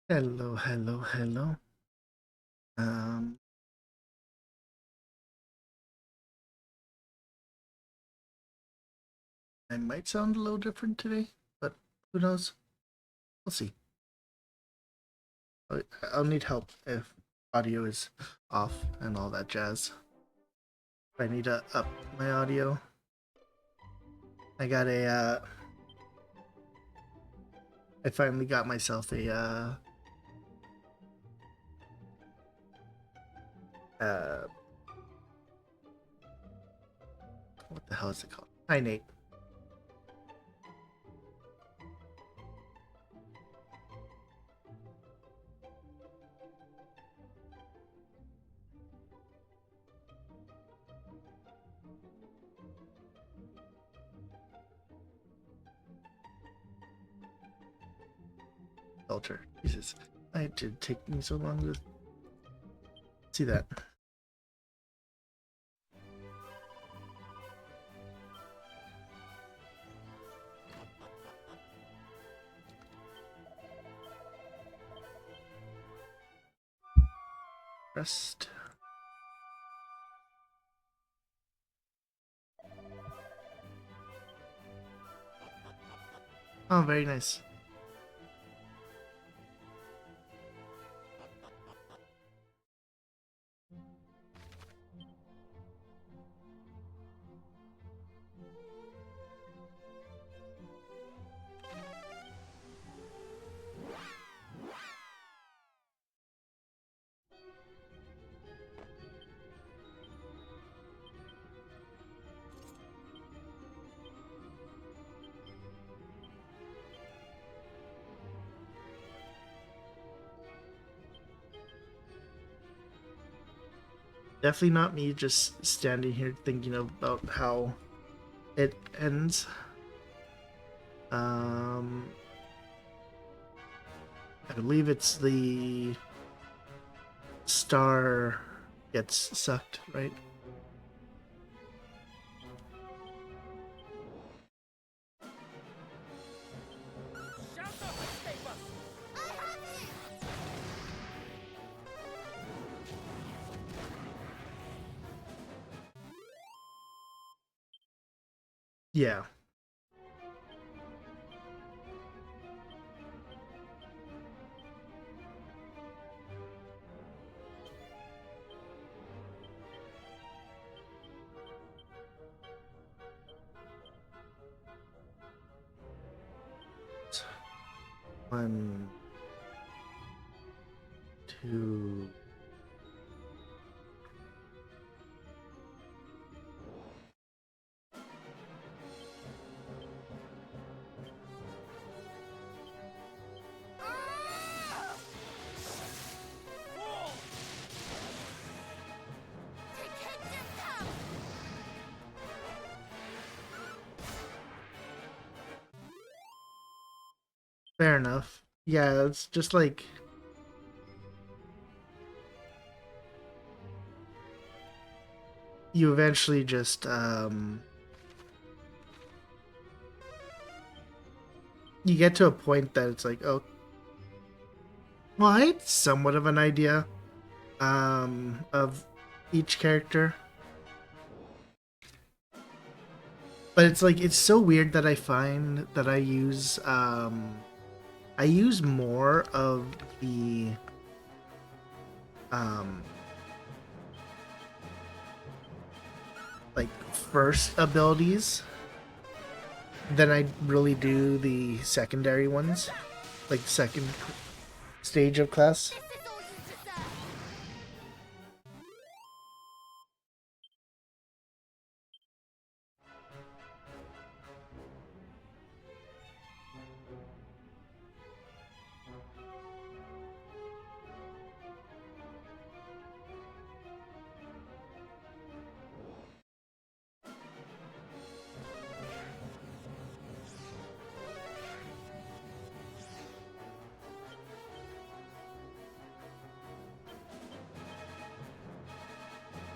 Hello, hello, hello. Um, I might sound a little different today, but who knows? We'll see. I'll need help if audio is off and all that jazz. I need to up my audio. I got I finally got myself uh, what the hell is it called? Hi, Nate. Filter. Jesus. It did take me so long to see that. Rest. Oh, very nice. Definitely not me just standing here thinking about how it ends. Um, I believe it's the star gets sucked, right? Yeah. One, two. Fair enough. Yeah, it's just like you eventually just you get to a point that it's like, oh, well, I had somewhat of an idea of each character, but it's like it's so weird that I find that I use more of the um like first abilities than I really do the secondary ones, like second stage of class.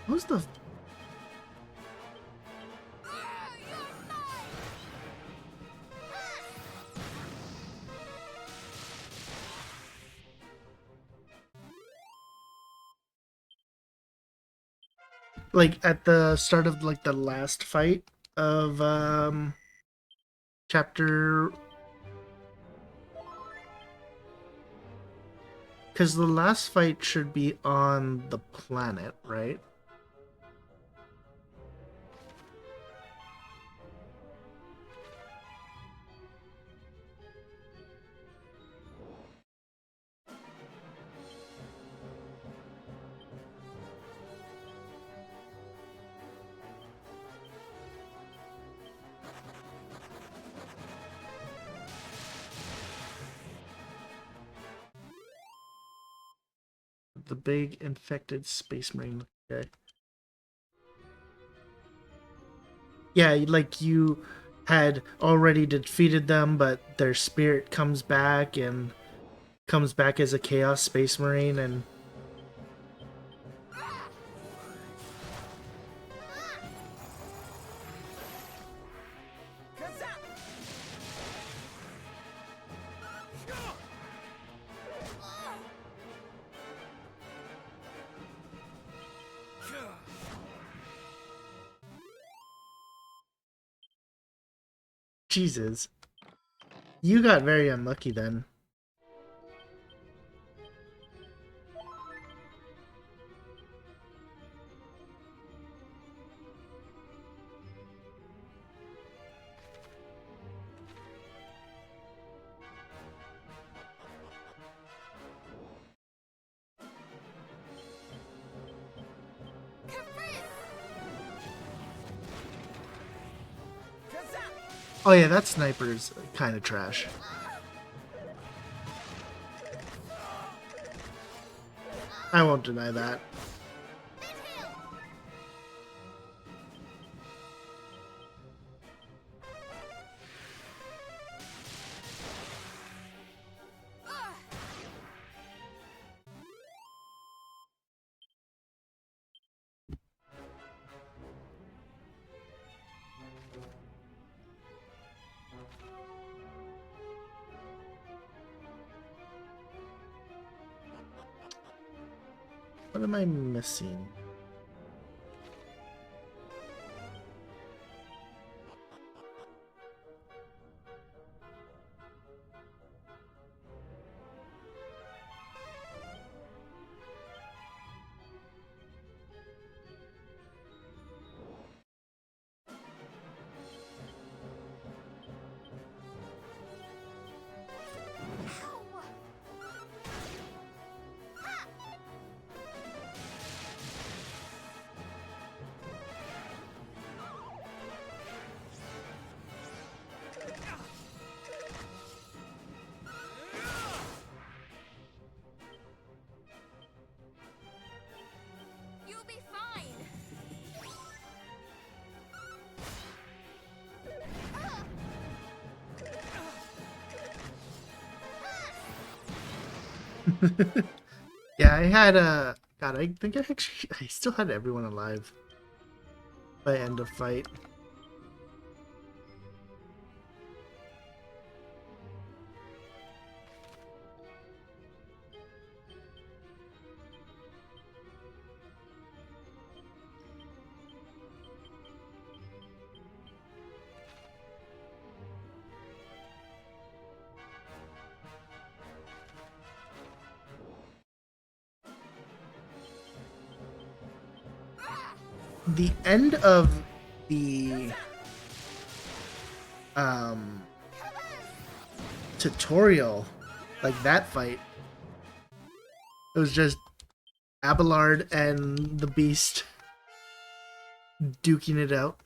Who's the like at the start of like the last fight of chapter, because the last fight should be on the planet, right? The big infected space marine. Okay. Yeah, like you had already defeated them, but their spirit comes back and comes back as a chaos space marine, and Jesus, you got very unlucky then. Oh yeah, that sniper's kind of trash. I won't deny that. What am I missing? You'll be fine. Yeah, I had a God. I think I still had everyone alive by end of fight. The end of the um tutorial, like that fight, it was just Abelard and the Beast duking it out.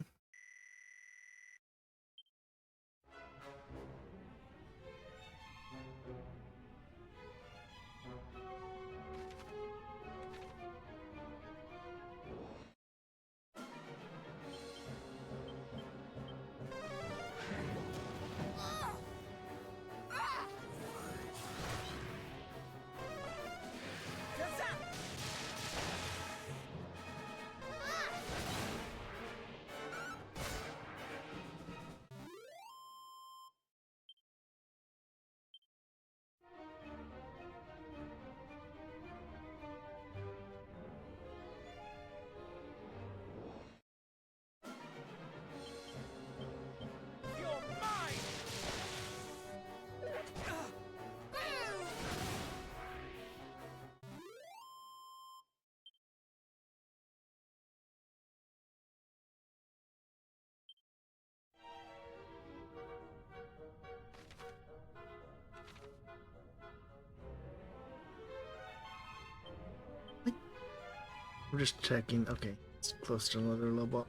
I'm just checking. Okay, it's close to another level up.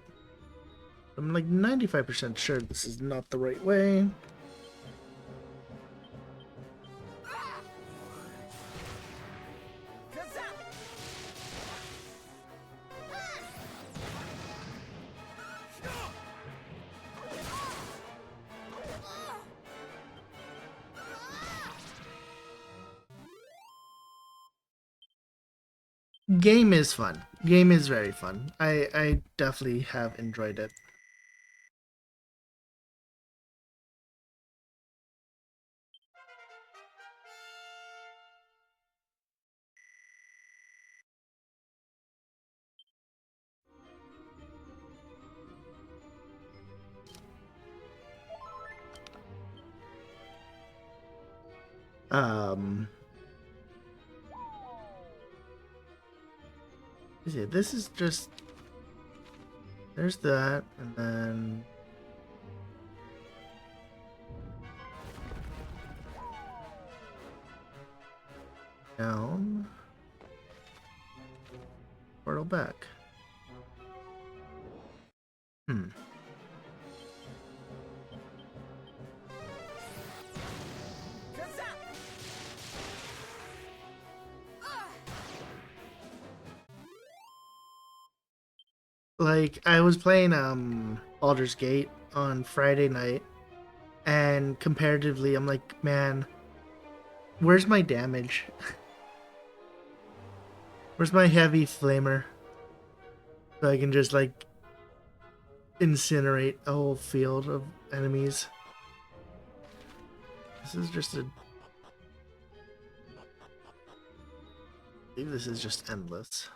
I'm like 95% sure this is not the right way. Game is fun. Game is very fun. I definitely have enjoyed it. Um, see, this is just there's that, and then down, portal back. Hmm. Like I was playing Baldur's Gate on Friday night, and comparatively, I'm like, man, where's my damage? Where's my heavy flamer? So I can just like incinerate a whole field of enemies. This is just a. I believe this is just endless.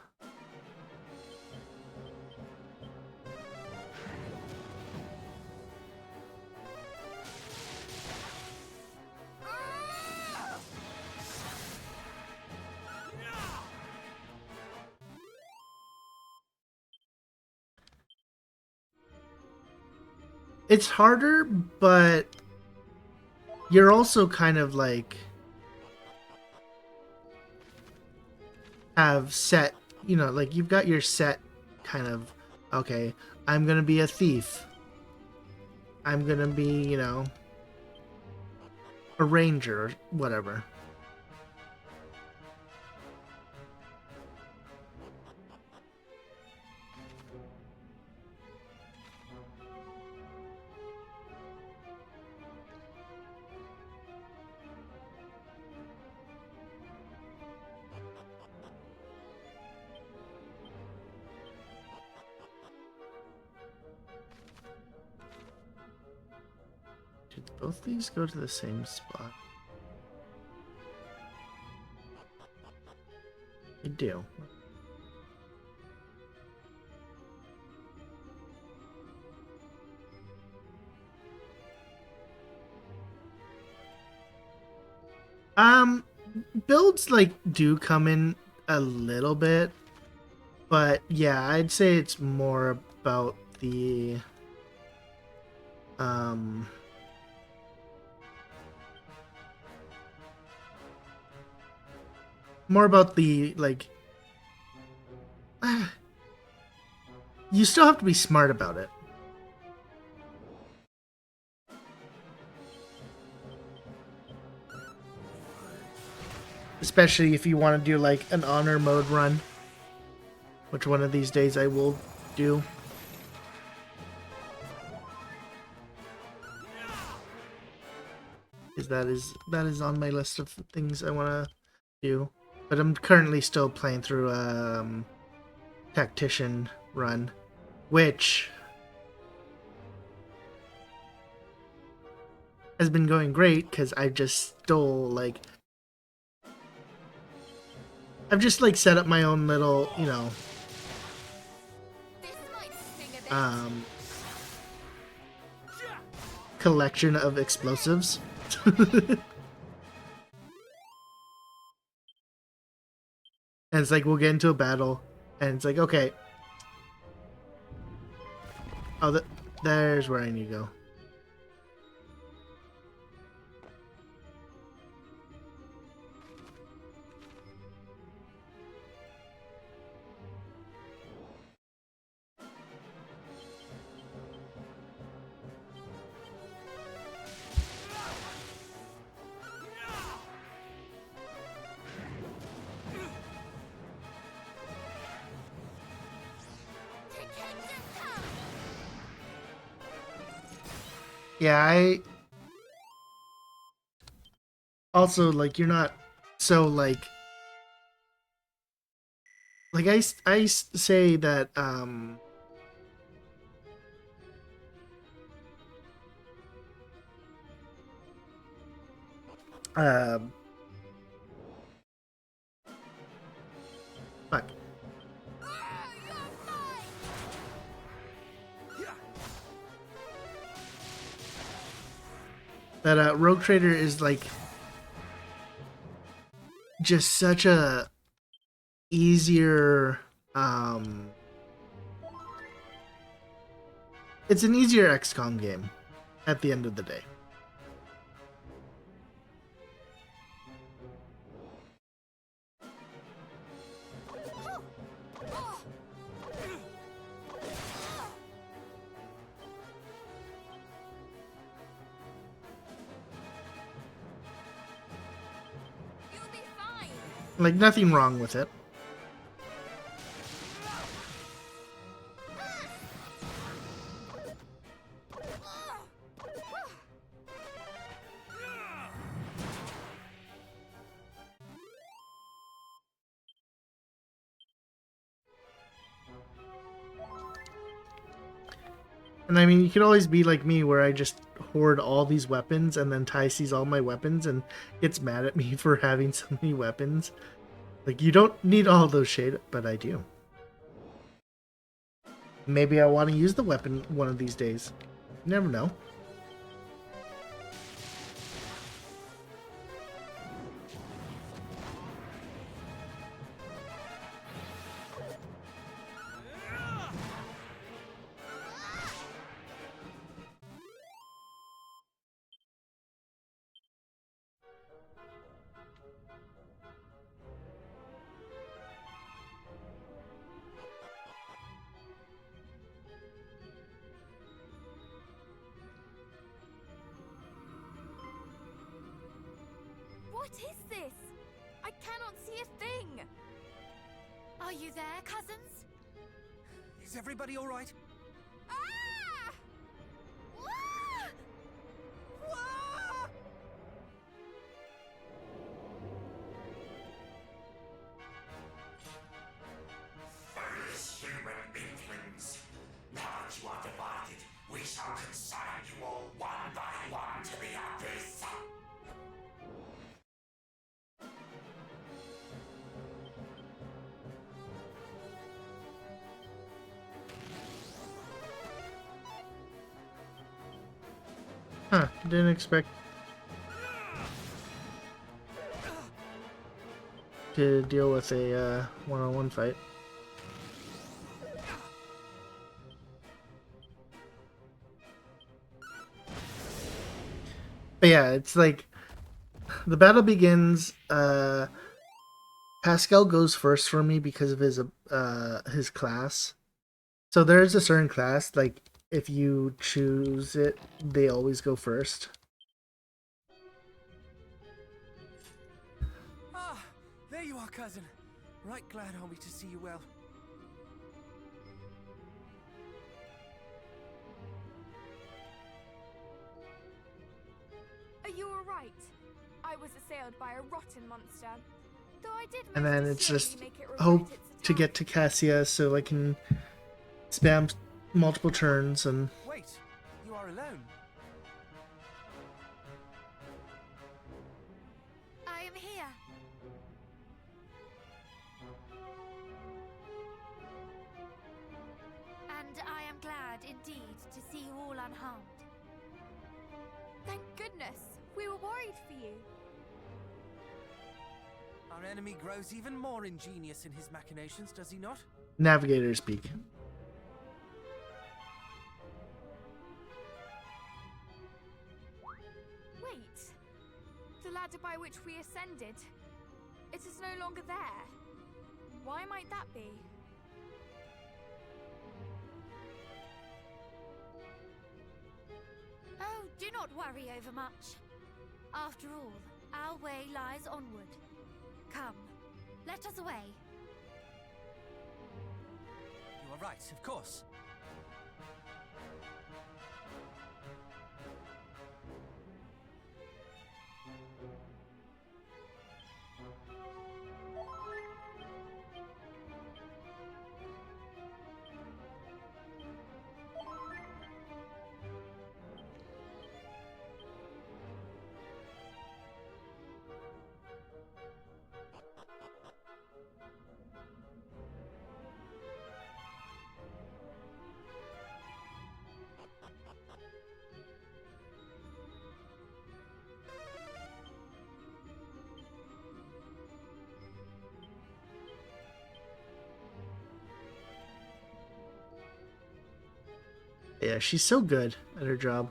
It's harder, but you're also kind of like have set, like you've got your set kind of, okay, I'm gonna be a thief. I'm gonna be, a ranger or whatever. Did both these go to the same spot? They do. Um, Builds like do come in a little bit, but yeah, I'd say it's more about the um more about the like you still have to be smart about it. Especially if you want to do like an honor mode run, which one of these days I will do. Because that is on my list of things I want to do. But I'm currently still playing through tactician run, which has been going great because I just stole like I've just like set up my own little, This might sting a bit. collection of explosives. And it's like we'll get into a battle, and it's like, okay, oh, there's where I need to go. Kingdom come! Yeah, I also like you're not so like say that um fuck You're mine! that Rogue Trader is like just such a easier it's an easier XCOM game at the end of the day. You'll be fine! Like nothing wrong with it. And I mean, you could always be like me where I just hoard all these weapons and then Ty sees all my weapons and gets mad at me for having so many weapons. Like, you don't need all those shade, but I do. Maybe I want to use the weapon one of these days. You never know. What is this? I cannot see a thing! Are you there, cousins? Is everybody all right? Ah! Wah! Wah! Foolish human inklings! Now that you are divided, we shall consign you all one by one to the abyss! Huh, didn't expect to deal with a one-on-one fight. But yeah, it's like the battle begins. Pascal goes first for me because of his class. So there's a certain class, like if you choose it, they always go first. Ah, there you are, cousin. Right glad are we to see you well. Are you alright? I was assailed by a rotten monster. Though I did And most then it's assuredly just make it regret hope its to get attack. to Cassia so I can spam multiple turns and Wait, you are alone. I am here. And I am glad indeed to see you all unharmed. Thank goodness! We were worried for you. Our enemy grows even more ingenious in his machinations, does he not? navigator speak. Wait! The ladder by which we ascended. It is no longer there. Why might that be? Oh, do not worry over much. After all, our way lies onward. Come, let us away. You are right, of course. Yeah, she's so good at her job.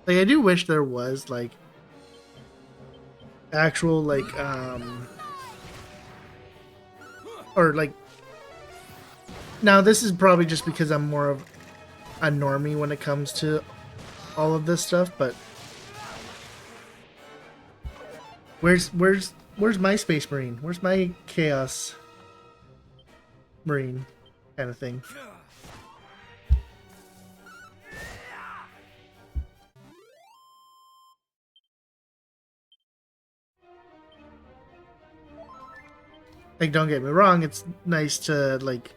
Like, I do wish there was like actual like or like, now this is probably just because I'm more of a normie when it comes to all of this stuff, but where's my Space Marine? Where's my Chaos Marine kind of thing? Like, don't get me wrong, it's nice to like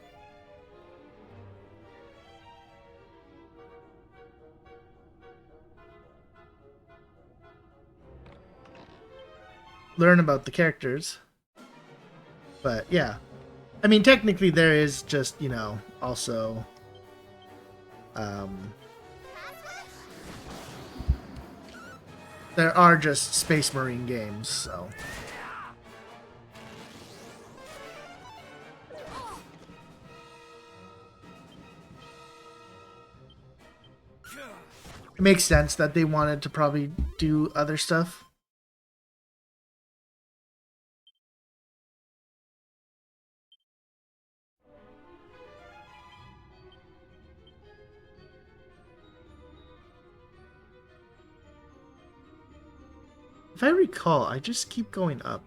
learn about the characters. But yeah. I mean, technically there is just, you know, also there are just Space Marine games, so it makes sense that they wanted to probably do other stuff. If I recall, I just keep going up.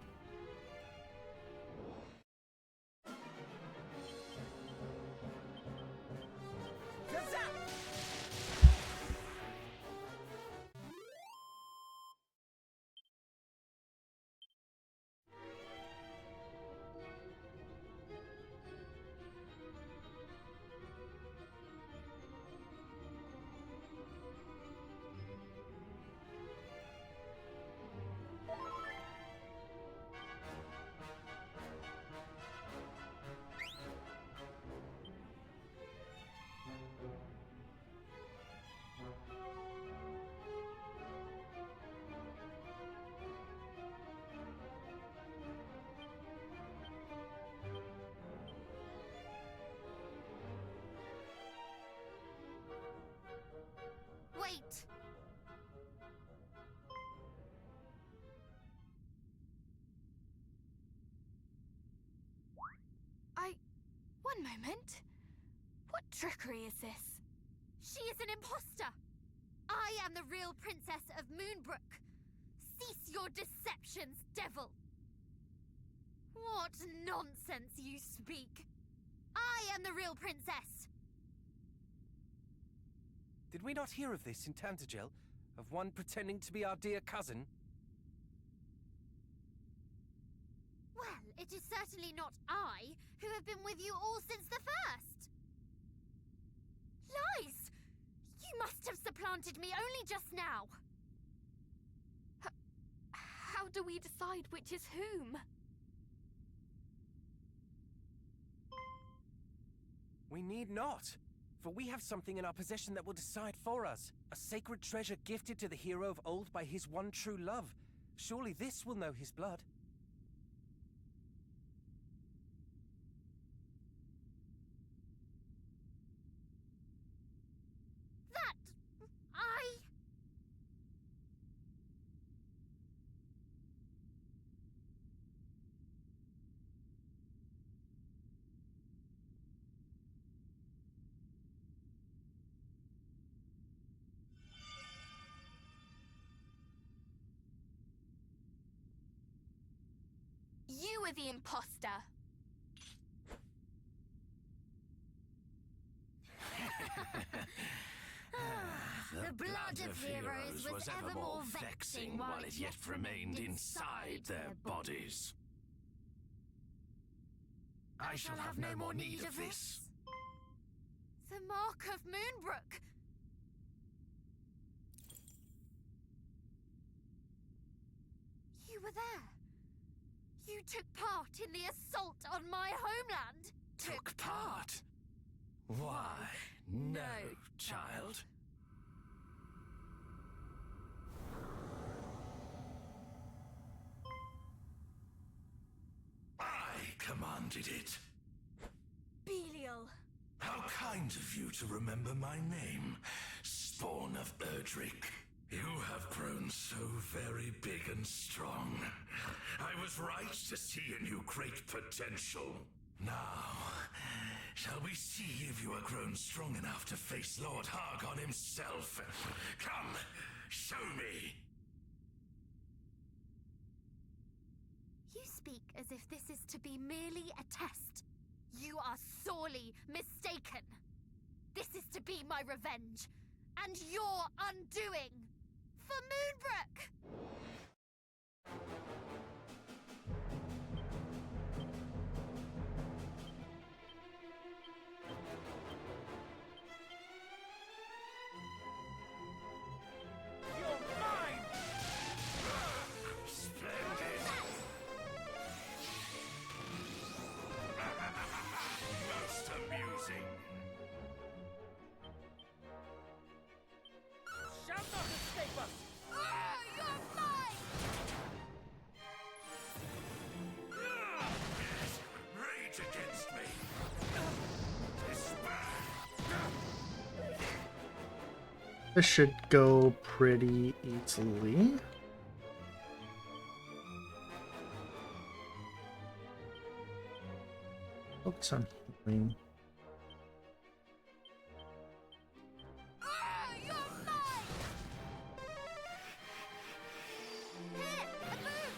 Wait! One moment. What trickery is this? She is an imposter! I am the real princess of Moonbrook! Cease your deceptions, devil! What nonsense you speak! I am the real princess! Did we not hear of this in Tantagel? Of one pretending to be our dear cousin? Well, it is certainly not I who have been with you all since the first! Lies! You must have supplanted me only just now! How do we decide which is whom? We need not, for we have something in our possession that will decide for us. A sacred treasure gifted to the hero of old by his one true love. Surely this will know his blood. That... I... You are the imposter. blood of heroes was evermore vexing while it yet remained inside their bodies. I shall have no more need of this. The mark of Moonbrook! You were there. You took part in the assault on my homeland. Took part? Why, no, child. I commanded it. Belial. How kind of you to remember my name, Spawn of Erdrick. You have grown so very big and strong. I was right to see in you great potential. Now, shall we see if you are grown strong enough to face Lord Hargon himself? Come, show me! You speak as if this is to be merely a test. You are sorely mistaken. This is to be my revenge, and your undoing, for Moonbrook! You're mine! Splendid! Most amusing. Shall not escape us! You're mine! Yes, rage against me. Despair. This should go pretty easily. Focus on healing. You're mine! Here, a move!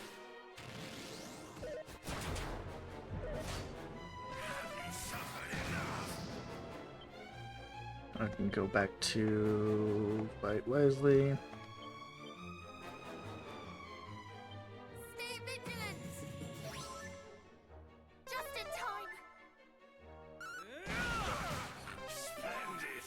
Have you suffered enough? I can go back to fight wisely. Stay vigilant! Just in time! Splendid.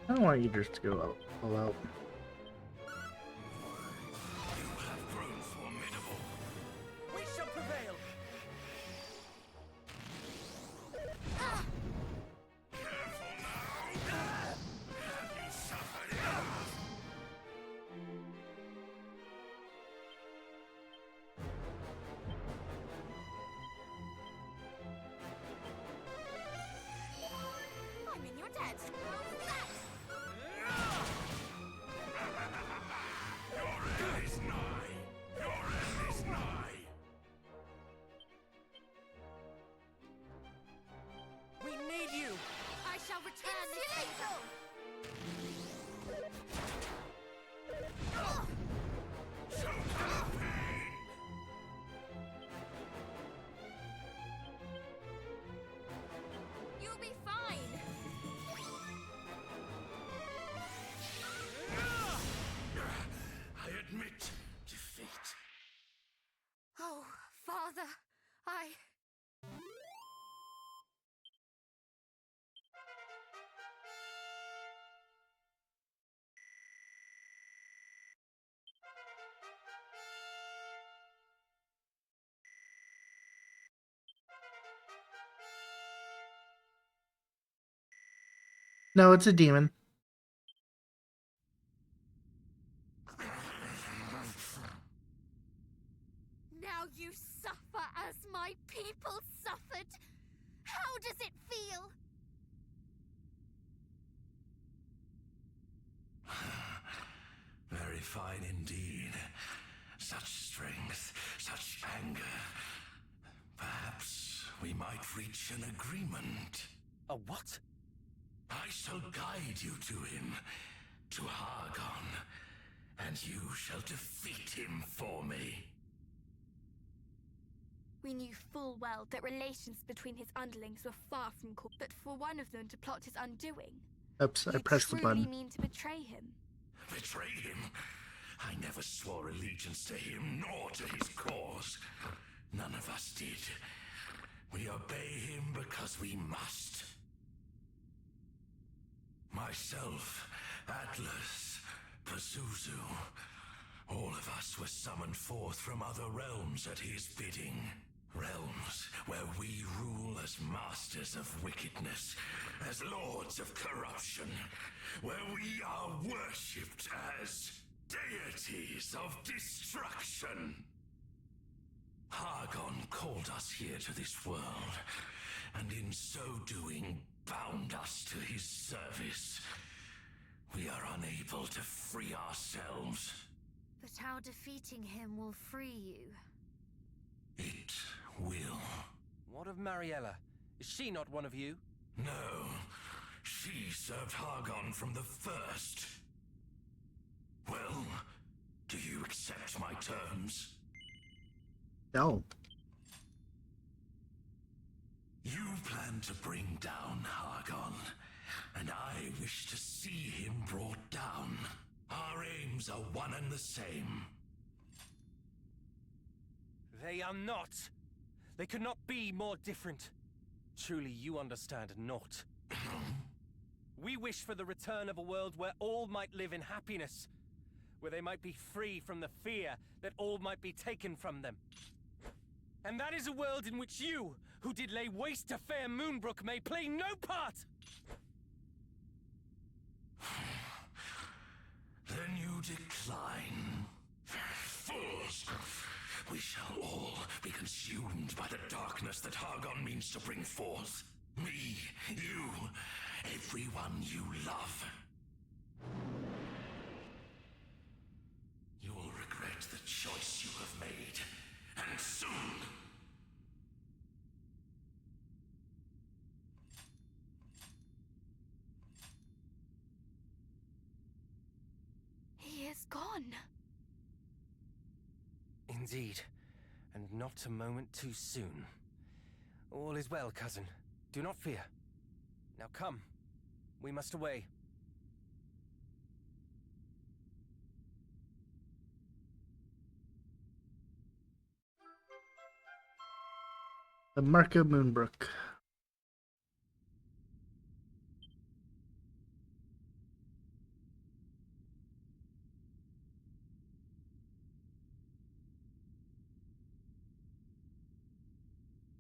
I don't want you just to go all out. You have grown formidable. We shall prevail! Careful now. Have you suffered enough? I'm in your debt. How's that? Your end is nigh. Your end is nigh. We need you! I shall return this favor. Choke of pain. You'll be fine. I admit defeat. Oh, Father, I... No, it's a demon. Now you suffer as my people suffered. How does it feel? Very fine indeed. Such strength, such anger. Perhaps we might reach an agreement. A what? I shall guide you to him, to Hargon, and you shall defeat him for me. We knew full well that relations between his underlings were far from cool, but for one of them to plot his undoing, Oops, I you pressed the truly button. mean to betray him? Betray him? I never swore allegiance to him, nor to his cause. None of us did. We obey him because we must. Myself, Atlas, Pazuzu, all of us were summoned forth from other realms at his bidding. Realms where we rule as masters of wickedness, as lords of corruption, where we are worshipped as deities of destruction. Hargon called us here to this world, and in so doing bound us to his service. We are unable to free ourselves. But how defeating him will free you? It will. What of Mariella? Is she not one of you? No, she served Hargon from the first. Well, do you accept my terms? No. You plan to bring down Hargon, and I wish to see him brought down. Our aims are one and the same. They are not. They could not be more different. Truly, you understand naught. We wish for the return of a world where all might live in happiness, where they might be free from the fear that all might be taken from them. And that is a world in which you, who did lay waste to fair Moonbrook, may play no part! Then you decline. Fools! We shall all be consumed by the darkness that Hargon means to bring forth. Me, you, everyone you love. You will regret the choice you have made, and soon. He is gone. Indeed, and not a moment too soon. All is well, cousin. Do not fear. Now come. We must away. The Mark of Moonbrook.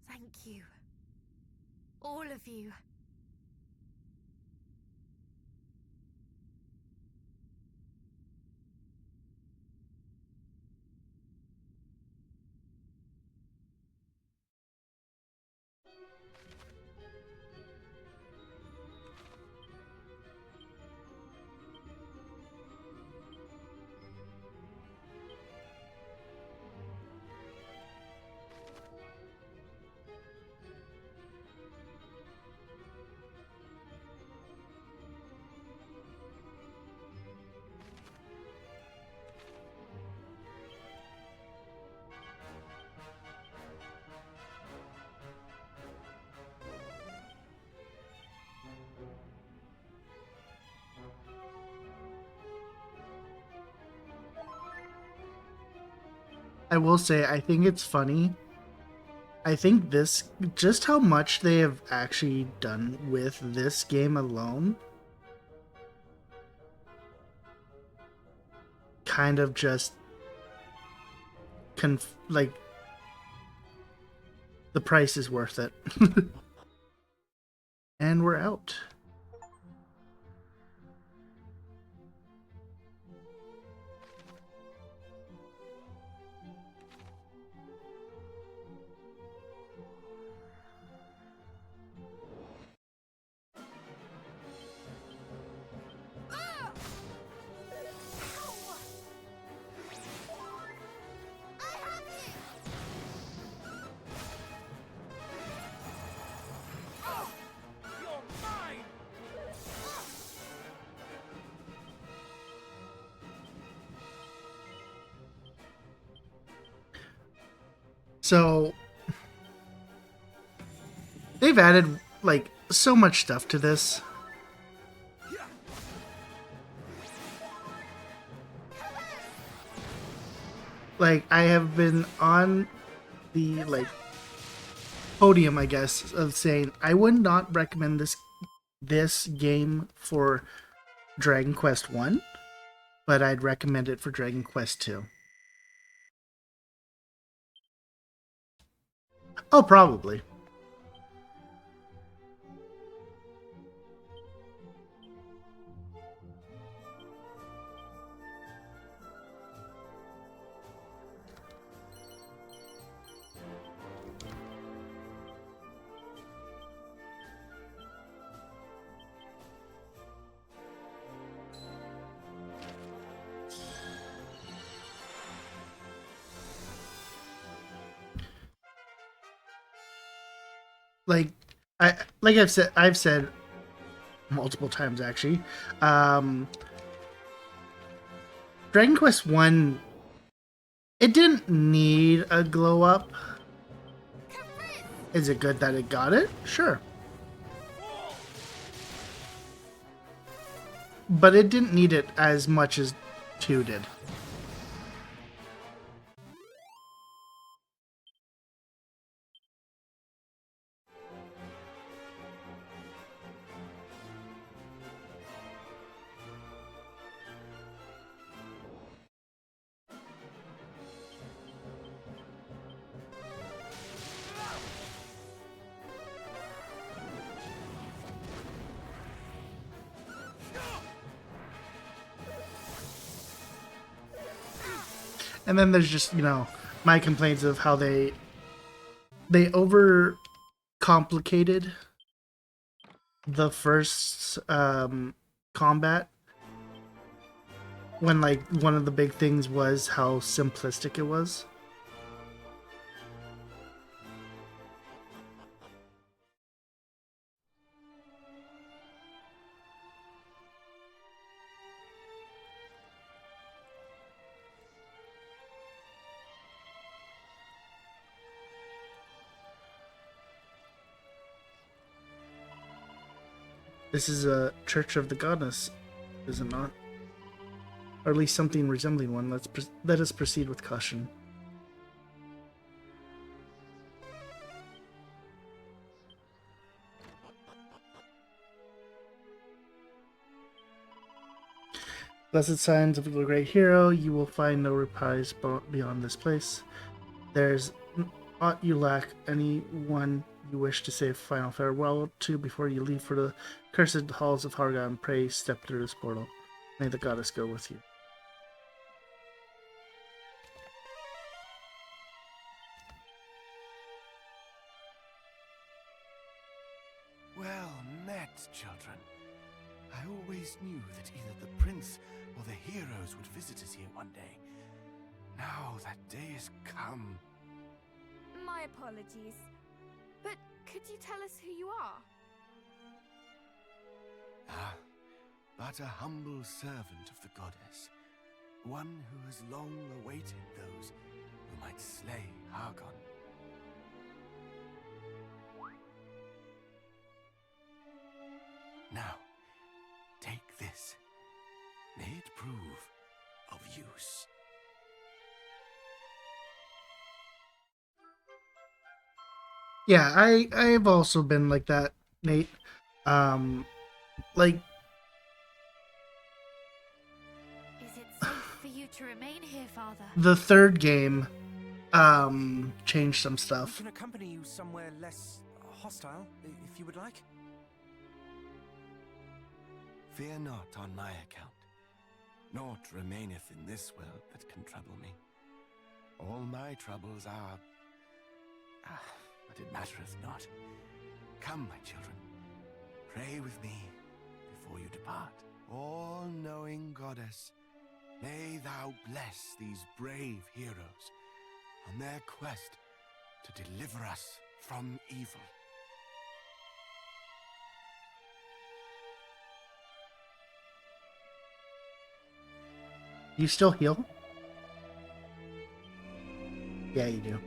Thank you. All of you. I will say, I think it's funny. I think this, just how much they have actually done with this game alone, kind of just, like, the price is worth it. And we're out. You're mine! So they've added like so much stuff to this. Like I have been on the like podium, I guess, of saying I would not recommend this game for Dragon Quest 1, but I'd recommend it for Dragon Quest 2. Oh, probably. Like I've said multiple times actually. Dragon Quest 1, it didn't need a glow up. Is it good that it got it? Sure. But it didn't need it as much as 2 did. And then there's just, my complaints of how they over complicated the first combat, when like one of the big things was how simplistic it was. This is a Church of the Goddess, is it not? Or at least something resembling one. Let us proceed with caution. Blessed signs of the great hero, you will find no reprise beyond this place. There's aught you lack, anyone you wish to say final farewell to before you leave for the cursed halls of Hargon. Pray step through this portal. May the goddess go with you. Well met, children. I always knew that either the prince or the heroes would visit us here one day. Now that day has come. My apologies. But could you tell us who you are? Ah, but a humble servant of the goddess. One who has long awaited those who might slay Hargon. Now, take this. May it prove of use. Yeah, I've also been like that, Nate. Like, Is it safe for you to remain here, Father? the third game changed some We stuff. can accompany you somewhere less hostile, if you would like. Fear not on my account. Naught remaineth in this world that can trouble me. All my troubles are... but it mattereth not. Come, my children. Pray with me before you depart. All-knowing goddess, may thou bless these brave heroes on their quest to deliver us from evil. You still heal? Yeah, you do.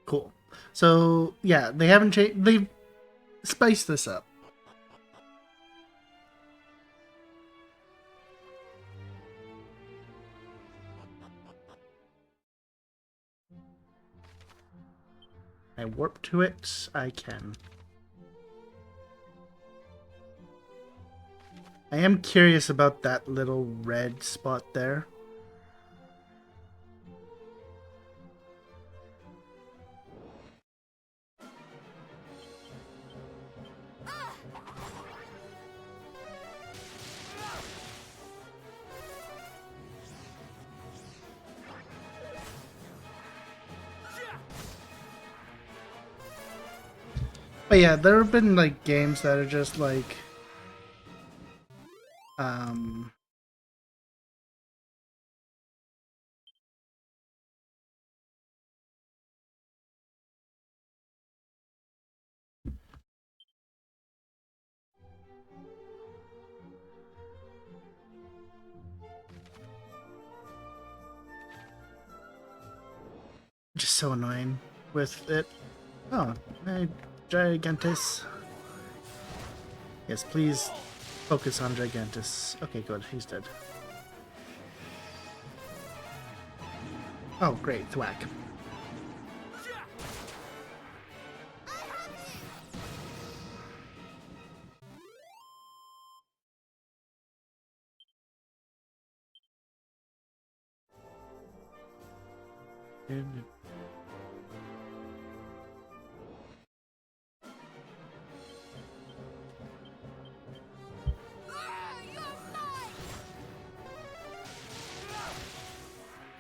Cool. So yeah, they haven't changed. They've spiced this up. I warp to it. I can. I am curious about that little red spot there. But yeah, there have been like games that are just like just so annoying with it. Oh, hey, Gigantus. Yes, please focus on Gigantus. Okay, good. He's dead. Oh, great. Thwack.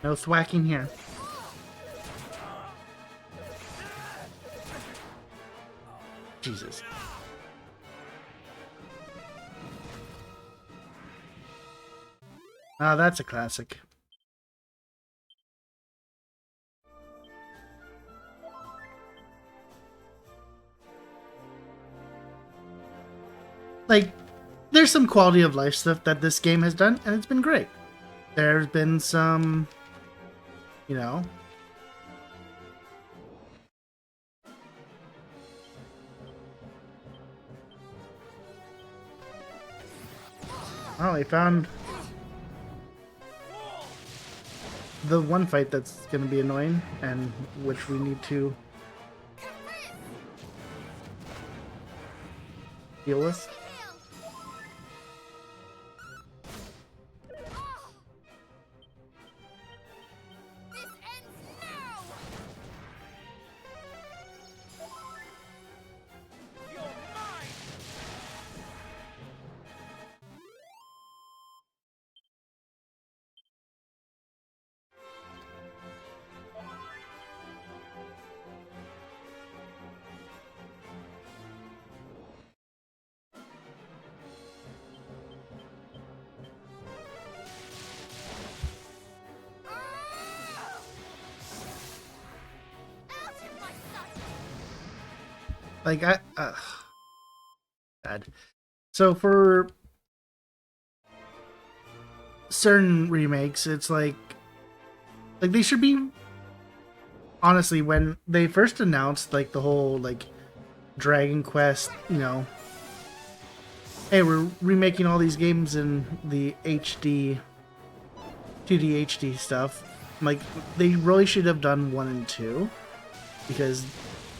No thwacking here. Jesus. Ah, that's a classic. Like, there's some quality of life stuff that this game has done, and it's been great. There's been some, you know, oh, I found the one fight that's going to be annoying, and which we need to deal with. Like, bad. So for certain remakes, it's like they should be, honestly, when they first announced like the whole like Dragon Quest, you know, hey, we're remaking all these games in the HD 2D HD stuff. Like, they really should have done 1 and 2, because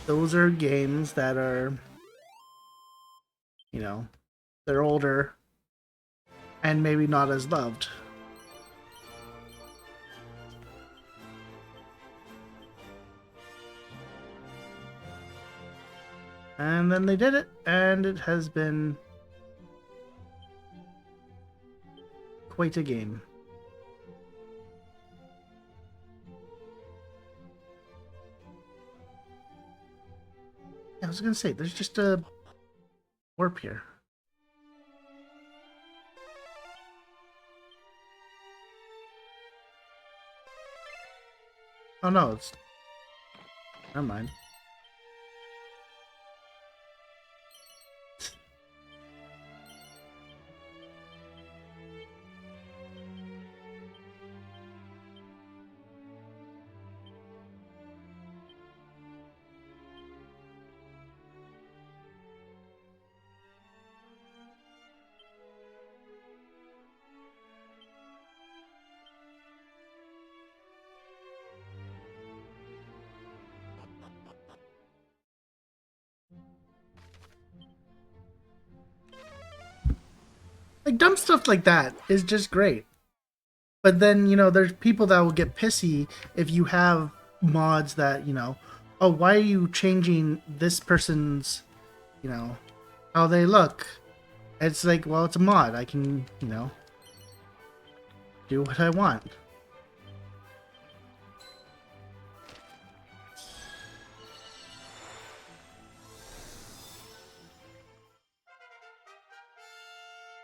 those are games that are, you know, they're older and maybe not as loved. And then they did it, and it has been quite a game. I was gonna say, there's just a warp here. Oh no, it's... Never mind. Like dumb stuff like that is just great. But then, you know, there's people that will get pissy if you have mods that, you know, oh, why are you changing this person's, you know, how they look? It's like, well, it's a mod. I can, you know, do what I want.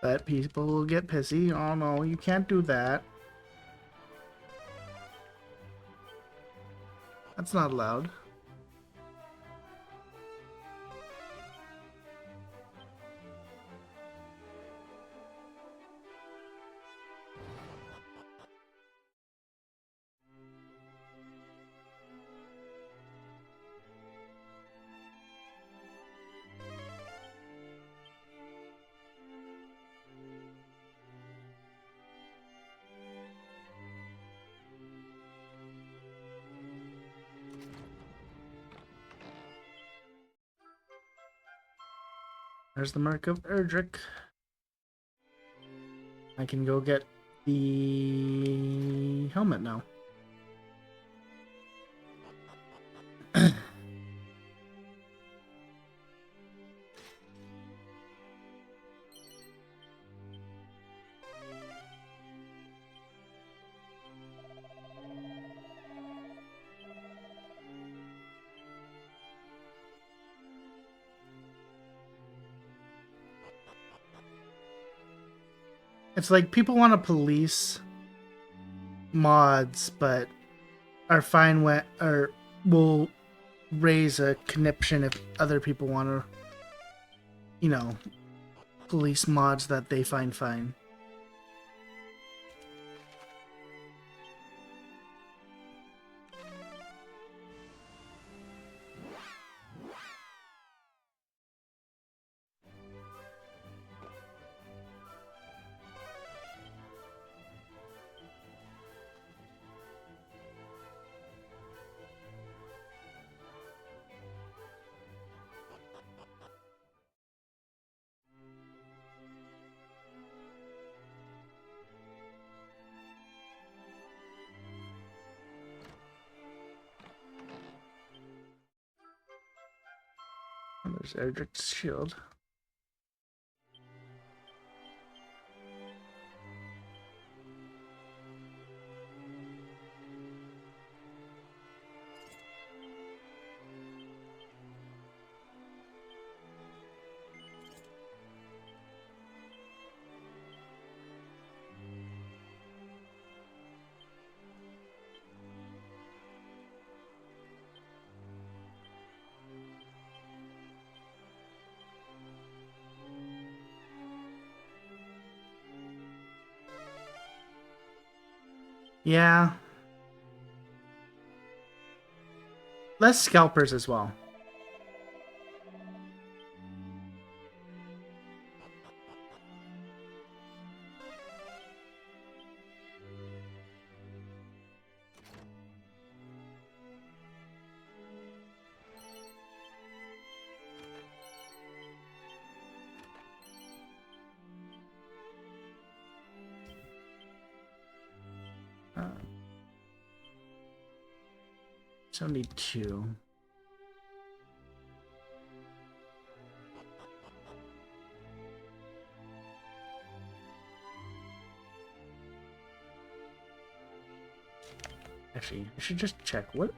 But people will get pissy. Oh no, you can't do that. That's not allowed. There's the mark of Erdrick. I can go get the helmet now. It's like people want to police mods, but are fine with, or will raise a conniption if other people want to, you know, police mods that they find fine. And there's Erdrick's shield. Yeah. Less scalpers as well. Uh, 72. Actually, I should just check what.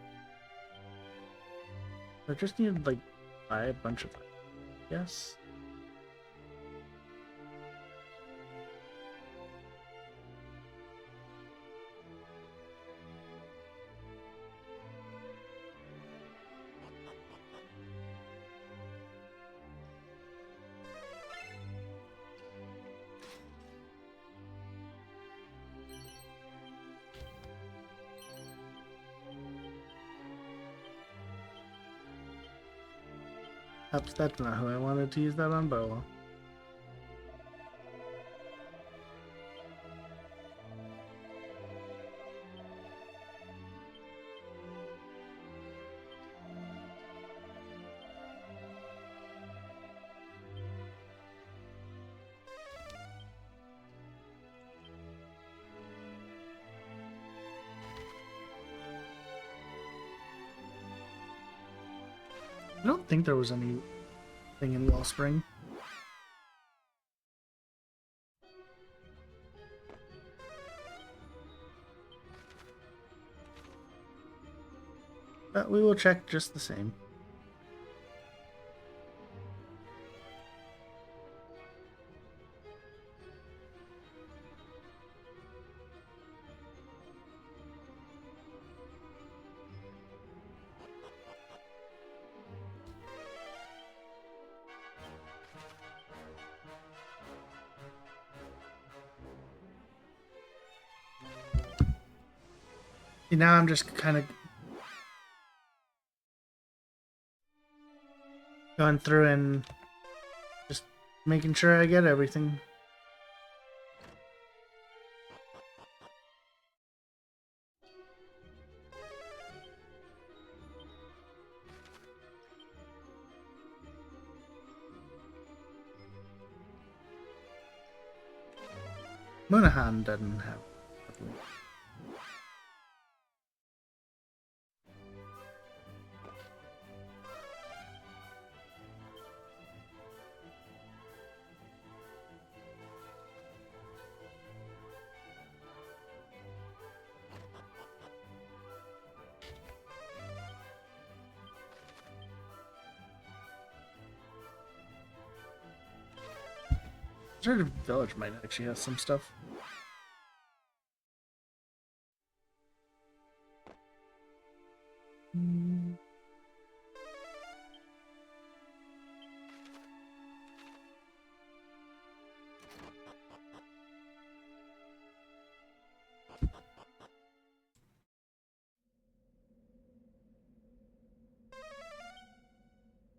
I just need to like buy a bunch of. Yes. Oops, that's not who I wanted to use that on Boa. I don't think there was anything in Wellspring. But we will check just the same. See, now I'm just kind of going through and just making sure I get everything. Monahan doesn't have. Deserted Village might actually have some stuff.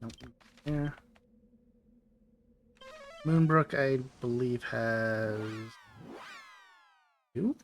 Nope. Yeah. Moonbrook, I believe, has two.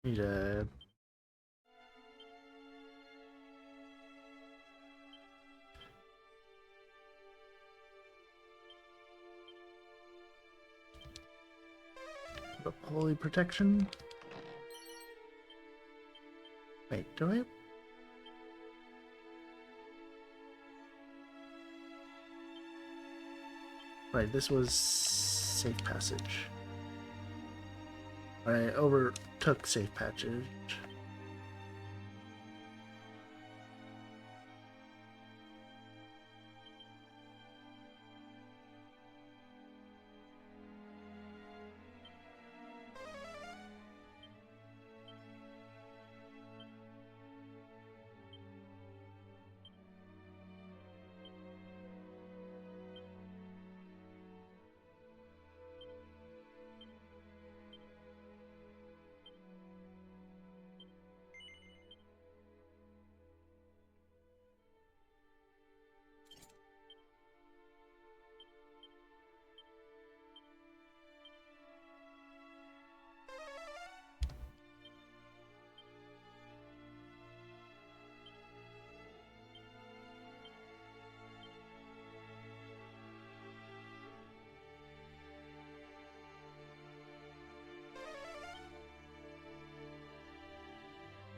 Need a holy protection. Wait, do I? Right, this was safe passage. I overtook safe passage.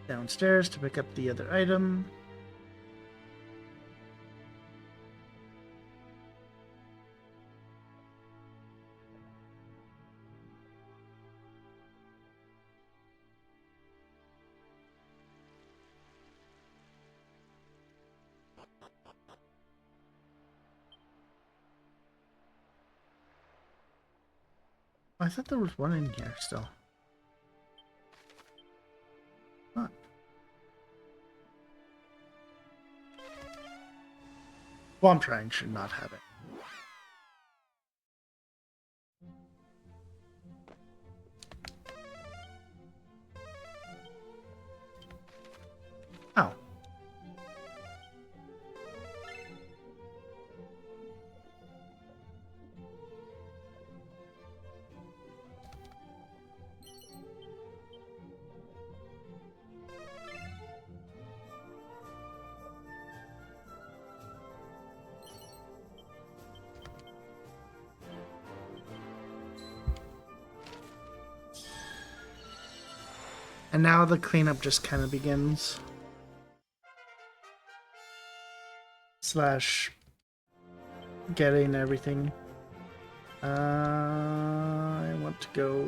Downstairs to pick up the other item. I thought there was one in here still. Huh. Swamp Shrine should not have it. Oh. And now the cleanup just kind of begins. Slash getting everything. I want to go.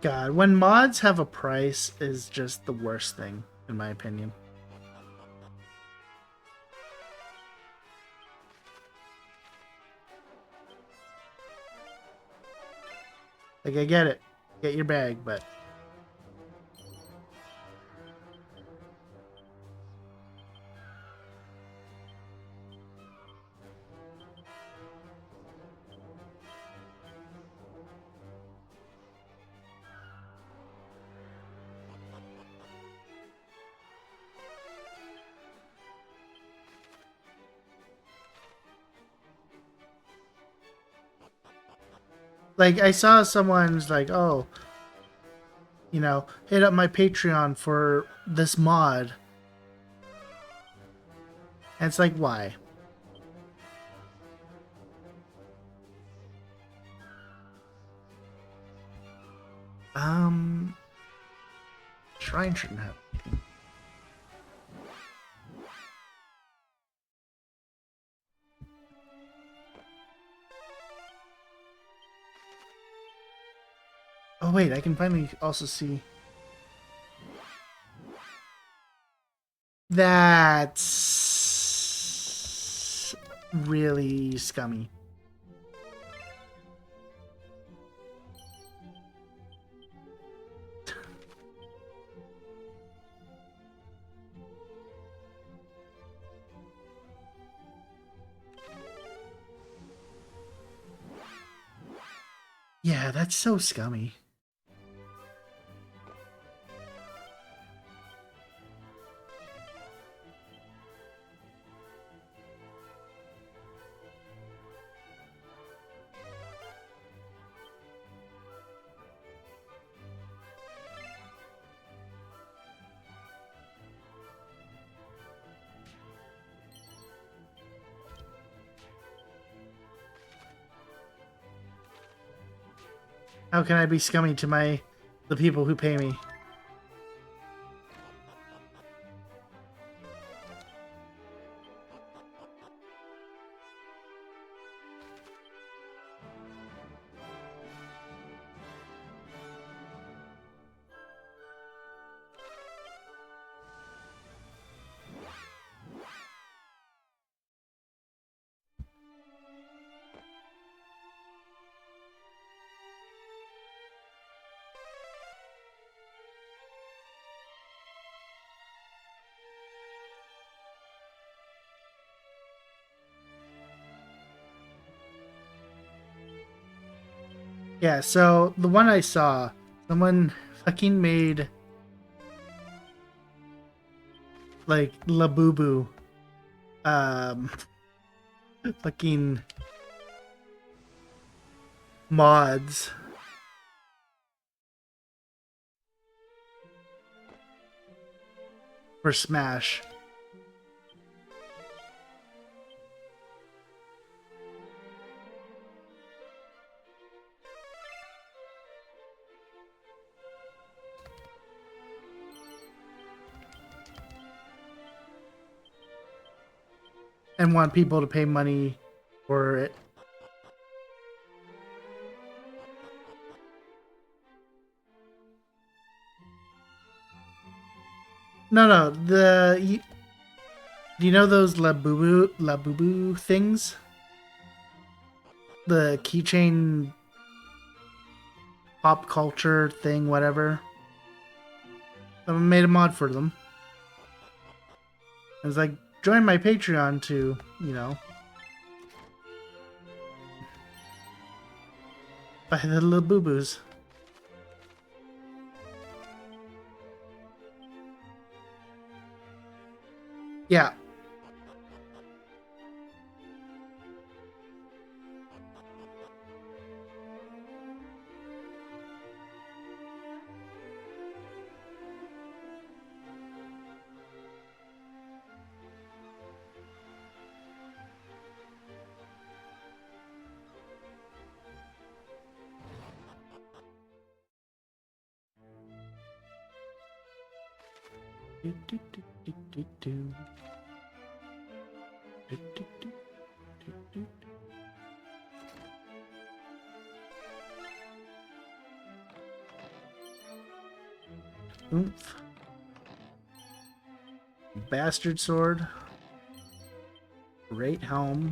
God, when mods have a price is just the worst thing, in my opinion. Like, I get it. Get your bag, but... Like, I saw someone's like, oh, you know, hit up my Patreon for this mod. And it's like, why? Shrine shouldn't have. Oh wait, I can finally also see. That's really scummy. Yeah, that's so scummy. How can I be scummy to the people who pay me? Yeah, so the one I saw, someone fucking made like Labubu fucking mods for Smash. and want people to pay money for it. No, do you know those Labubu things? The keychain pop culture thing, whatever. I made a mod for them. I was like, join my Patreon to, you know, buy the little boo-boos. Yeah. Do, do, do, do, do, do. Do, do, do, do, do, do. Oomph. Bastard sword. Great helm.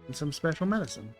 And some special medicine.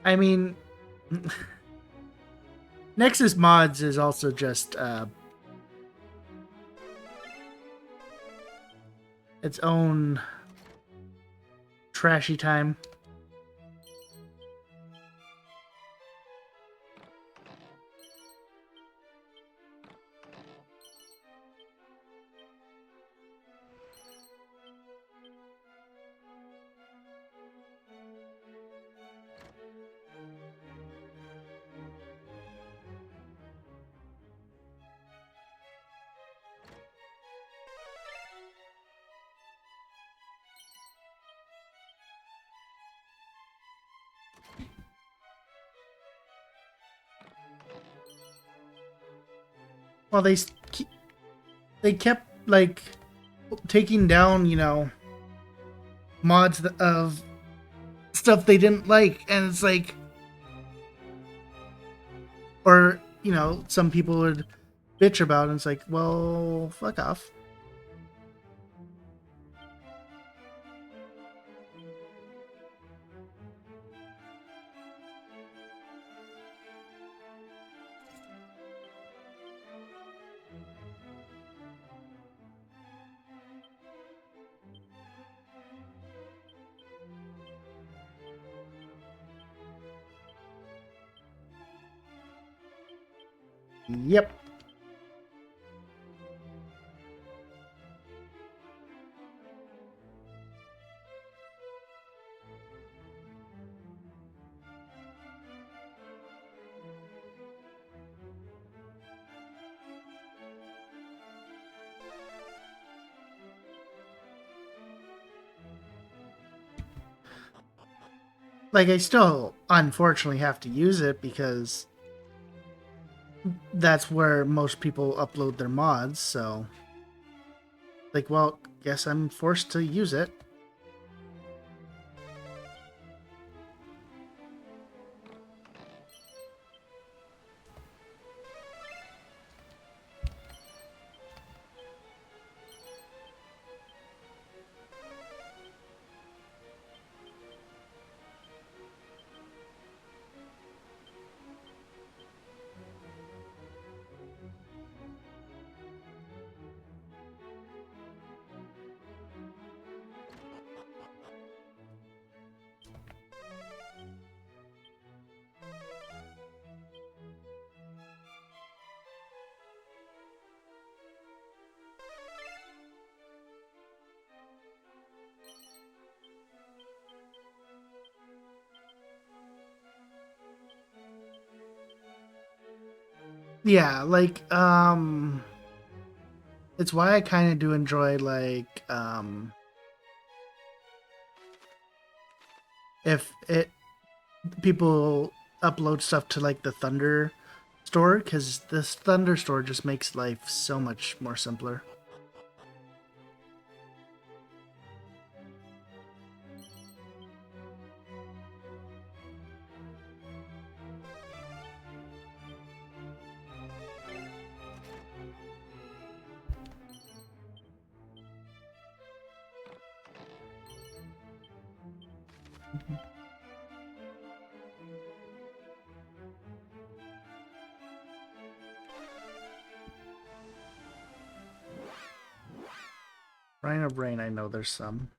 I mean, Nexus Mods is also just its own trashy time. Well, they kept like taking down, you know, mods of stuff they didn't like, and it's like, or you know, some people would bitch about it, and it's like, well, fuck off. Yep. Like, I still unfortunately have to use it because that's where most people upload their mods, so like, well, guess I'm forced to use it. Yeah, like it's why I kind of do enjoy like if it people upload stuff to like the Thunder store, because this Thunder store just makes life so much more simpler. Rhino Brain, I know there's some.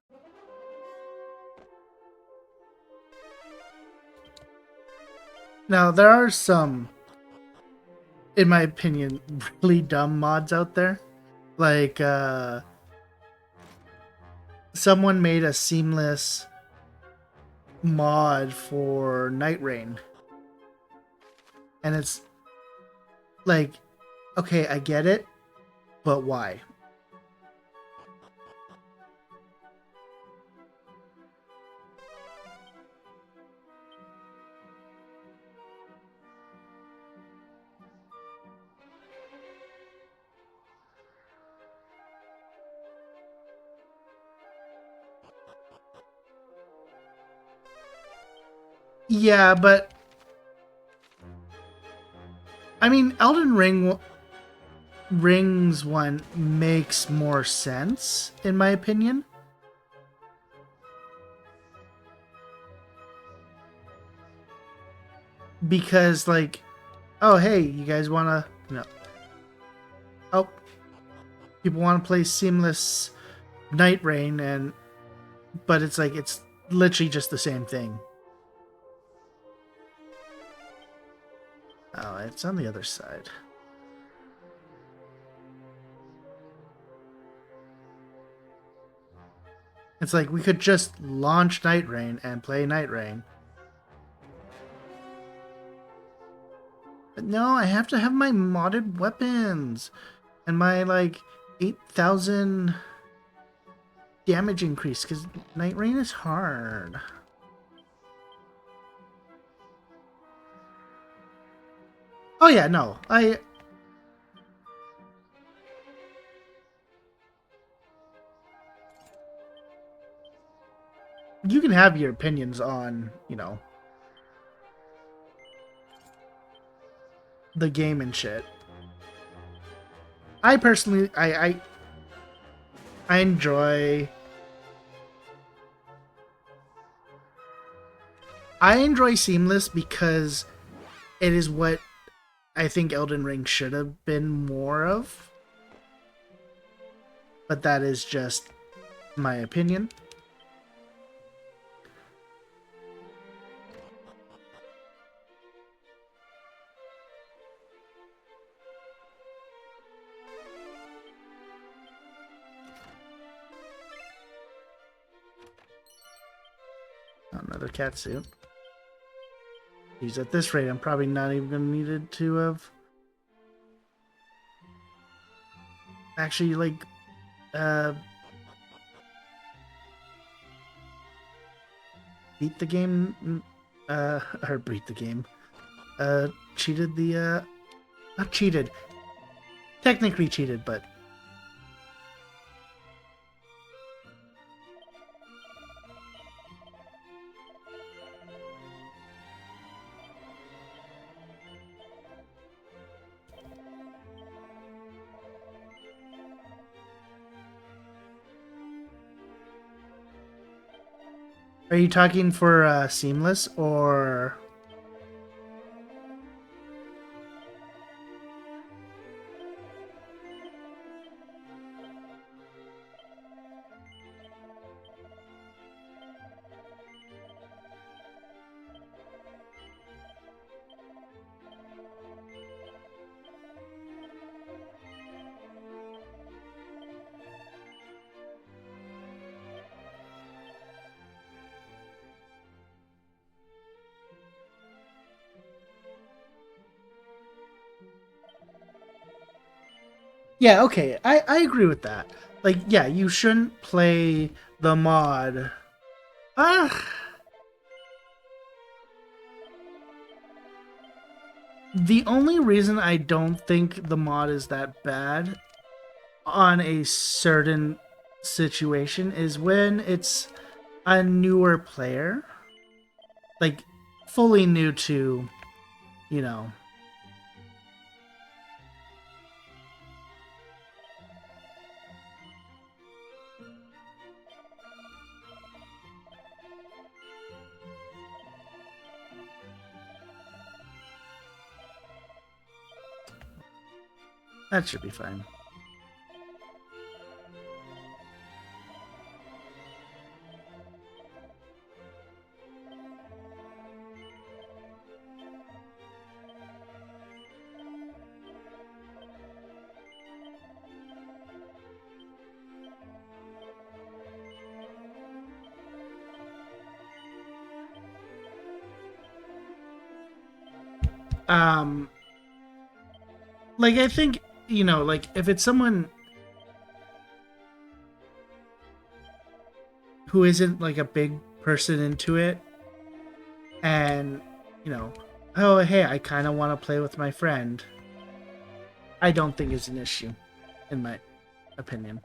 Now, there are some, in my opinion, really dumb mods out there. Like, someone made a seamless mod for Night Rain. And it's like, okay, I get it, but why? Yeah, but I mean, Ring's one makes more sense, in my opinion. Because, like, oh, hey, you guys want to, oh, people want to play seamless Night Rain, but it's like, it's literally just the same thing. Oh, it's on the other side. It's like, we could just launch Night Rain and play Night Rain. But no, I have to have my modded weapons. And my, like, 8,000 damage increase, because Night Rain is hard. Oh yeah, no. You can have your opinions on, the game and shit. I personally, I enjoy... I enjoy Seamless because it is what I think Elden Ring should have been more of. But that is just my opinion. Another cat suit. He's at this rate, I'm probably not even going to need it to have... actually, like, beat the game, or beat the game, cheated the, not cheated, technically cheated, but... Are you talking for Seamless, or... Yeah, okay, I agree with that. Like, yeah, you shouldn't play the mod. Ah, the only reason I don't think the mod is that bad on a certain situation is when it's a newer player, like fully new to, you know. That should be fine. Um, like I think, you know, like if it's someone who isn't like a big person into it, and you know, oh hey, I kind of want to play with my friend, I don't think it's an issue, in my opinion.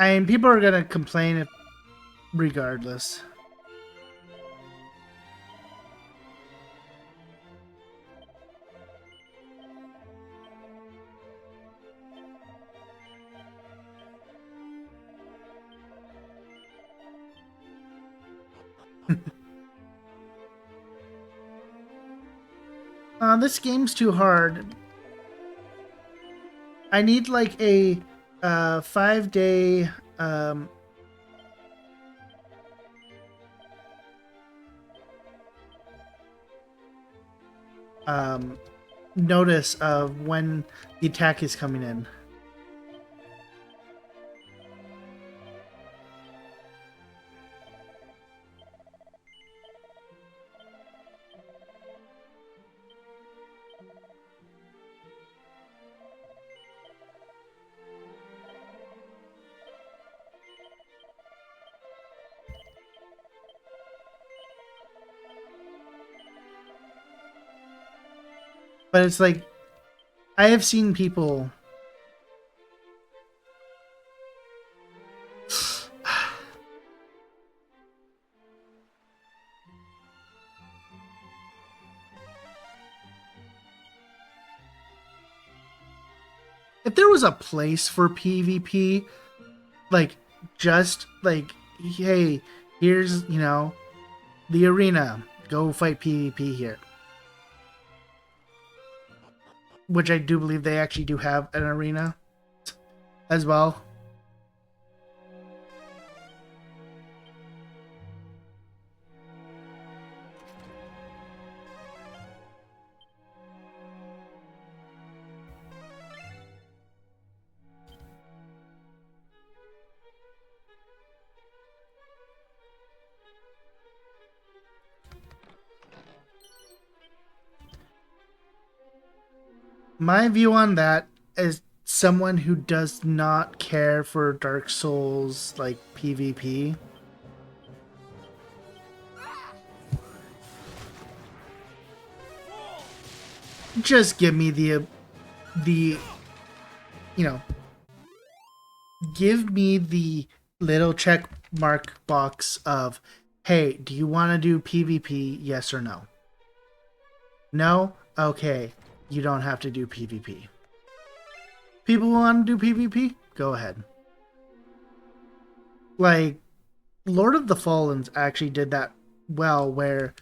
I mean, people are gonna complain if, regardless. This game's too hard. I need like a 5-day notice of when the attack is coming in. But it's like, I have seen people. If there was a place for PvP, like, just like, hey, here's, you know, the arena, go fight PvP here. Which I do believe they actually do have an arena as well. My view on that is someone who does not care for Dark Souls like PvP. Just give me the you know, give me the little check mark box of, hey, do you want to do PvP? Yes or no? No? okay, you don't have to do PvP. People who want to do PvP, go ahead. Like, Lord of the Fallens actually did that well, where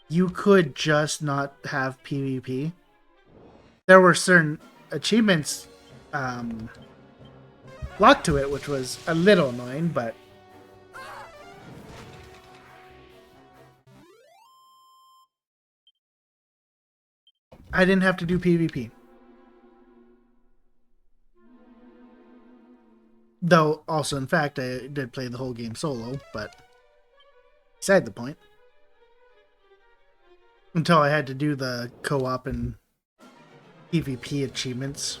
you could just not have PvP. There were certain achievements locked to it, which was a little annoying, but I didn't have to do PvP. Though, also, in fact, I did play the whole game solo, but beside the point. Until I had to do the co-op and PvP achievements.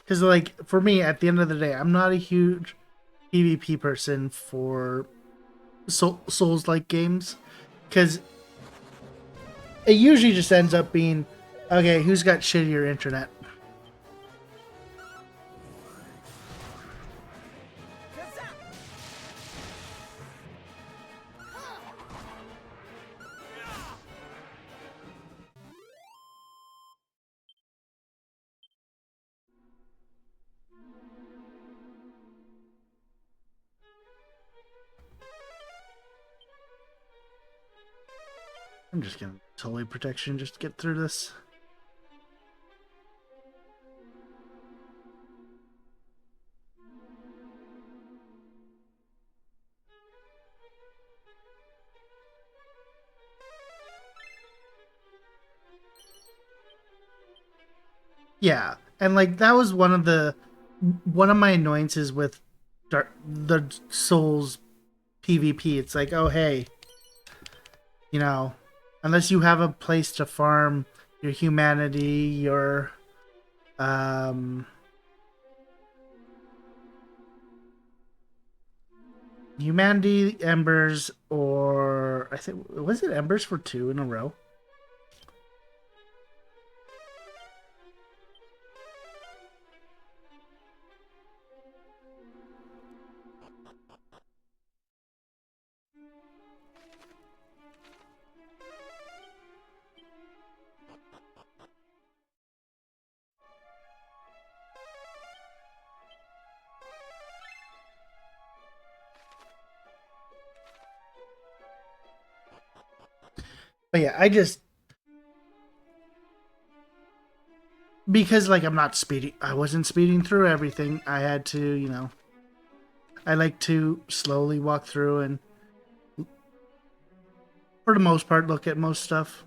Because, like, for me, at the end of the day, I'm not a huge PvP person for Souls-like games. Because it usually just ends up being, okay, who's got shittier internet? I'm just gonna totally protection just to get through this. Yeah, and like that was one of my annoyances with the Souls PvP. It's like, oh hey, you know, unless you have a place to farm your humanity, your humanity embers, or I think was it embers for 2 in a row? But yeah, because like I wasn't speeding through everything. I had to, I like to slowly walk through and for the most part look at most stuff.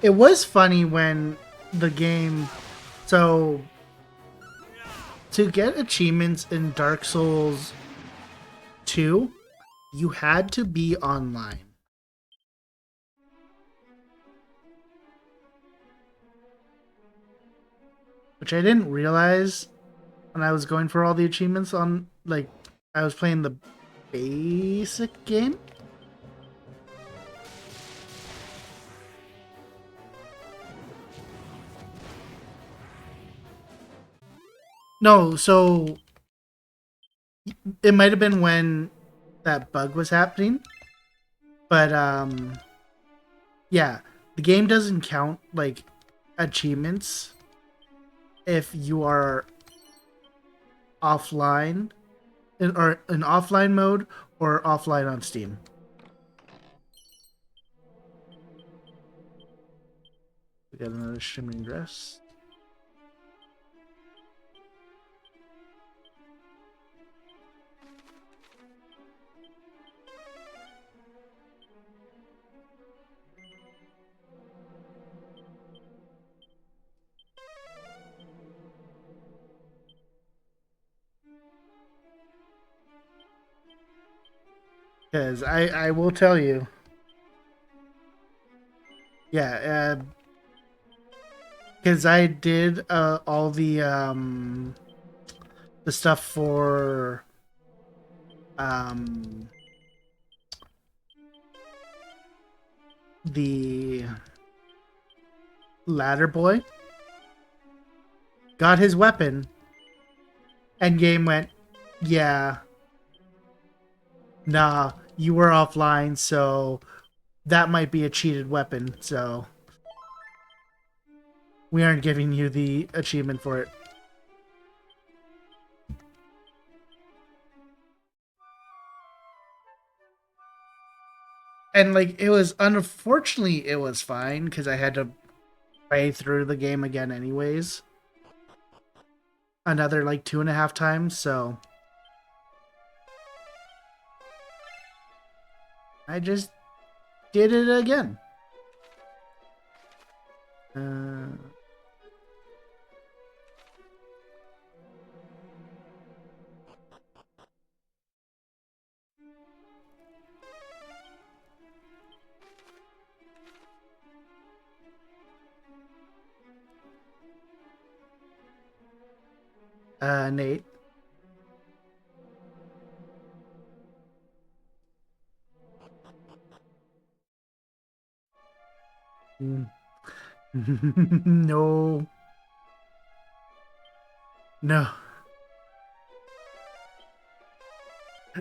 It was funny when the game, so to get achievements in Dark Souls 2, you had to be online. Which I didn't realize when I was going for all the achievements on, like, I was playing the basic game. No, so it might have been when that bug was happening. But yeah, the game doesn't count like achievements if you are offline in offline mode or offline on Steam. We got another shimmering dress. Because I will tell you, yeah, because I did all the stuff for um the ladder boy, got his weapon, and game went, yeah, nah, you were offline, so that might be a cheated weapon, so we aren't giving you the achievement for it. And like it was, unfortunately it was fine because I had to play through the game again anyways. Another like 2.5 times, so I just did it again. Nate. No. No.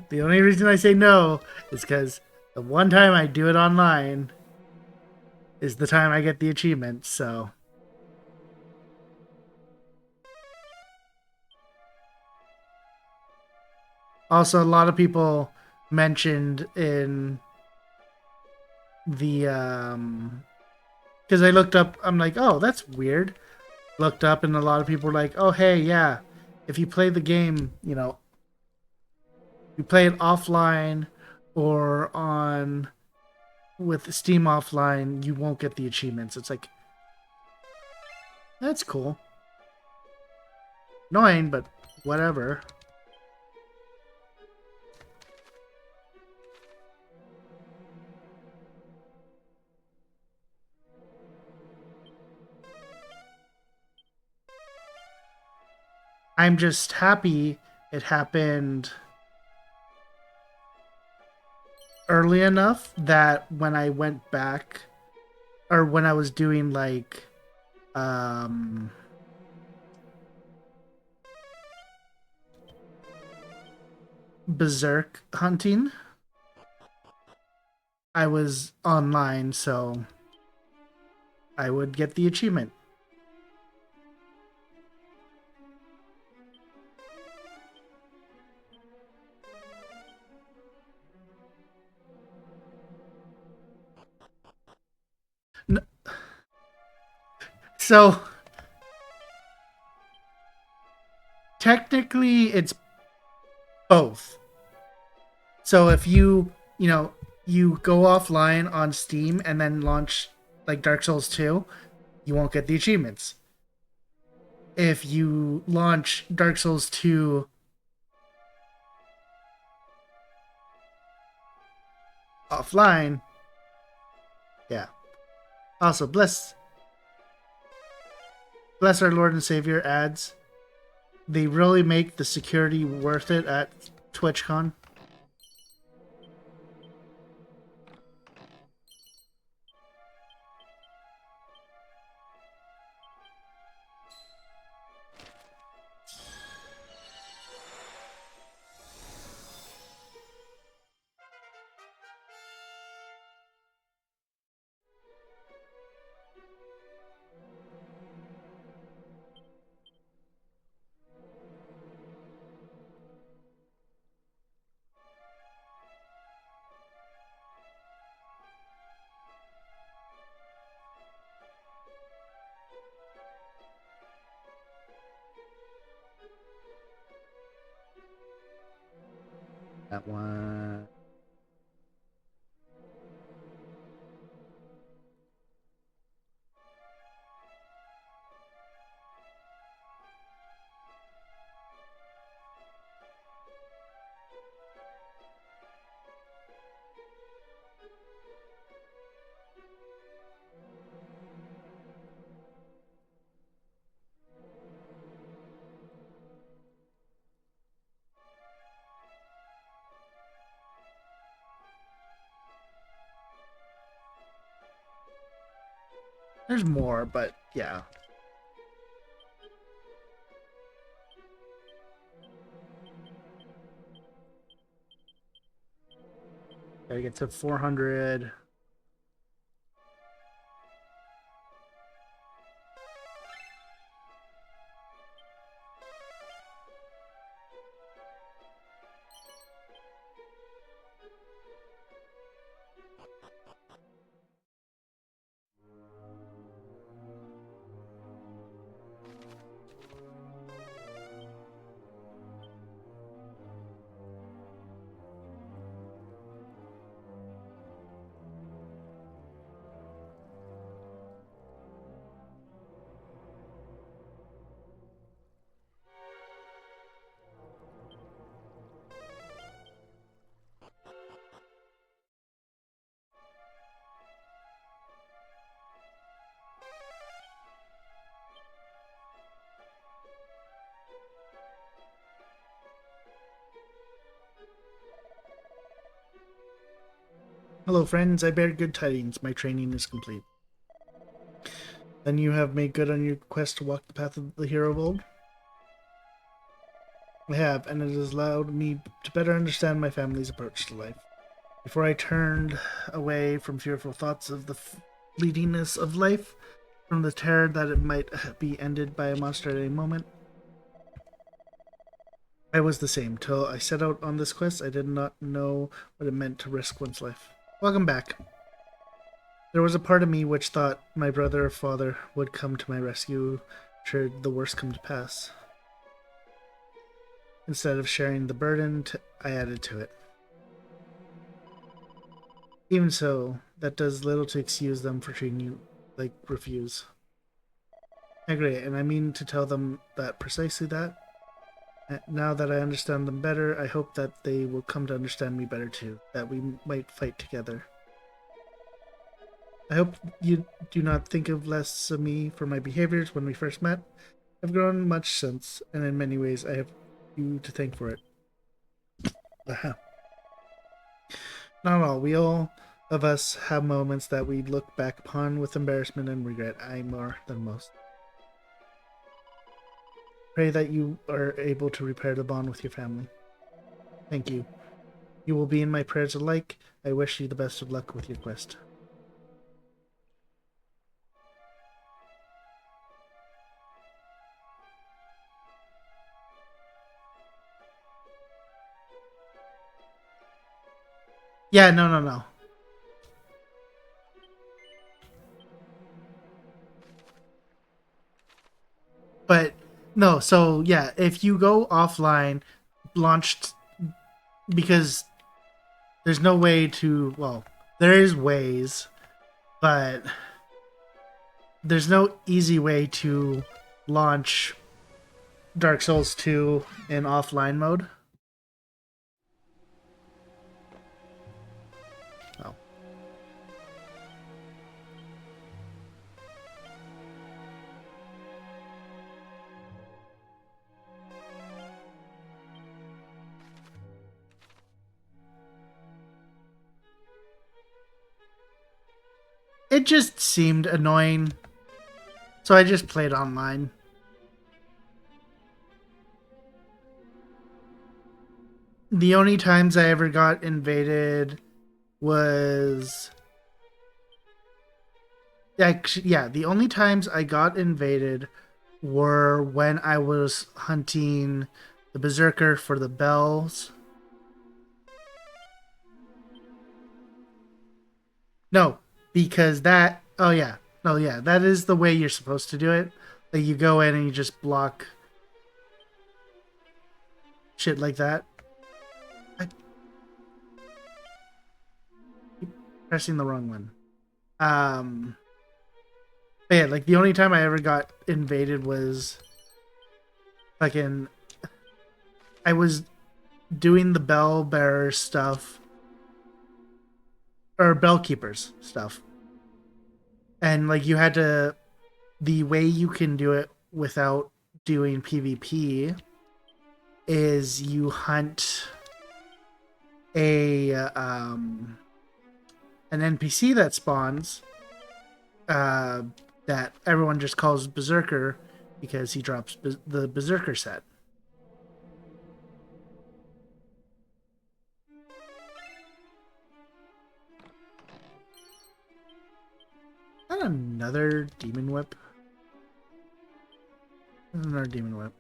The only reason I say no is because the one time I do it online is the time I get the achievement, so. Also, a lot of people mentioned in the because I looked up, I'm like, oh, that's weird. Looked up, and a lot of people were like, oh, hey, yeah, if you play the game, you play it offline or on with Steam offline, you won't get the achievements. It's like, that's cool. Annoying, but whatever. I'm just happy it happened early enough that when I went back, or when I was doing like berserk hunting, I was online, so I would get the achievement. So technically it's both. So if you go offline on Steam and then launch like Dark Souls 2, you won't get the achievements. If you launch Dark Souls 2 offline, yeah. Also, bless our Lord and Savior adds. They really make the security worth it at TwitchCon. That one. There's more, but yeah. Gotta get to 400. Hello, friends. I bear good tidings. My training is complete. Then you have made good on your quest to walk the path of the hero of old? I have, and it has allowed me to better understand my family's approach to life. Before I turned away from fearful thoughts of the fleetingness of life, from the terror that it might be ended by a monster at any moment, I was the same. Till I set out on this quest, I did not know what it meant to risk one's life. Welcome back. There was a part of me which thought my brother or father would come to my rescue should the worst come to pass. Instead of sharing the burden, I added to it. Even so, that does little to excuse them for treating you like refuse. I agree, and I mean to tell them that precisely that. Now that I understand them better, I hope that they will come to understand me better too, that we might fight together. I hope you do not think of less of me for my behaviors when we first met. I've grown much since, and in many ways I have you to thank for it. Not all. We all of us have moments that we look back upon with embarrassment and regret. I more than most. Pray that you are able to repair the bond with your family. Thank you. You will be in my prayers alike. I wish you the best of luck with your quest. Yeah, no. But no, so yeah, if you go offline, launched, because there's no way to, well, there is ways, but there's no easy way to launch Dark Souls 2 in offline mode. Oh. It just seemed annoying, so I just played online. The only times I ever got invaded was... yeah, the only times I got invaded were when I was hunting the Berserker for the bells. No, because that... oh, yeah. No, yeah, that is the way you're supposed to do it. Like, you go in and you just block shit like that. pressing the wrong one. But yeah, like the only time I ever got invaded was fucking. I was doing the bell bearer stuff or bell keepers stuff, and like you had to. The way you can do it without doing PvP is you hunt a an NPC that spawns that everyone just calls Berserker because he drops the Berserker set. Not another demon whip. Another demon whip.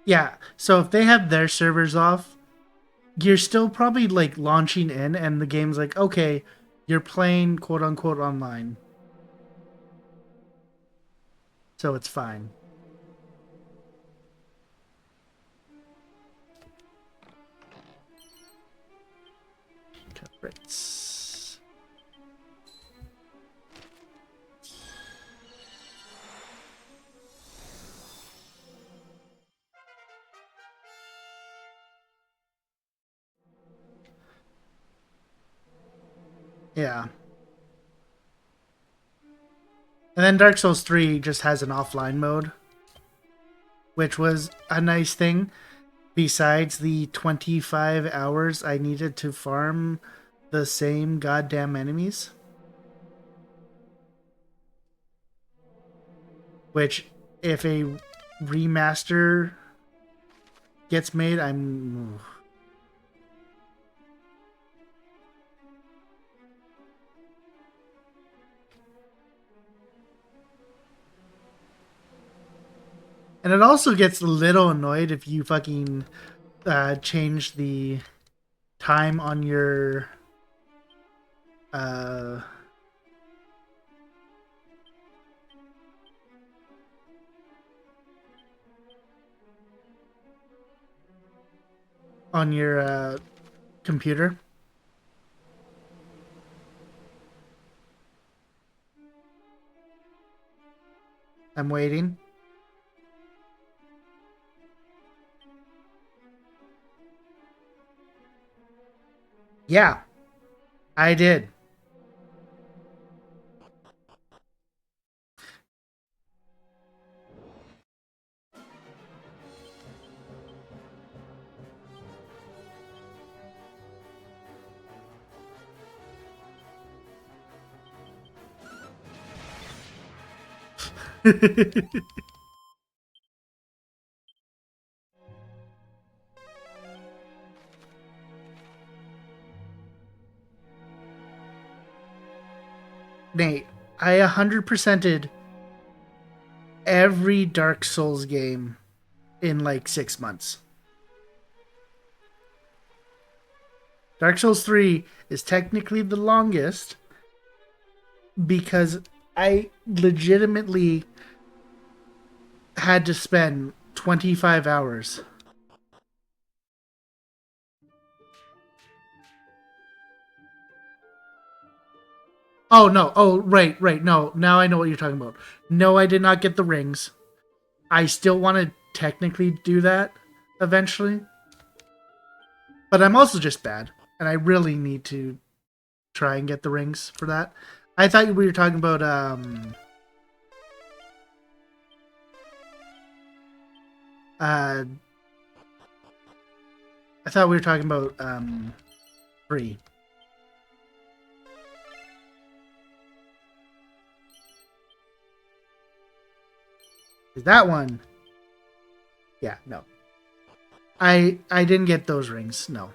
Yeah, so if they have their servers off, you're still probably like launching in, and the game's like, okay, you're playing quote unquote online. So it's fine. Right. Yeah. And then Dark Souls 3 just has an offline mode, which was a nice thing. Besides the 25 hours I needed to farm the same goddamn enemies. Which, if a remaster gets made, I'm... And it also gets a little annoyed if you fucking change the time on your computer. I'm waiting. Yeah, I did. Nate, I 100%ed every Dark Souls game in like 6 months. Dark Souls 3 is technically the longest because I legitimately had to spend 25 hours. Oh, no. Oh, right. No, now I know what you're talking about. No, I did not get the rings. I still want to technically do that eventually. But I'm also just bad. And I really need to try and get the rings for that. I thought we were talking about I thought we were talking about 3. Is that one? Yeah, no. I didn't get those rings, no.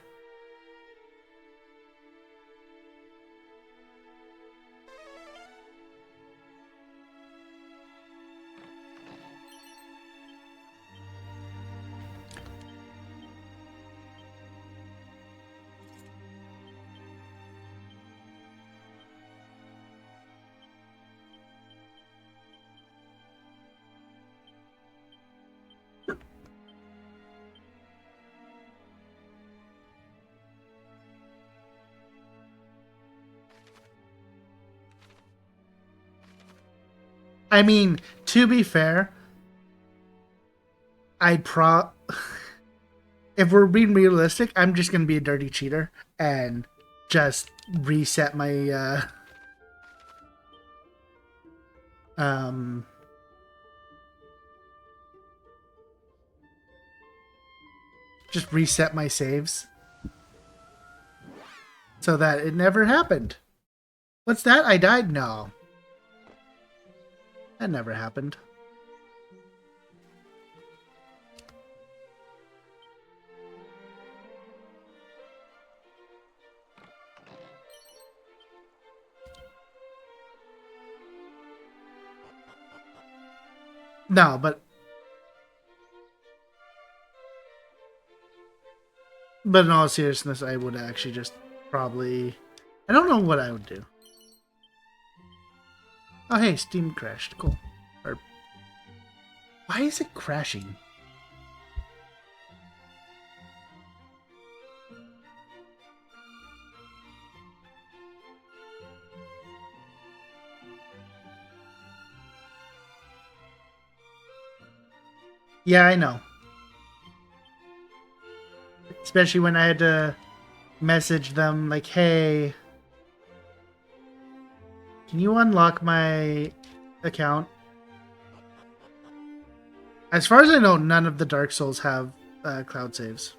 I mean, to be fair, I'd if we're being realistic, I'm just gonna be a dirty cheater and just reset my um just reset my saves so that it never happened. What's that? I died? No. That never happened. No, but in all seriousness, I would actually just probably... I don't know what I would do. Oh, hey, Steam crashed. Cool. Or... Why is it crashing? Yeah, I know. Especially when I had to message them like, hey, can you unlock my account? As far as I know, none of the Dark Souls have cloud saves.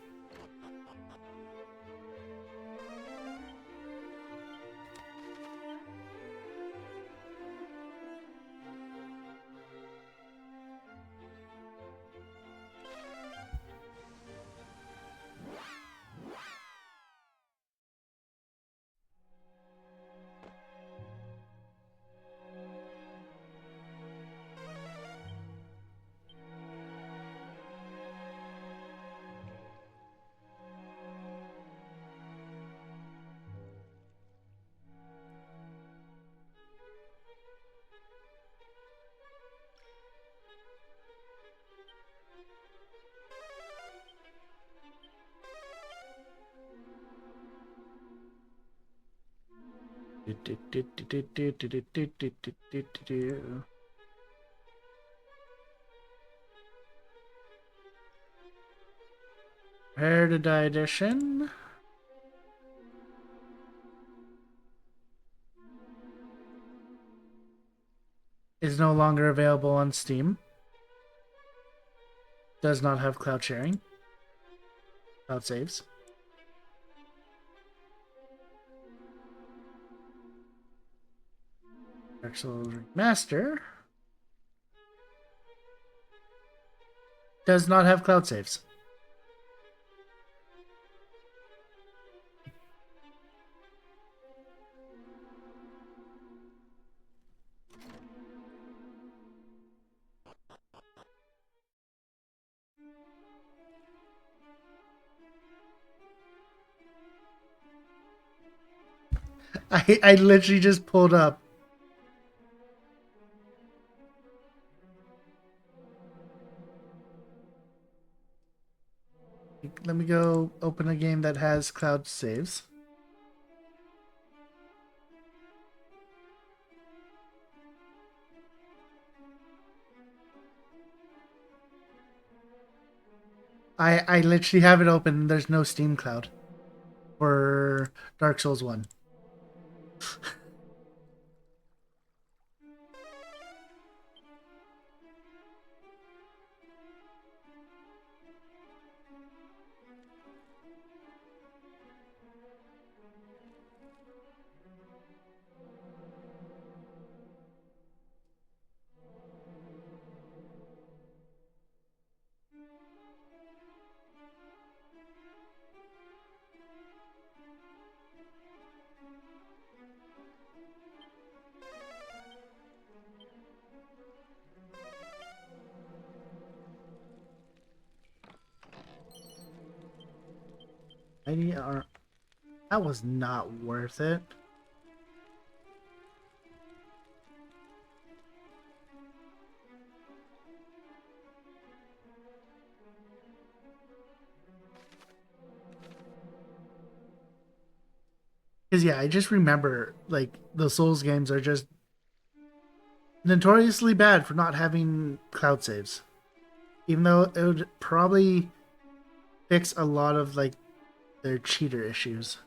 Prepare to Die Edition is no longer available on Steam. Does not have cloud sharing. Cloud saves. Dark Souls Remaster does not have cloud saves. I literally just pulled up. Let me go open a game that has cloud saves. I literally have it open. There's no Steam Cloud for Dark Souls 1. That was not worth it. Because yeah, I just remember like the Souls games are just notoriously bad for not having cloud saves. Even though it would probably fix a lot of like their cheater issues.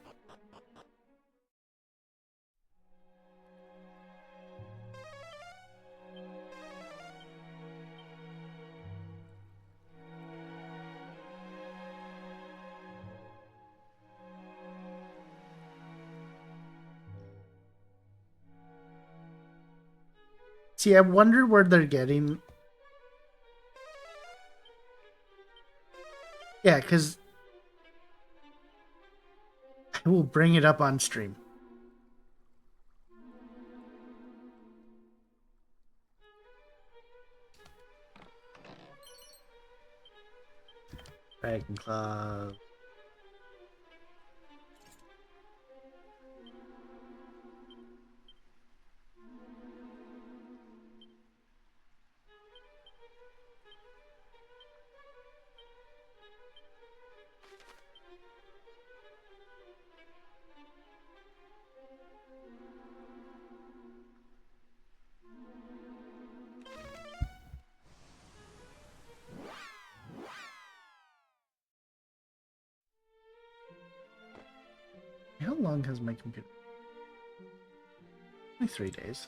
See, I wonder where they're getting. Yeah, because I will bring it up on stream. Dragon Claw. How long has my computer? Only 3 days.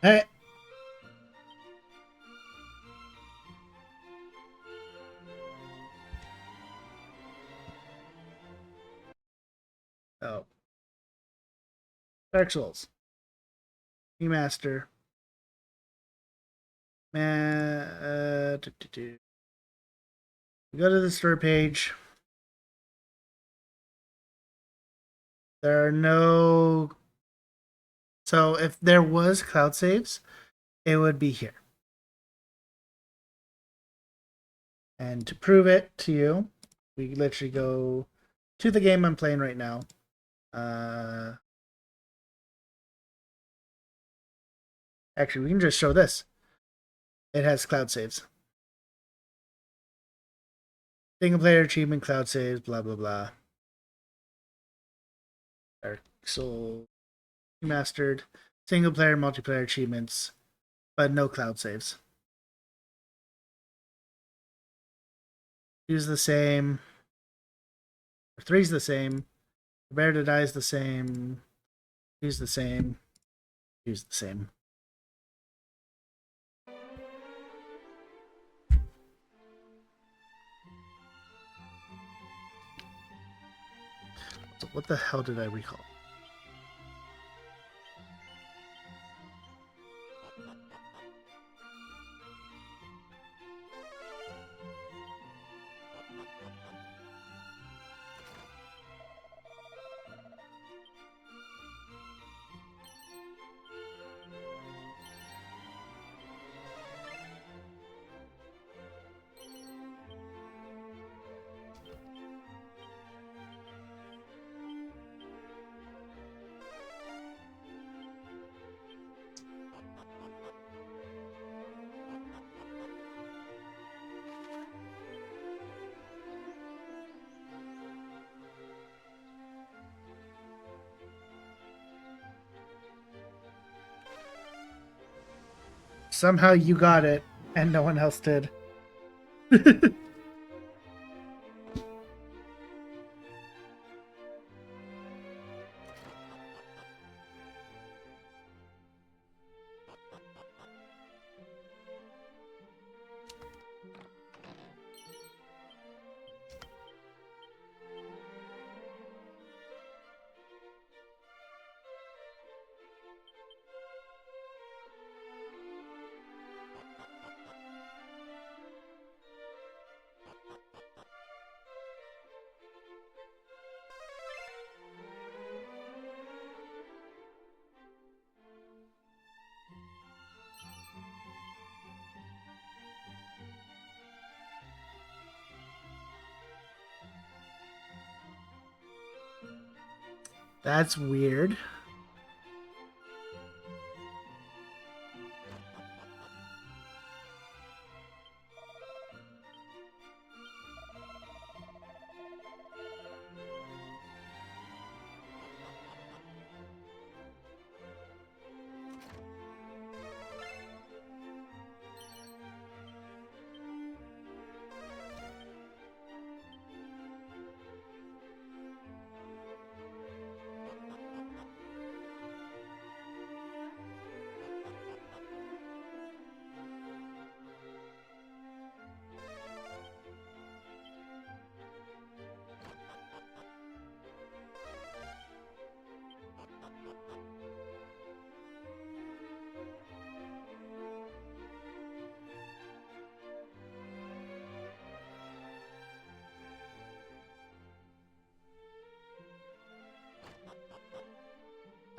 Hey. Oh. Dark Souls. Remaster. Go to the store page. There are no. So if there was cloud saves, it would be here. And to prove it to you, we literally go to the game I'm playing right now. Actually, we can just show this. It has cloud saves. Single player achievement, cloud saves, blah, blah, blah. Dark Souls Remastered. Single player, multiplayer achievements, but no cloud saves. Two's the same. 3's the same. Prepare to Die is the same. 2's the same. 2's the same. So what the hell did I recall? Somehow you got it, and no one else did. That's weird.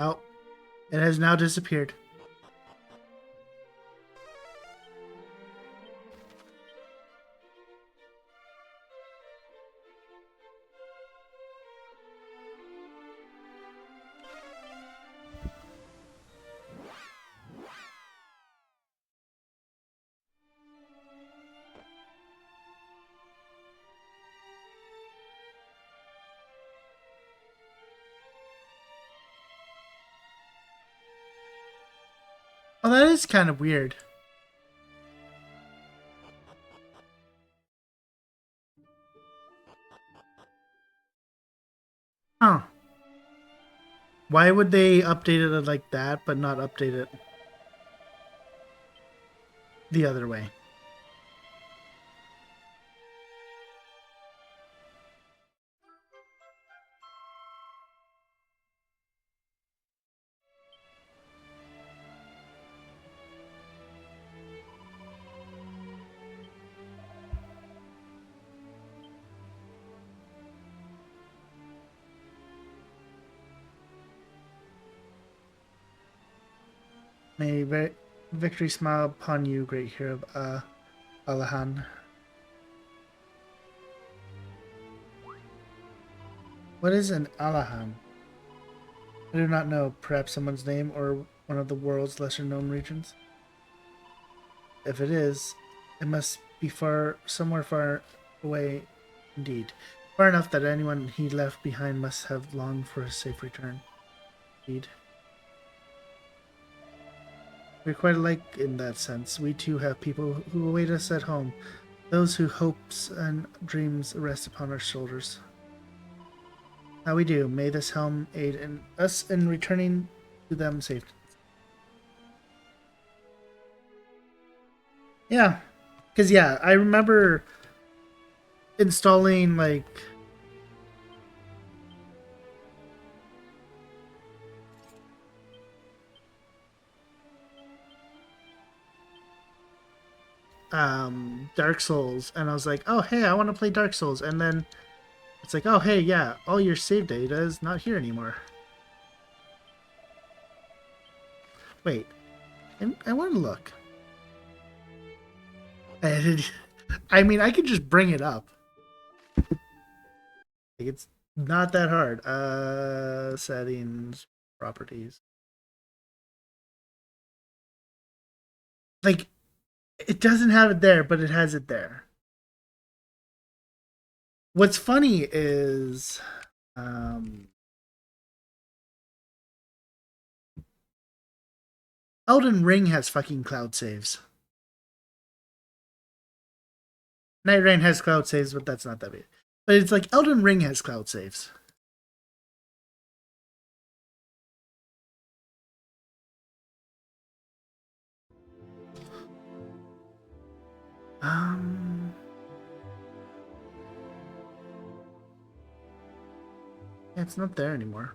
Oh, it has now disappeared. Oh, that is kind of weird. Huh. Why would they update it like that, but not update it the other way? May victory smile upon you, great hero of Alahan. What is an Alahan? I do not know. Perhaps someone's name or one of the world's lesser known regions? If it is, it must be somewhere far away indeed. Far enough that anyone he left behind must have longed for his safe return. Indeed. We're quite alike in that sense. We too have people who await us at home, those whose hopes and dreams rest upon our shoulders. How we do. May this helm aid us in returning to them safely. Yeah, because yeah, I remember installing like Dark Souls, and I was like, oh hey, I want to play Dark Souls, and then it's like, oh hey, yeah, all your save data is not here anymore. Wait, I want to look. I mean, I could just bring it up. Like, it's not that hard. Settings, properties. Like, it doesn't have it there, but it has it there. What's funny is, Elden Ring has fucking cloud saves. Night Rain has cloud saves, but that's not that big. But it's like Elden Ring has cloud saves. Um, yeah, it's not there anymore.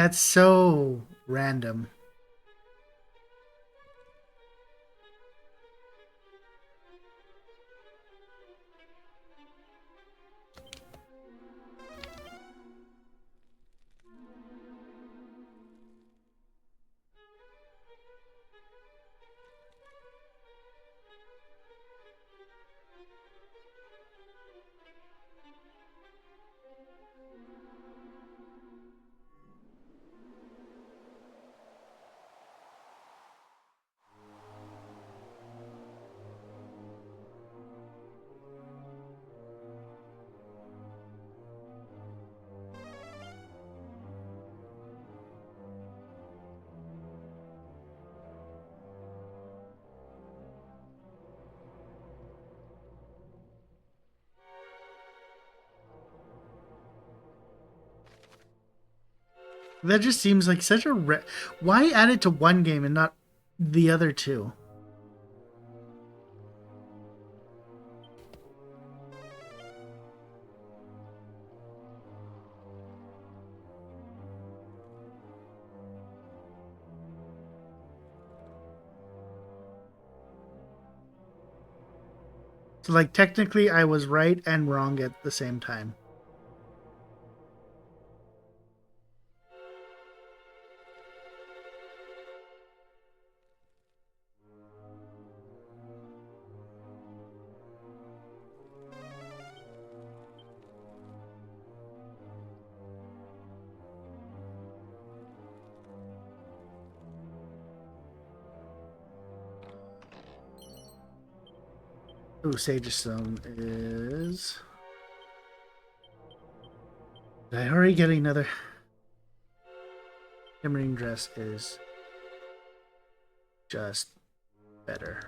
That's so random. That just seems like such a why add it to one game and not the other two? So like technically I was right and wrong at the same time. Ooh, Sage Stone is... Did I already get another? Shimmering Dress is just better.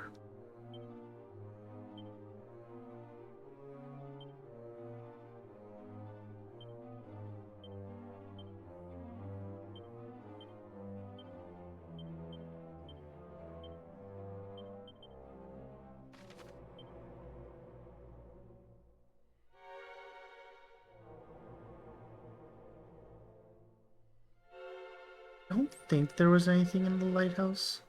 I don't think there was anything in the lighthouse.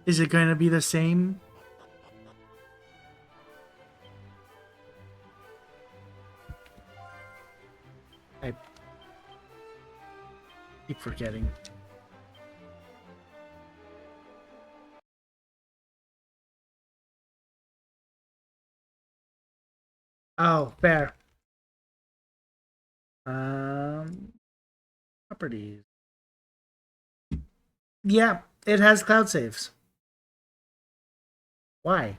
Is it going to be the same? I keep forgetting. Oh, fair. Properties. Yeah, it has cloud saves. Why?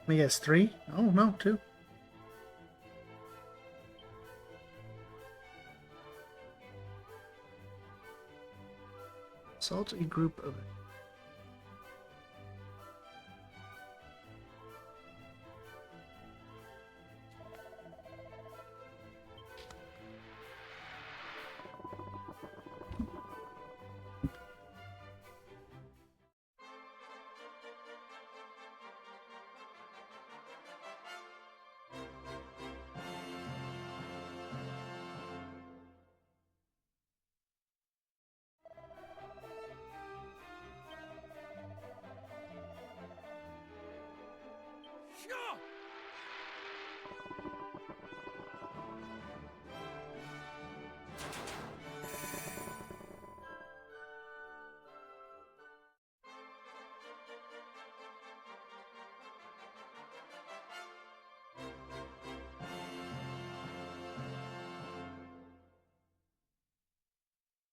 Let me guess, 3? Oh, no, 2. Assault a group of...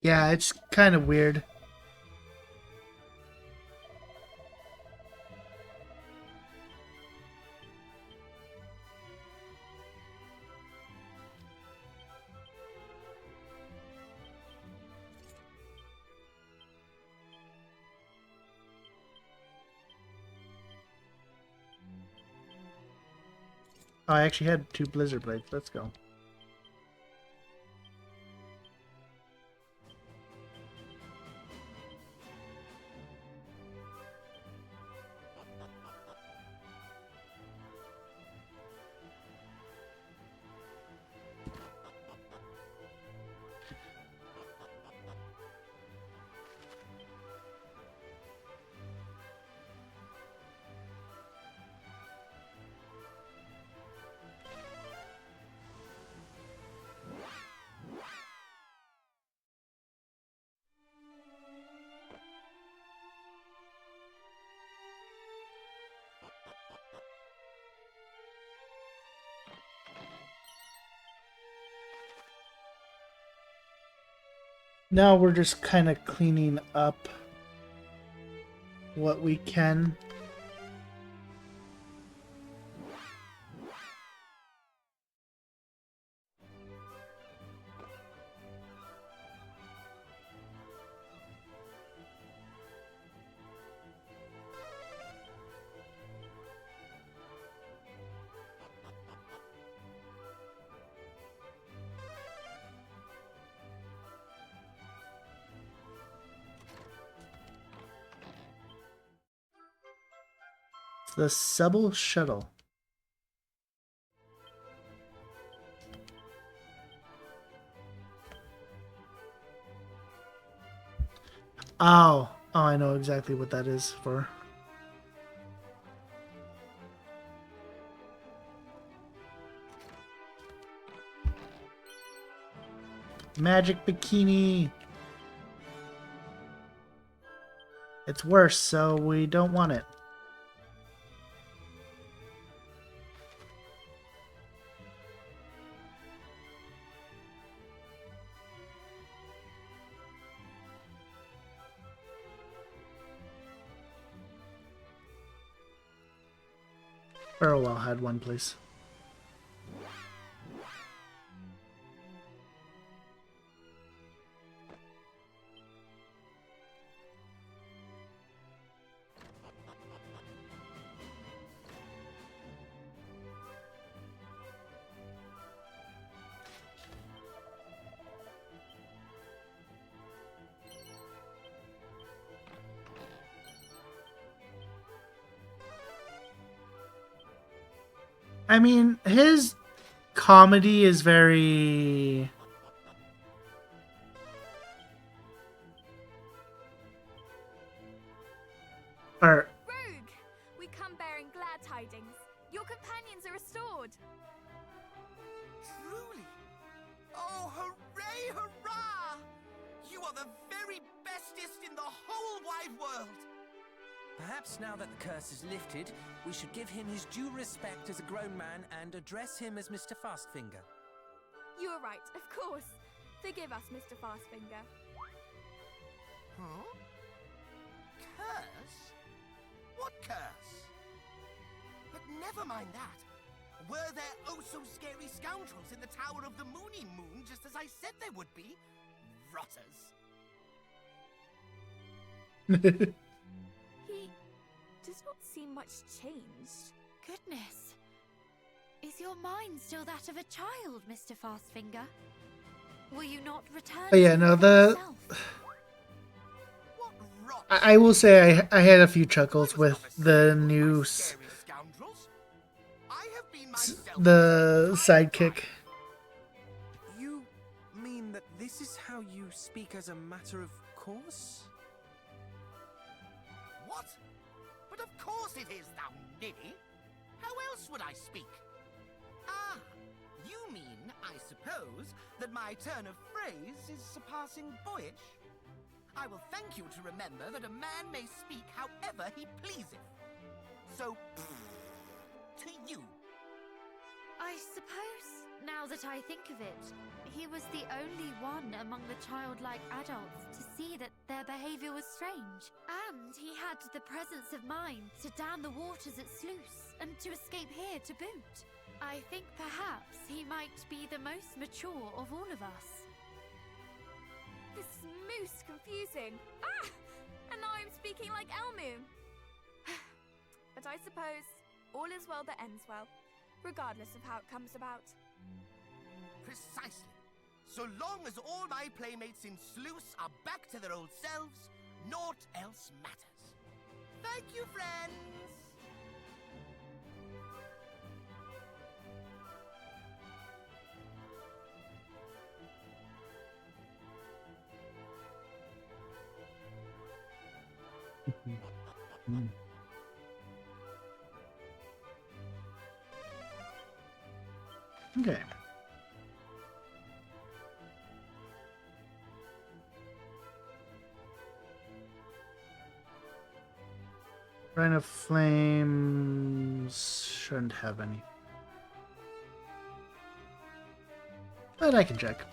Yeah, it's kind of weird. Oh, I actually had 2 Blizzard Blades. Let's go. Now we're just kind of cleaning up what we can. The Sebel Shuttle. Oh, I know exactly what that is for. Magic bikini. It's worse, so we don't want it. Farewell had one, please. I mean, his comedy is very... Or... Rogue! We come bearing glad tidings. Your companions are restored. Truly? Oh, hooray, hurrah! You are the very bestest in the whole wide world! Perhaps now that the curse is lifted, we should give him his due respect as a grown man and address him as Mr. Fastfinger. You are right, of course. Forgive us, Mr. Fastfinger. Huh? Curse? What curse? But never mind that. Were there oh-so-scary scoundrels in the Tower of the Moony Moon, just as I said there would be? Rotters. He does not seem much changed. Goodness. Is your mind still that of a child, Mr. Fastfinger? Will you not return Oh, yeah, to no, your the... self? What rot? I will say I had a few chuckles I was with not the afraid of new... my scary scoundrels. I have been myself the since time sidekick. You mean that this is how you speak as a matter of course? What? But of course it is, thou ninny. How else would I speak? Ah, you mean, I suppose, that my turn of phrase is surpassing boyish? I will thank you to remember that a man may speak however he pleaseth. So, to you. I suppose, now that I think of it, he was the only one among the childlike adults to see that their behavior was strange. And he had the presence of mind to dam the waters at Sluice and to escape here to boot. I think perhaps he might be the most mature of all of us. This is most confusing. Ah! And now I'm speaking like Elmu. But I suppose all is well that ends well, regardless of how it comes about. Precisely. So long as all my playmates in Sluice are back to their old selves, naught else matters. Thank you, friends! Okay. Rain of Flames shouldn't have any. But I can check.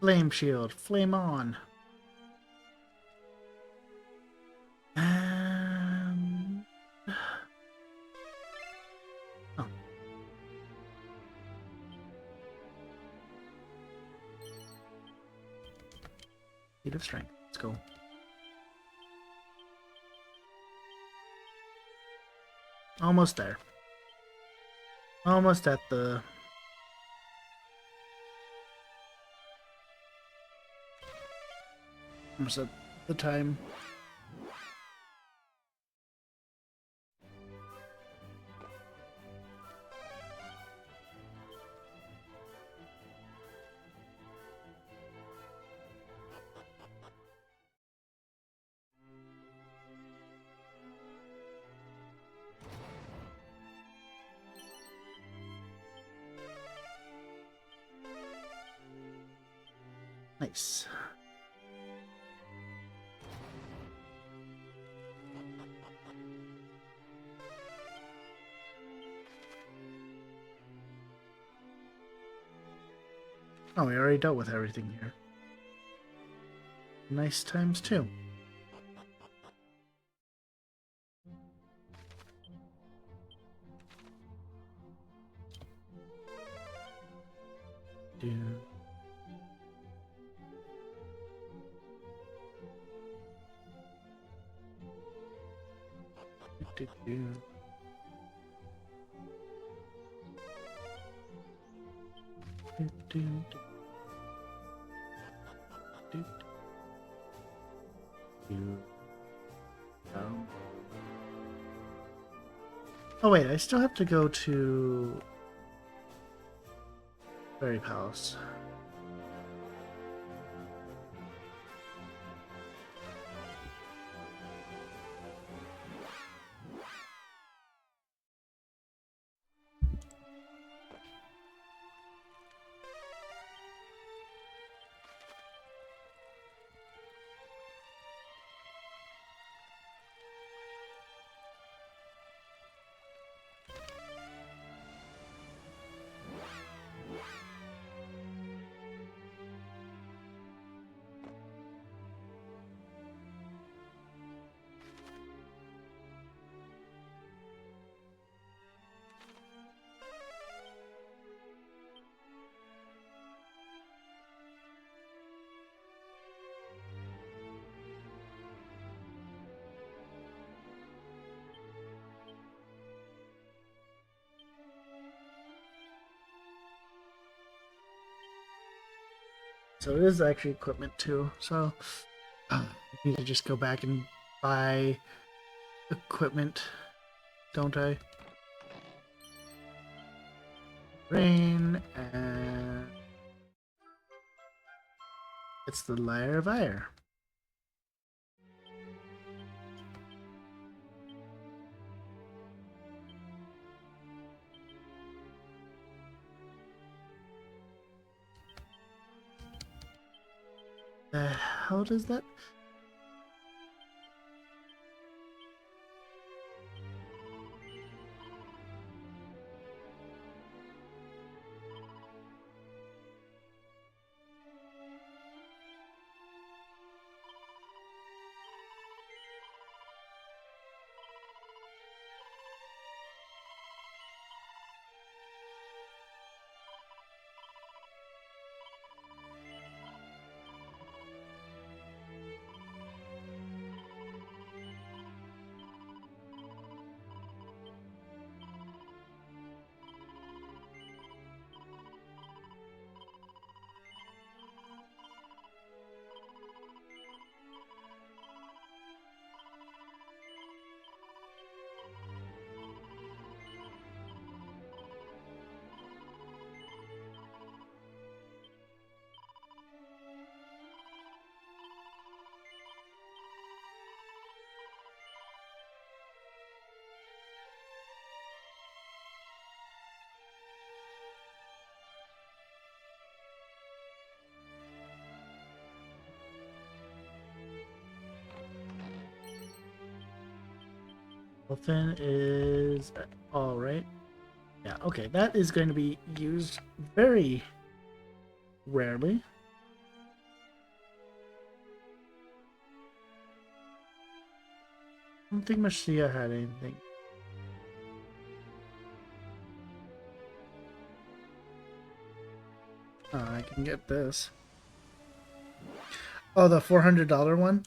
Flame shield, flame on. Oh. Feat of strength. Let's go. Almost there. Almost at the... Almost at the time. Nice. Oh, we already dealt with everything here. Nice times two. Do. Do, do. Do, do, do. Do, do. Oh. Oh wait, I still have to go to Fairy Palace. So it is actually equipment too. So I need to just go back and buy equipment, don't I? Rain, and it's the Lyre of Ire. The hell does that? Dolphin is all right. Yeah, okay, that is going to be used very rarely. I don't think Marcia had anything. Oh, I can get this. Oh, the $400 one?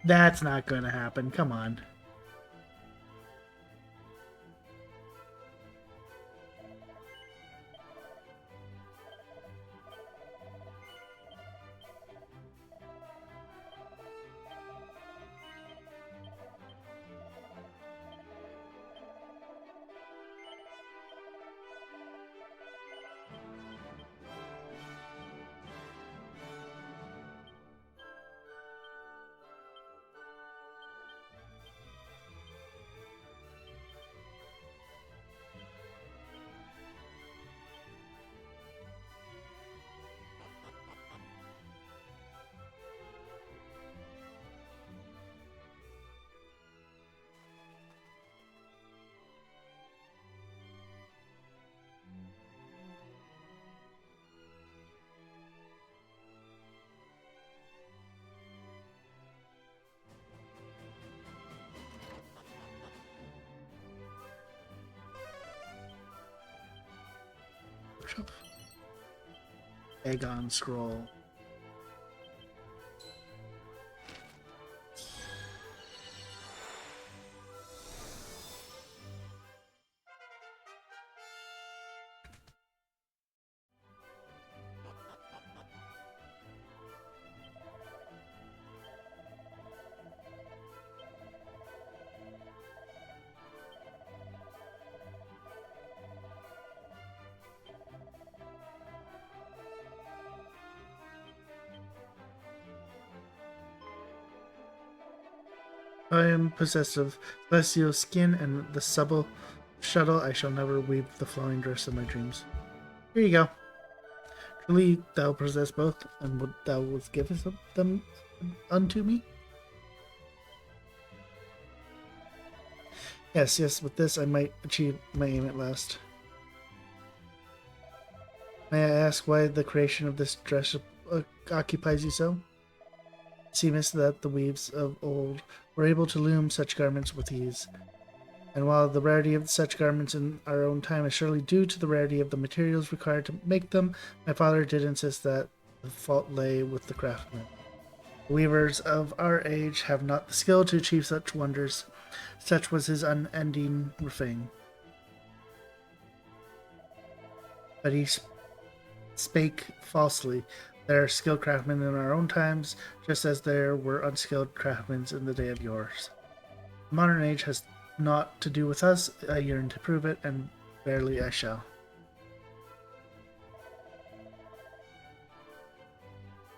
That's not going to happen. Come on. Aegon scroll. I am possessed of celestial skin and the subtle shuttle. I shall never weave the flowing dress of my dreams. Here you go. Truly, thou possess both, and would thou wouldst give them unto me? Yes, yes, with this I might achieve my aim at last. May I ask why the creation of this dress occupies you so? It seems that the weaves of old were able to loom such garments with ease. And while the rarity of such garments in our own time is surely due to the rarity of the materials required to make them, my father did insist that the fault lay with the craftsmen. The weavers of our age have not the skill to achieve such wonders. Such was his unending refrain. But he spake falsely. There are skilled craftsmen in our own times, just as there were unskilled craftsmen in the day of yours. The modern age has naught to do with us. I yearn to prove it, and verily I shall.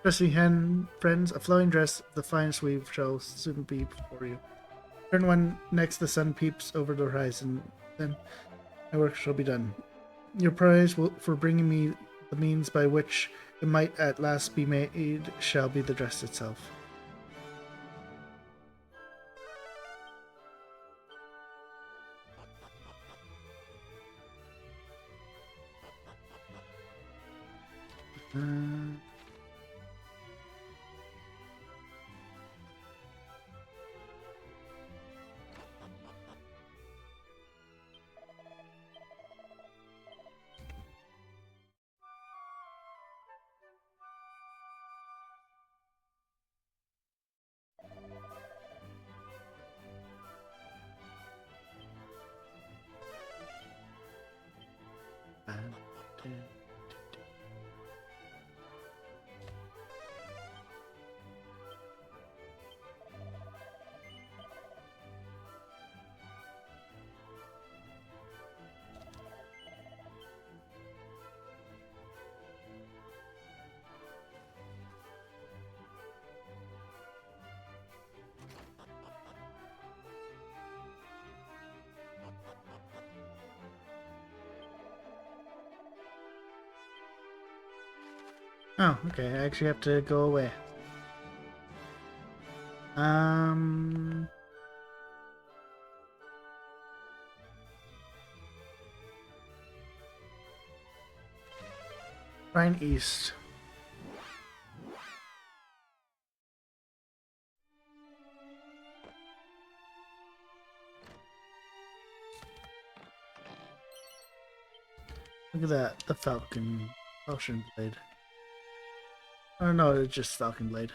Trusty hen, friends, a flowing dress, the finest weave shall soon be before you. Turn when next the sun peeps over the horizon, then my work shall be done. Your praise for bringing me the means by which it might at last be made shall be the dress itself. Oh, okay. I actually have to go away. Rhine East. Look at that, the Falcon Blade. Oh no, it's just Falcon Blade.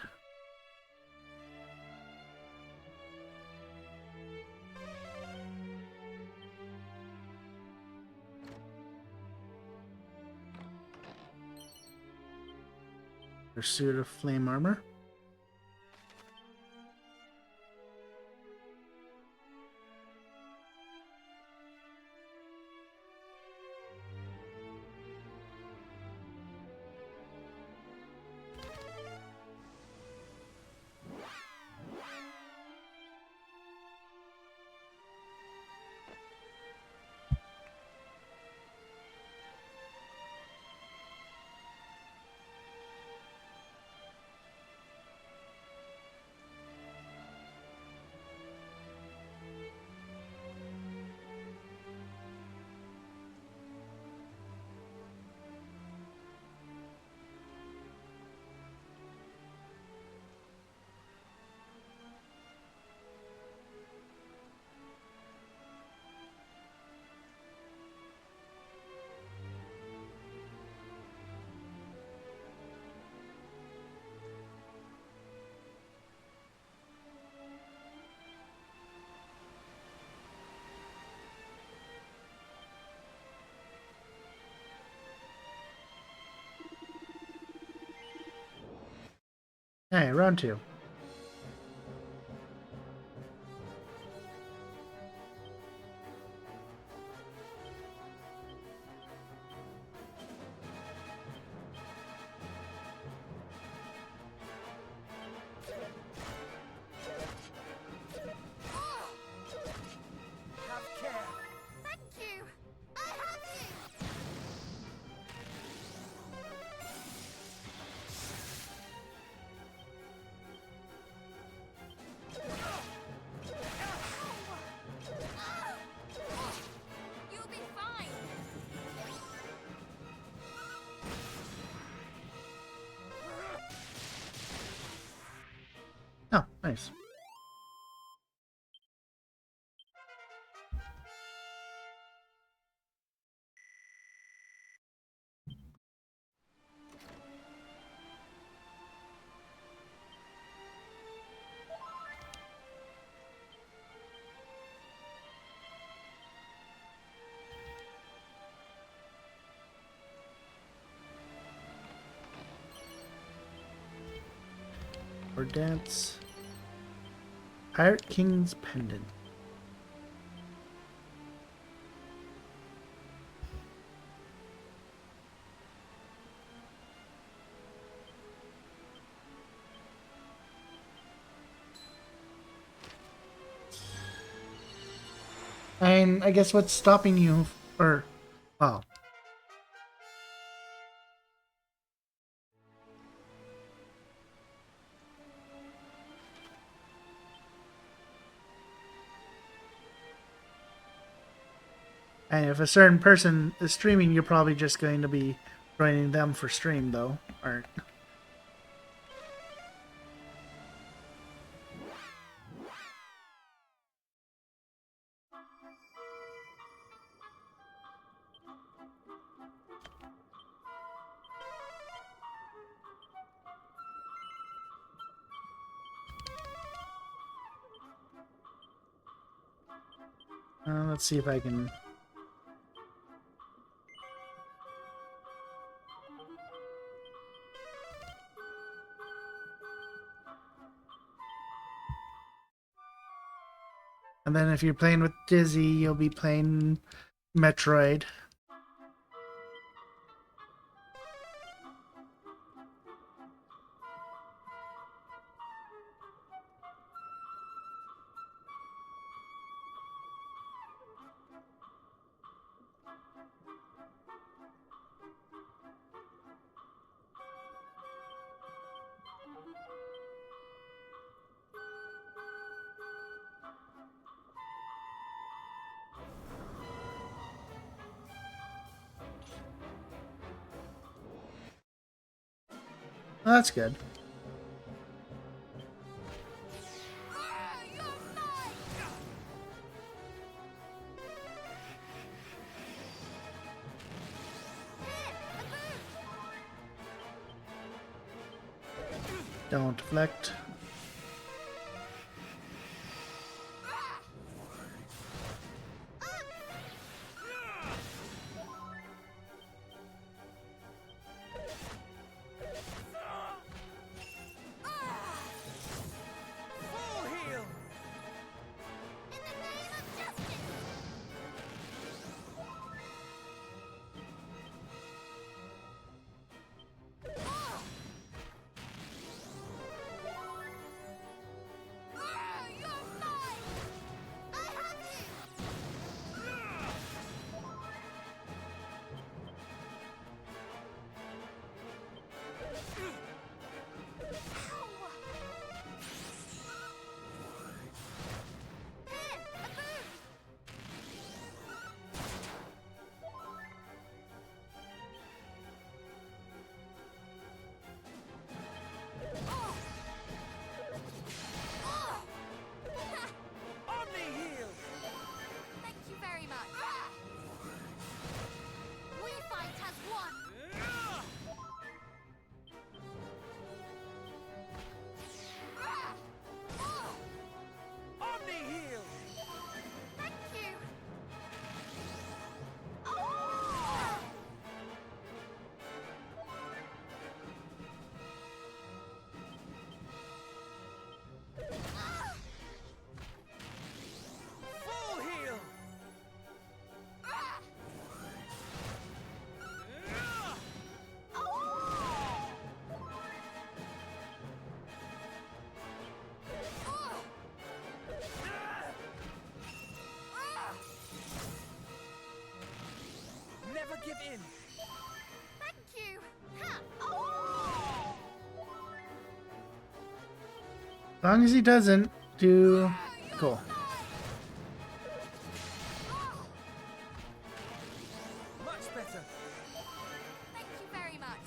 Pursuit of Flame Armor. Hey, round 2. Oh, nice. Or dance. Pirate King's Pendant. And I guess what's stopping you, or, wow. And if a certain person is streaming, you're probably just going to be joining them for stream, though, aren't? Let's see if I can. And then if you're playing with Dizzy, you'll be playing Metroid. Oh, that's good. Don't deflect. Full heal! In the name of justice! You're mine! I have you! Omni heal! Thank you very much. We fight as one. Omni heal! Thank you. Full heal! Never give in! Thank you. As long as he doesn't do. Cool. Much better! Thank you very much.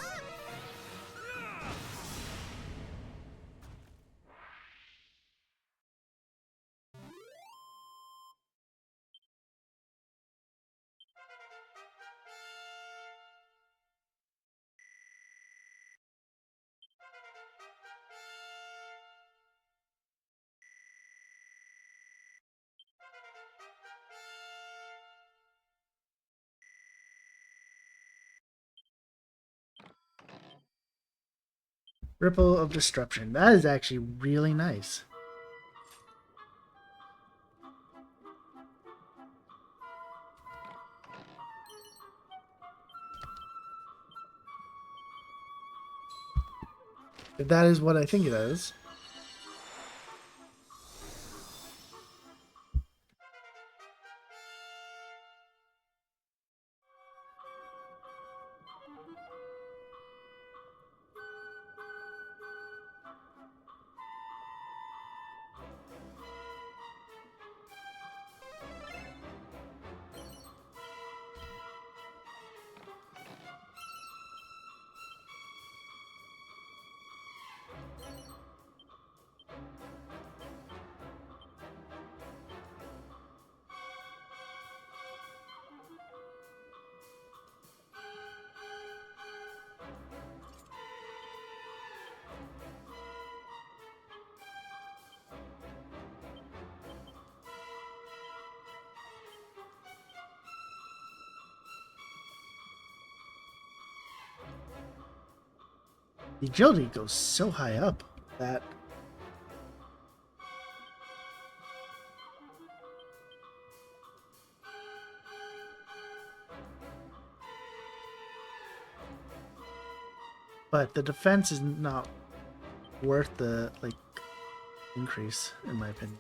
Ripple of Disruption. That is actually really nice. If that is what I think it is. The agility goes so high up that but the defense is not worth the like increase in my opinion.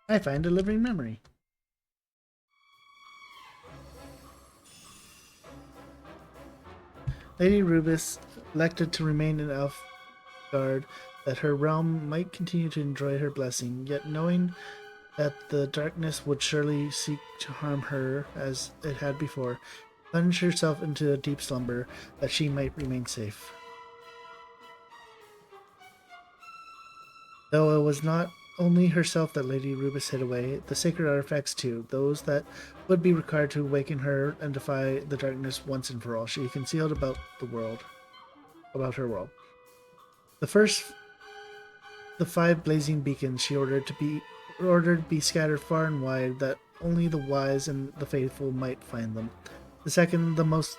I find a living memory. Lady Rubis elected to remain in Elfgard that her realm might continue to enjoy her blessing, yet knowing that the darkness would surely seek to harm her as it had before, plunged herself into a deep slumber that she might remain safe. Though it was not only herself that Lady Rubis hid away, the sacred artifacts too, those that would be required to awaken her and defy the darkness once and for all, she concealed about her world. The 5 blazing beacons she ordered be scattered far and wide, that only the wise and the faithful might find them. The second, the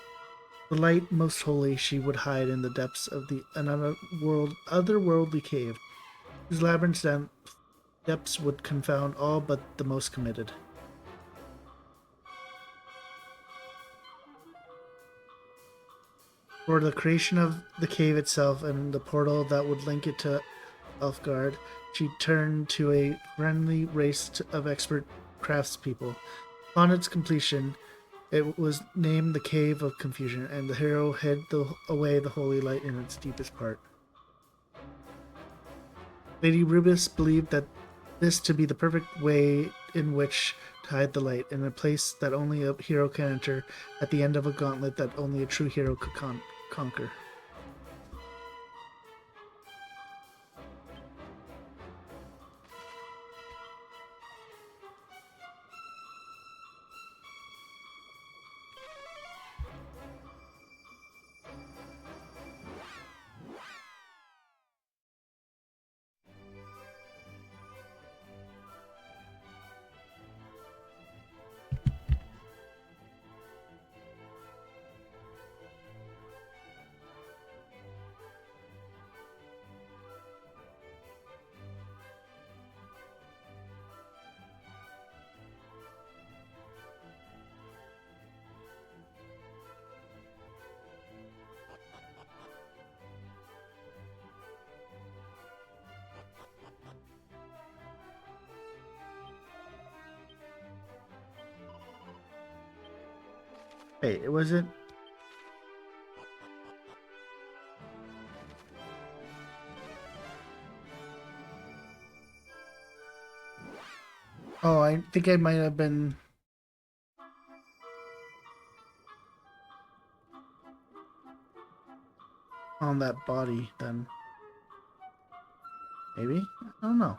light most holy, she would hide in the depths of the otherworldly cave, whose labyrinth depths would confound all but the most committed. For the creation of the cave itself and the portal that would link it to Elfgard, she turned to a friendly race of expert craftspeople. Upon its completion, it was named the Cave of Confusion, and the hero hid away the holy light in its deepest part. Lady Rubis believed that this to be the perfect way in which to hide the light, in a place that only a hero can enter, at the end of a gauntlet that only a true hero could conquer. Hey, it wasn't. Oh, I think I might have been. on that body then. Maybe? I don't know.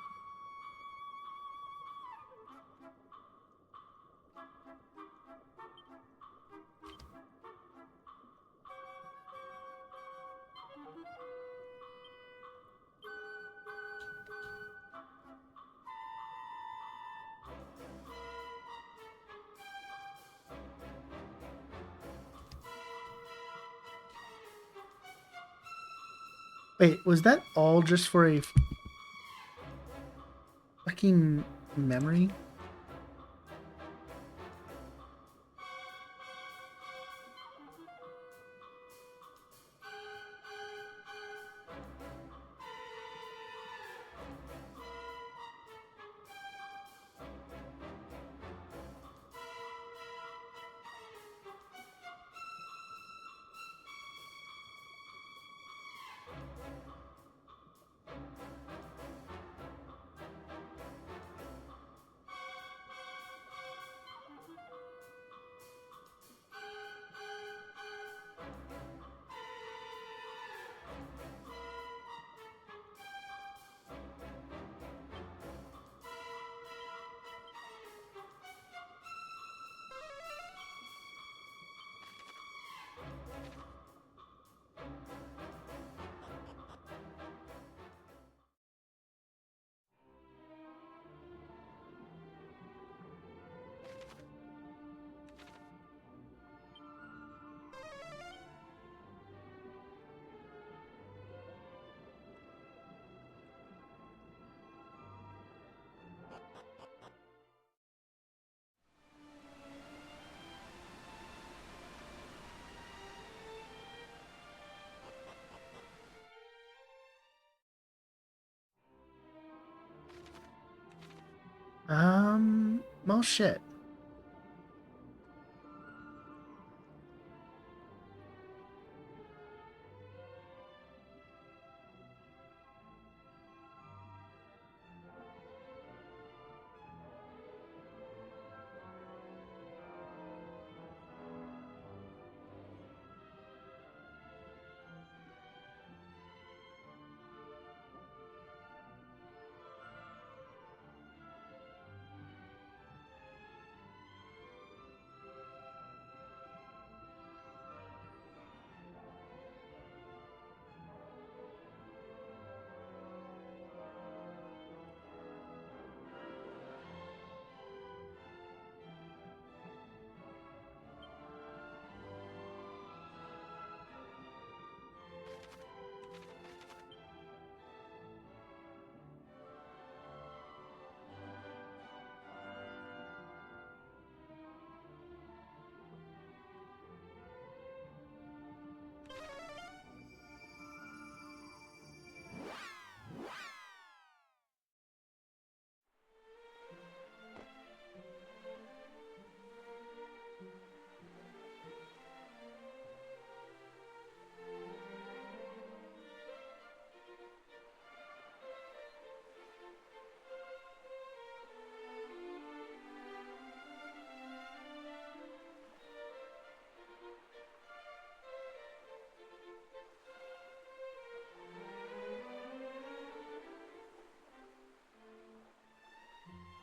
Wait, was that all just for a fucking memory? Well, shit.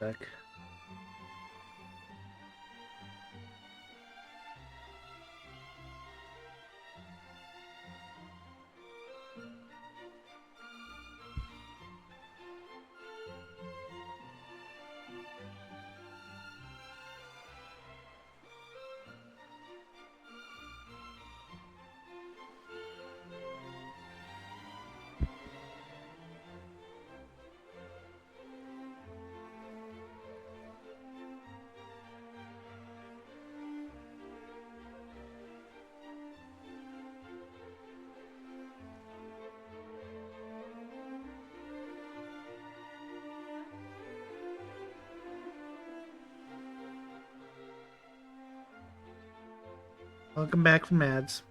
Back. Welcome back from ads.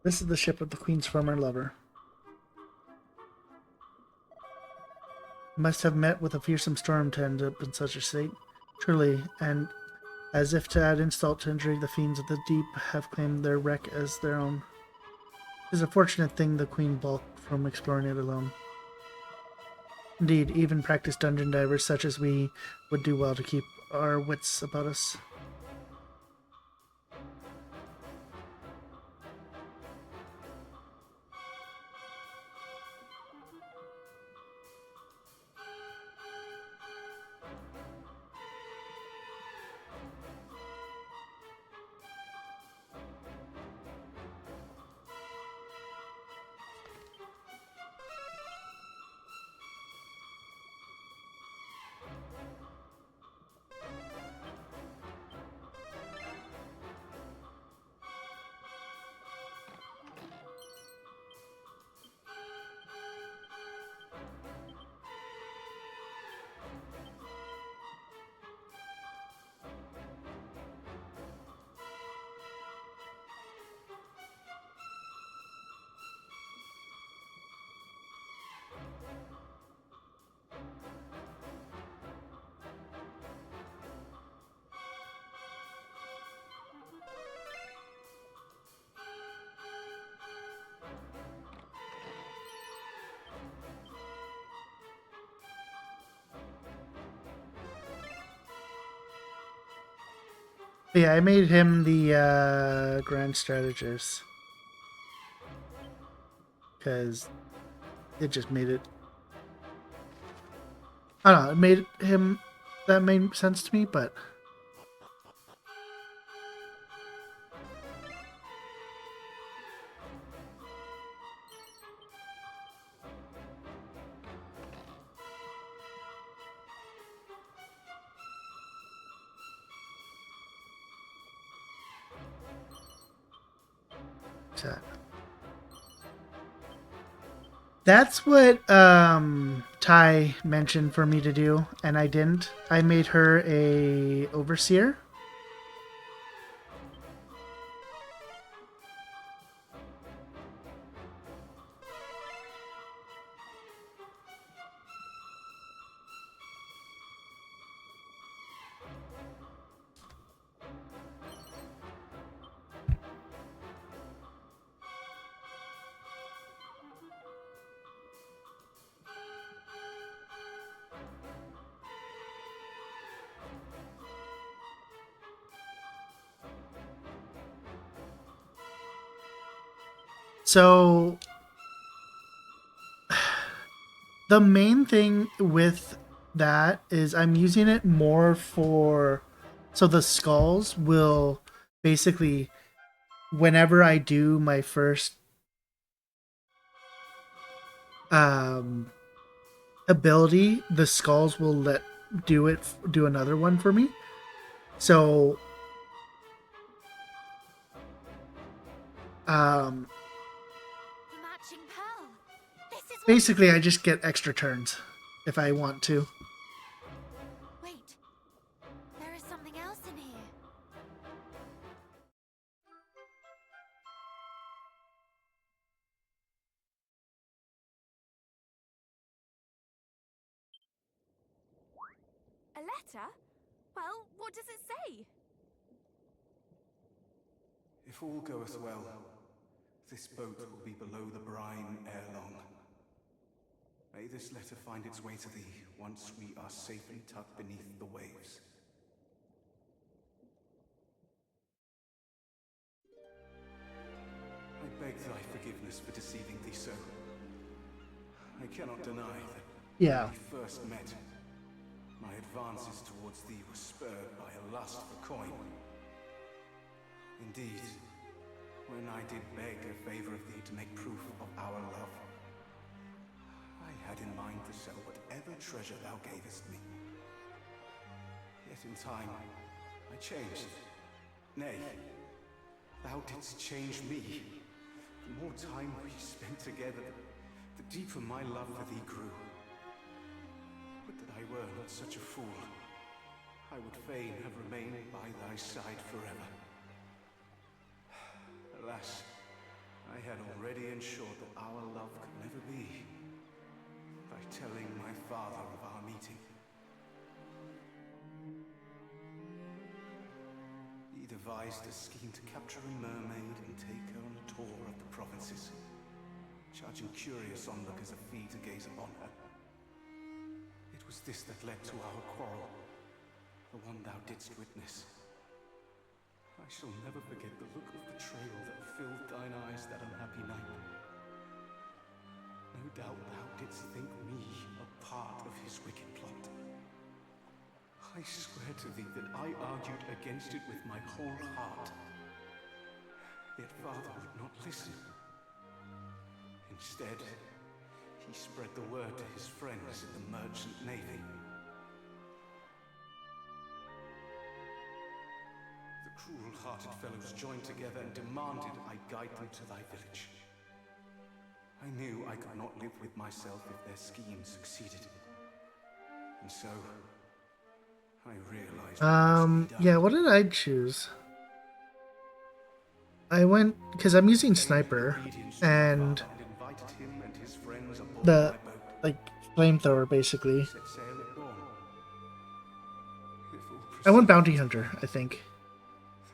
This is the ship of the Queen's former lover. Must have met with a fearsome storm to end up in such a state. Truly, and as if to add insult to injury, the fiends of the deep have claimed their wreck as their own. It is a fortunate thing the Queen balked from exploring it alone. Indeed, even practiced dungeon divers such as we would do well to keep our wits about us. Yeah, I made him the Grand Strategist. Because it just made it... I don't know, it made him... That made sense to me, but... That's what Ty mentioned for me to do, and I didn't. I made her a overseer. So the main thing with that is I'm using it more for... So the skulls will basically, whenever I do my first ability, the skulls will do another one for me. So The matching pearl. This is what... basically I just get extra turns if I want to. Wait. There is something else in here. A letter? Well, what does it say? If all goeth well, this boat will be below the brine ere long. May this letter find its way to thee once we are safely tucked beneath the waves. I beg thy forgiveness for deceiving thee so. I cannot deny that Yeah. when we first met, my advances towards thee were spurred by a lust for coin. Indeed, when I did beg a favor of thee to make proof of our love, I had in mind to sell whatever treasure thou gavest me. Yet in time, I changed. Nay, thou didst change me. The more time we spent together, the deeper my love for thee grew. Would that I were not such a fool. I would fain have remained by thy side forever. Alas, I had already ensured that our love could never be by telling my father of our meeting. He devised a scheme to capture a mermaid and take her on a tour of the provinces, charging curious onlookers a fee to gaze upon her. It was this that led to our quarrel, the one thou didst witness. I shall never forget the look of betrayal that filled thine eyes that unhappy night. No doubt thou didst think me a part of his wicked plot. I swear to thee that I argued against it with my whole heart. Yet father would not listen. Instead, he spread the word to his friends in the merchant navy. The cruel-hearted fellows joined together and demanded I guide them to thy village. I knew I could not live with myself if their scheme succeeded. And so, I realized what must be done. Yeah, what did I choose? I went, because I'm using sniper, and the, like, flamethrower, basically. I went bounty hunter, I think.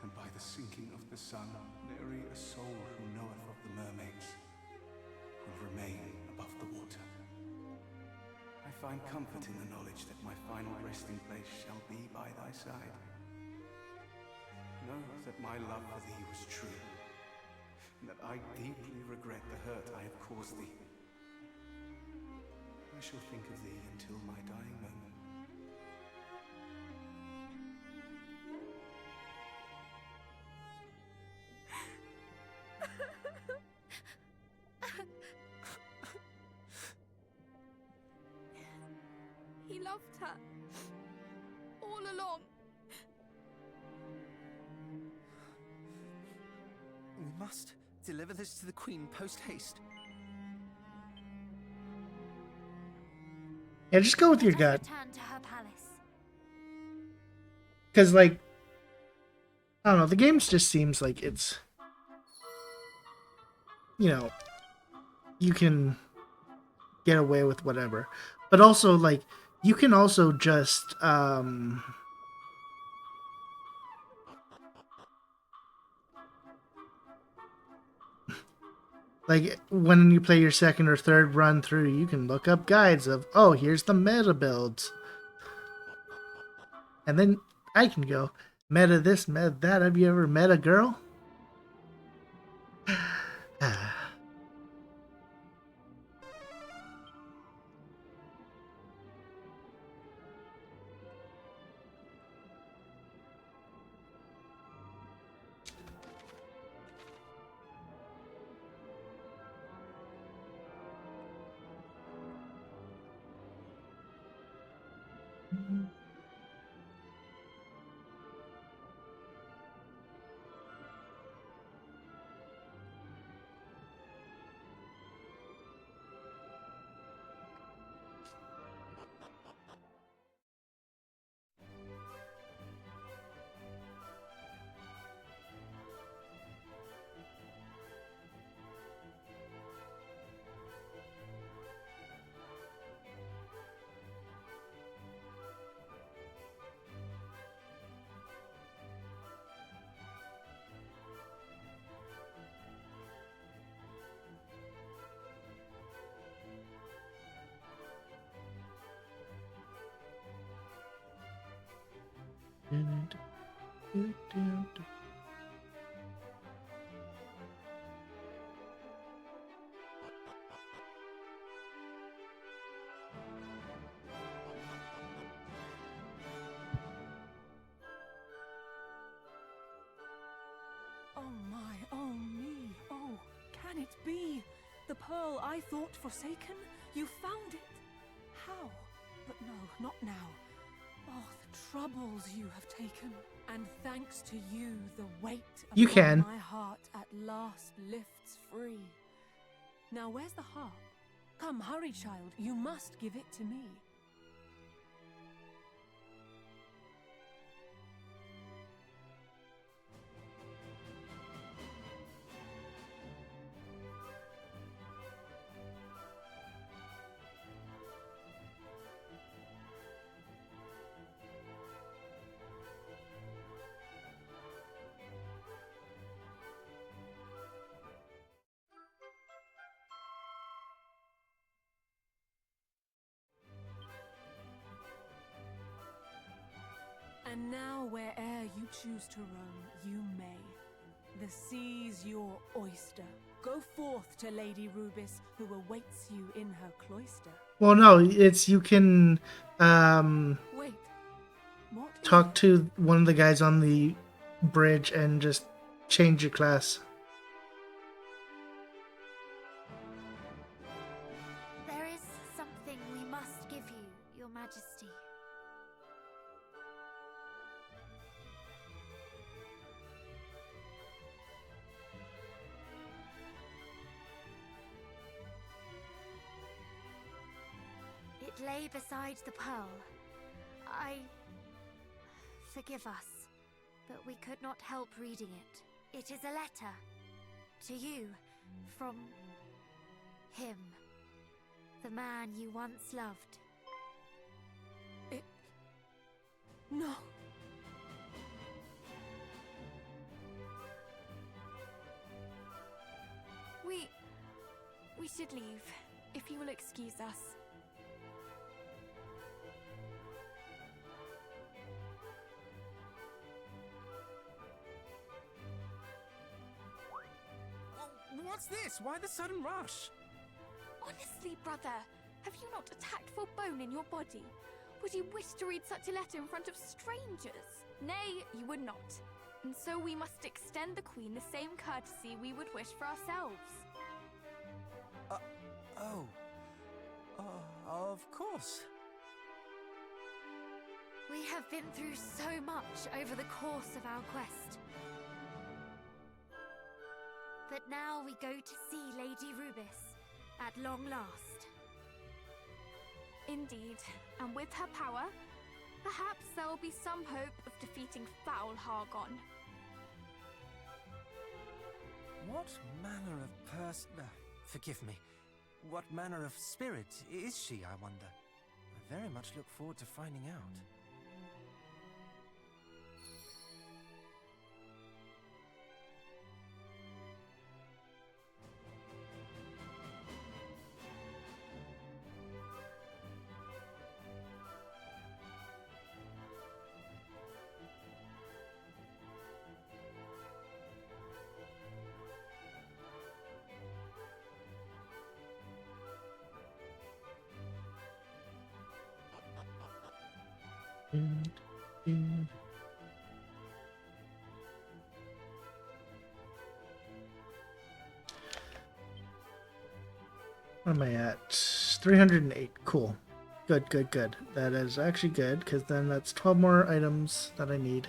And by the sinking of the sun, nary a soul who knoweth of the mermaids will remain above the water. I find comfort in the knowledge that my final resting place shall be by thy side. Know that my love for thee was true, and that I deeply regret the hurt I have caused thee. I shall think of thee until my dying moment. He loved her. All along. We must deliver this to the Queen post-haste. Yeah, just go with your Let us gut. return to her palace. Because, like, I don't know, the game just seems like it's, you know, you can get away with whatever. But also, like, you can also just, like, when you play your second or third run through, you can look up guides of, oh, here's the meta builds. And then I can go, meta this, meta that. Have you ever met a girl? Oh my, oh me, oh, can it be? The pearl I thought forsaken? You found it? How? But no, not now. Oh, the troubles you have taken. And thanks to you, the weight You upon can. my heart at last lifts free. Now where's the harp? Come, hurry, child, you must give it to me. And now where'er you choose to roam, you may. The sea's your oyster. Go forth to Lady Rubis, who awaits you in her cloister. Well, no, it's you can Wait, what is talk it? to one of the guys on the bridge and just change your class. There is something we must give you, Your Majesty. It lay beside the pearl. Forgive us, but we could not help reading it. It is a letter to you from him, the man you once loved. No. We should leave, if you will excuse us. What's this? Why the sudden rush? Honestly, brother, have you not attacked for bone in your body? Would you wish to read such a letter in front of strangers? Nay, you would not. And so we must extend the Queen the same courtesy we would wish for ourselves. Of course. We have been through so much over the course of our quest. But now we go to see Lady Rubis, at long last. Indeed, and with her power, perhaps there will be some hope of defeating foul Hargon. What manner of person... forgive me. What manner of spirit is she, I wonder? I very much look forward to finding out. Where am I at? 308. Cool. Good, good, good. That is actually good, because then that's 12 more items that I need.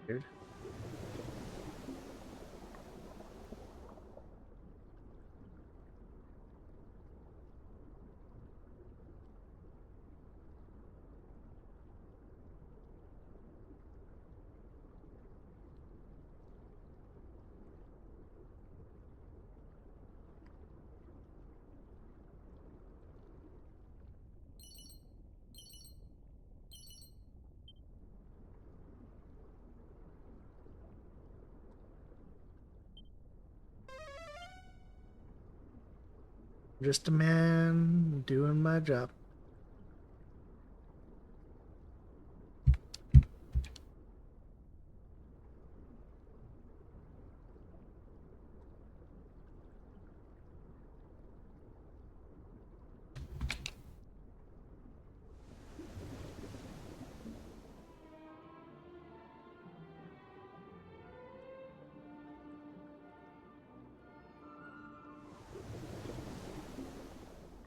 Weird. Just a man doing my job.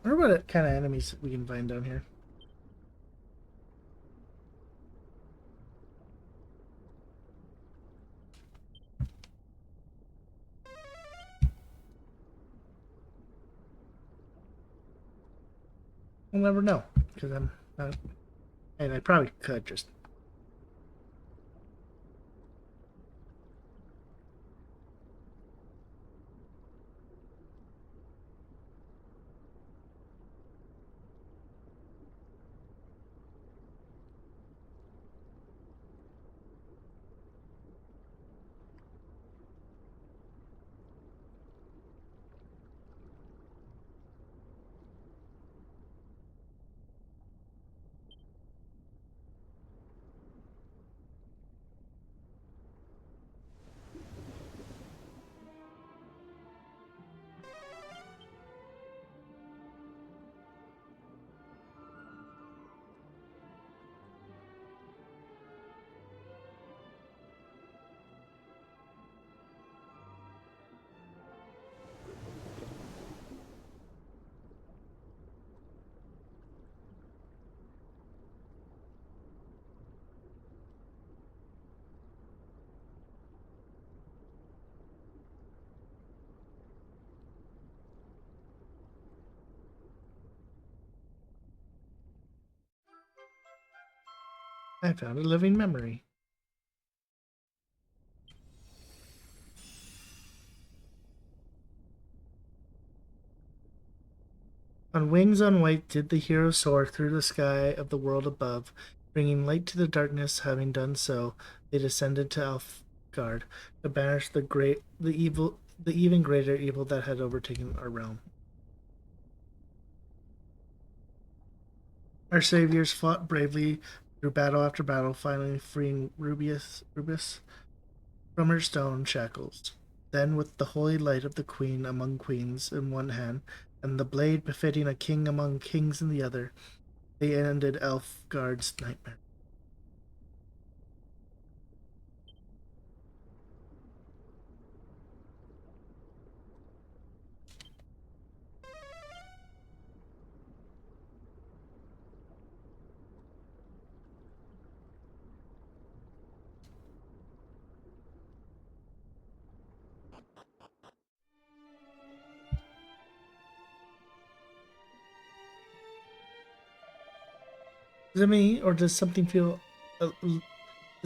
I wonder what kind of enemies we can find down here. We'll never know, because I'm not... And I probably could just... I found a living memory. On wings on white did the hero soar through the sky of the world above, bringing light to the darkness. Having done so, they descended to Alfgard to banish the even greater evil that had overtaken our realm. Our saviors fought bravely through battle after battle, finally freeing Rubis from her stone shackles. Then, with the holy light of the queen among queens in one hand, and the blade befitting a king among kings in the other, they ended Elfgard's nightmare. Is it me, or does something feel a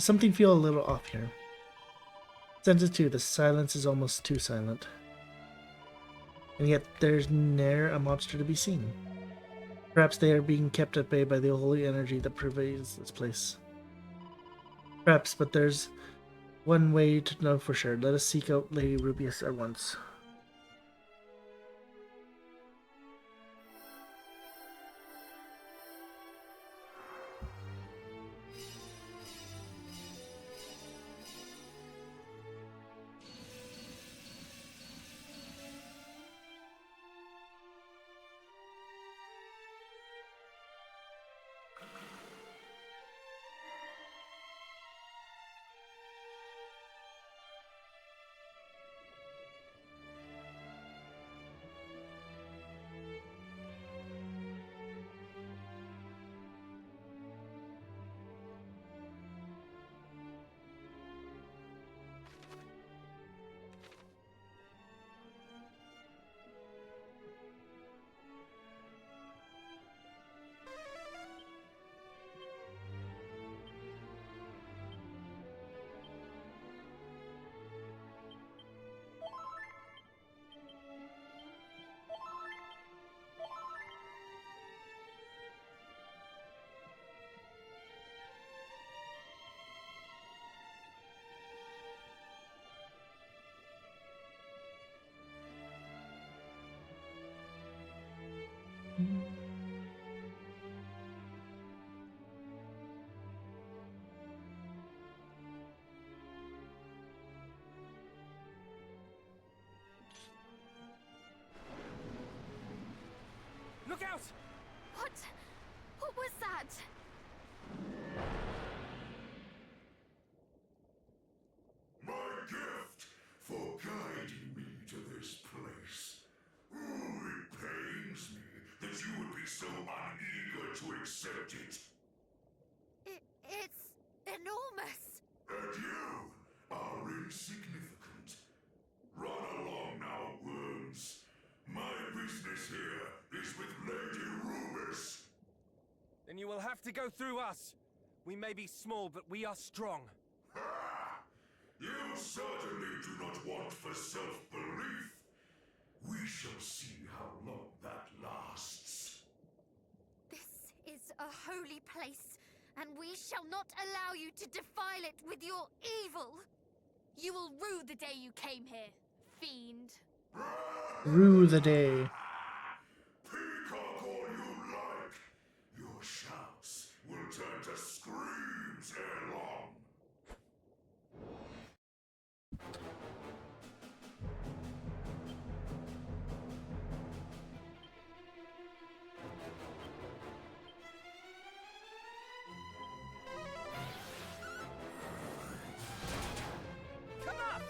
little off here? Sense too, the silence is almost too silent, and yet there's ne'er a monster to be seen. Perhaps they are being kept at bay by the holy energy that pervades this place. Perhaps, but there's one way to know for sure. Let us seek out Lady Rubius at once. Look out! What? What was that? My gift for guiding me to this place. Ooh, it pains me that you would be so uneager to accept it. It's enormous. And you are insignificant. Run along now, worms. My business here is with Lady Rubis. Then you will have to go through us. We may be small, but we are strong. Ha! You certainly do not want for self-belief. We shall see how long that lasts. This is a holy place, and we shall not allow you to defile it with your evil. You will rue the day you came here, fiend. Rue the day. Peacock all you like. Your shouts will turn to screams ere long. Come up!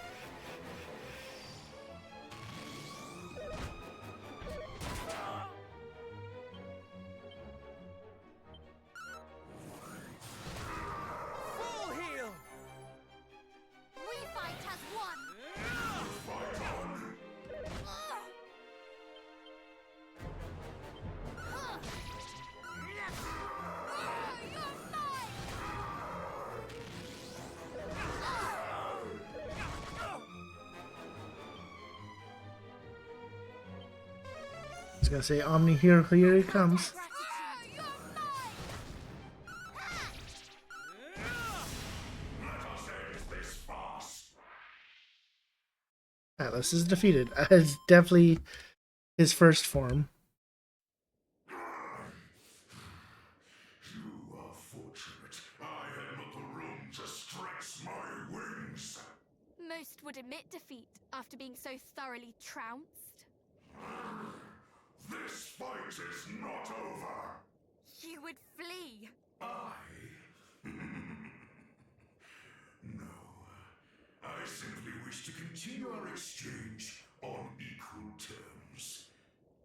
Full heal! We fight as one. Fight on. You're mine! I was gonna say, Omni, here he comes. You're mine! Let us end this farce. Atlas is defeated. It's definitely his first form. You are fortunate. I had not the room to stretch my wings. Most would admit defeat after being so thoroughly trounced. This fight is not over. You would flee. No. I simply wish to continue our exchange on equal terms.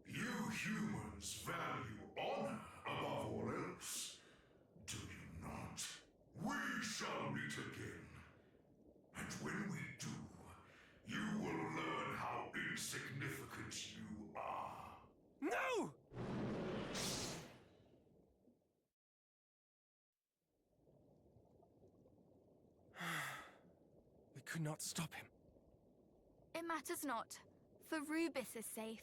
You humans value honor above all else. Do you not? We shall meet again. And when we do, you will learn how insignificant you are. No! We could not stop him. It matters not, for Rubis is safe.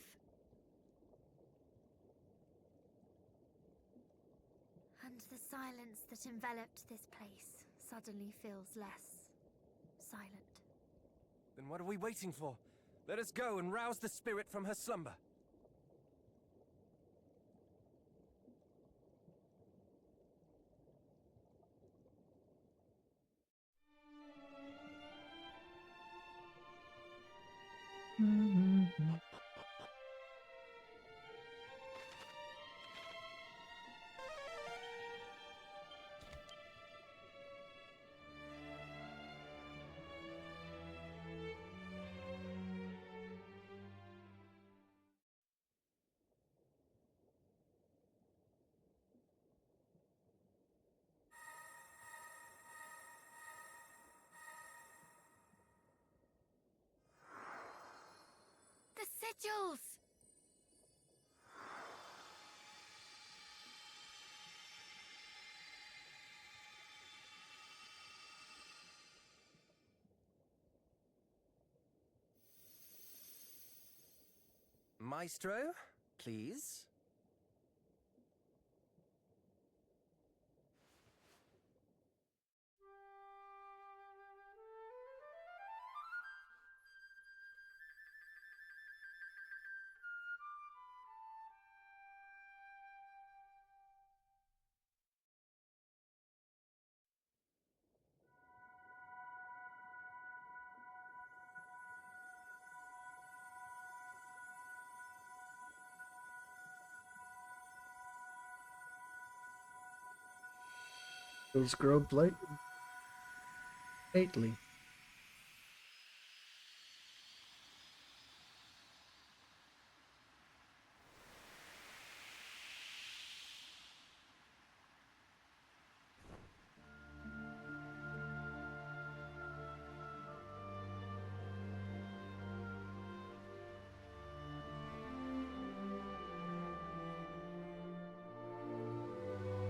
And the silence that enveloped this place suddenly feels less silent. Then what are we waiting for? Let us go and rouse the spirit from her slumber. The sigils! Maestro, please. Those grow lightly.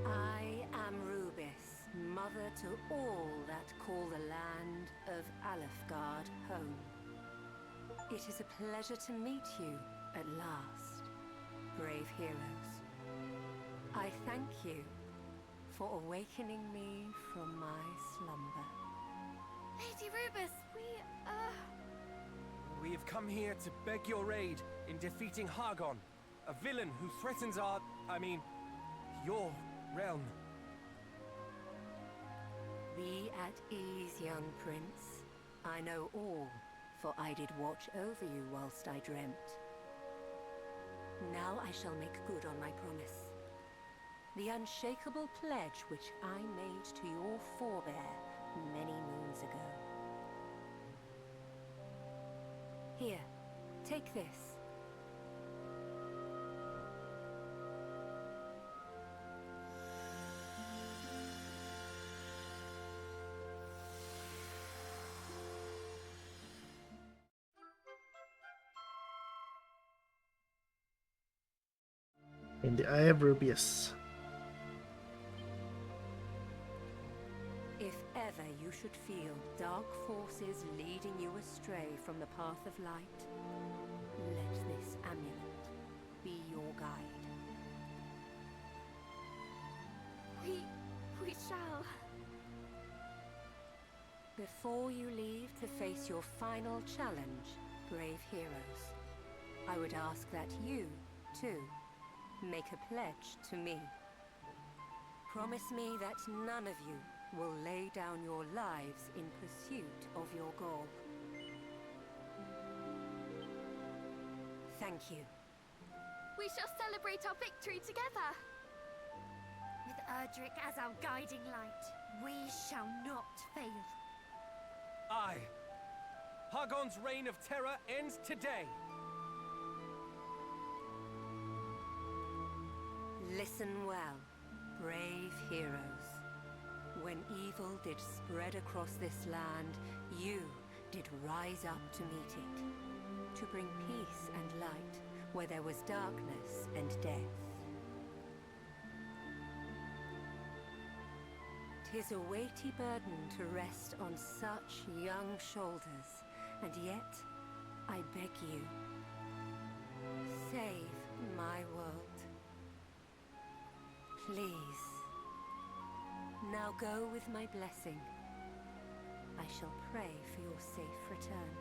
I am Rubis, mother to all that call the land of Alefgard home. It is a pleasure to meet you at last, brave heroes. I thank you for awakening me from my slumber. Lady Rubus, We have come here to beg your aid in defeating Hargon, a villain who threatens your realm. Be at ease, young prince. I know all, for I did watch over you whilst I dreamt. Now I shall make good on my promise. The unshakable pledge which I made to your forebear many moons ago. Here, take this. In the Eye of Rubius. If ever you should feel dark forces leading you astray from the path of light, let this amulet be your guide. we shall. Before you leave to face your final challenge, brave heroes, I would ask that you, too, make a pledge to me. Promise me that none of you will lay down your lives in pursuit of your goal. Thank you. We shall celebrate our victory together. With Erdrick as our guiding light, we shall not fail. Aye. Hargon's reign of terror ends today. Listen well, brave heroes. When evil did spread across this land, you did rise up to meet it, to bring peace and light where there was darkness and death. 'Tis a weighty burden to rest on such young shoulders, and yet, I beg you, save my world. Please. Now go with my blessing. I shall pray for your safe return.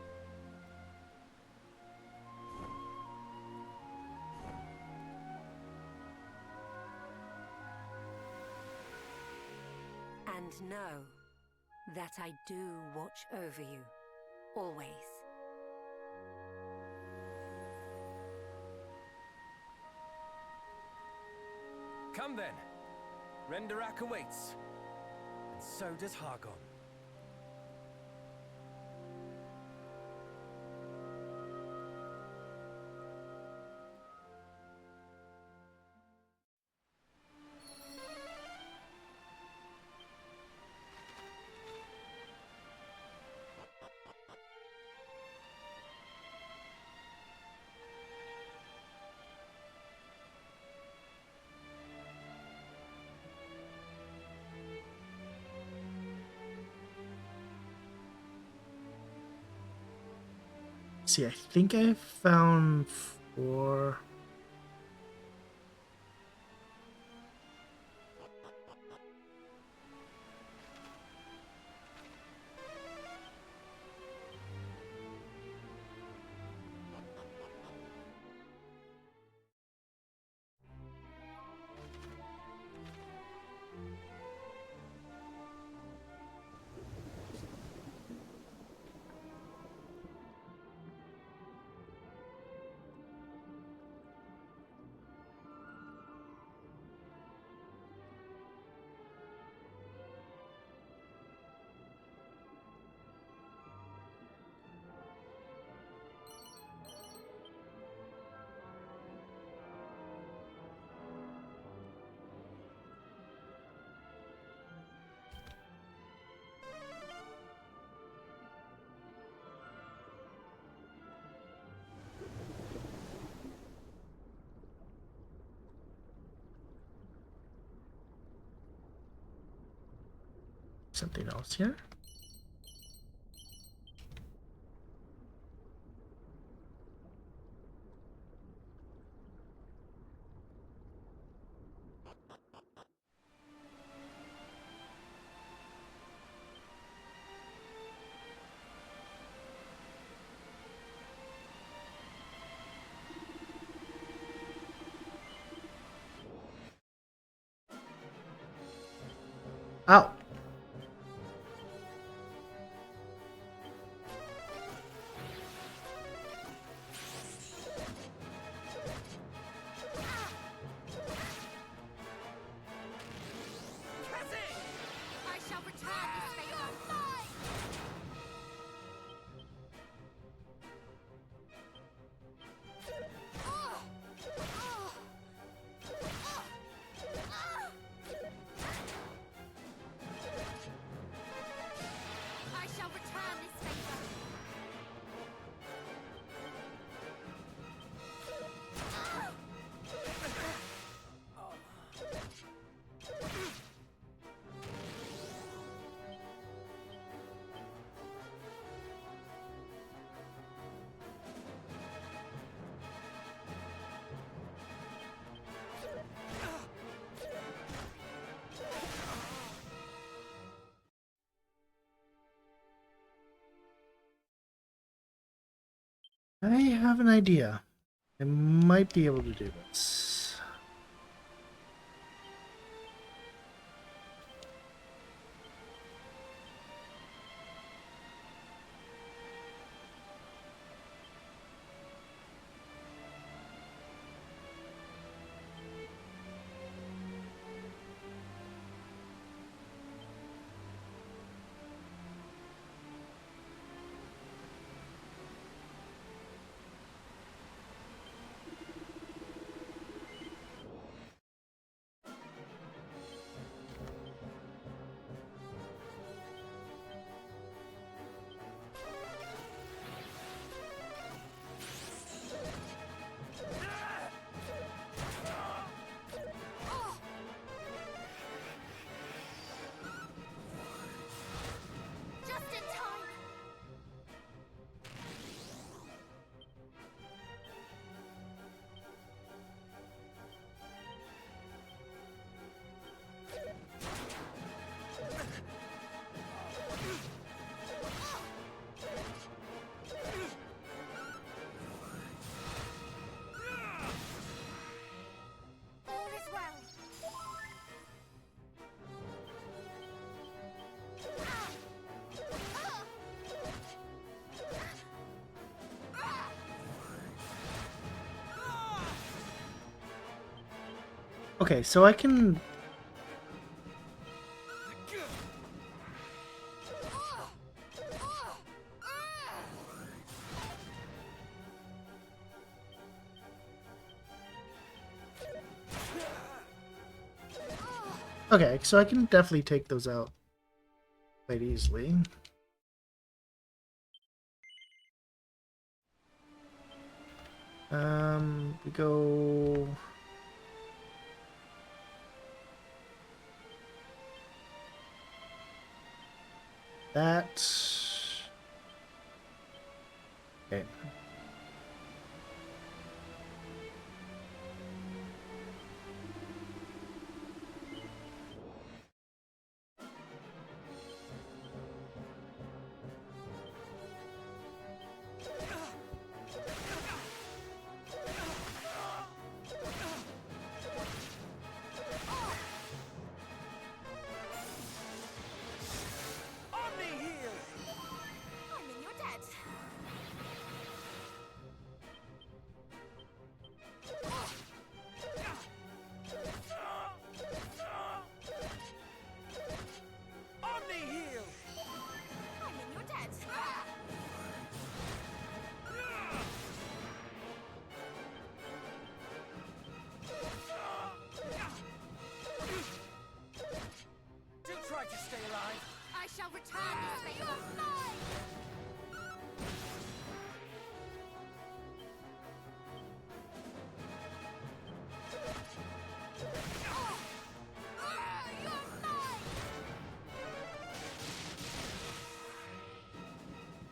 And know that I do watch over you, always. Come then. Renderak awaits. And so does Hargon. See, I think I found 4. something else here. Ow. I shall return this favor. I shall return this favor. I have an idea. I might be able to do this. Just in time. All is well. Okay, so I can... Okay, so I can definitely take those out quite easily. We go... That... Okay. I'm in your debt.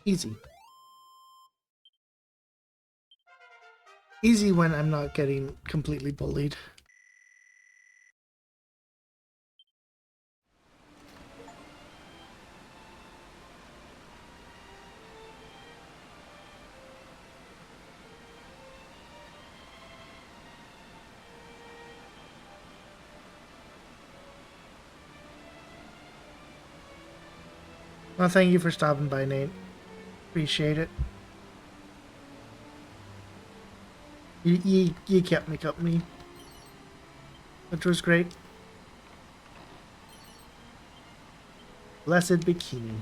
Easy. Easy when I'm not getting completely bullied. Well, thank you for stopping by, Nate. Appreciate it. You kept me company, which was great. Blessed bikini.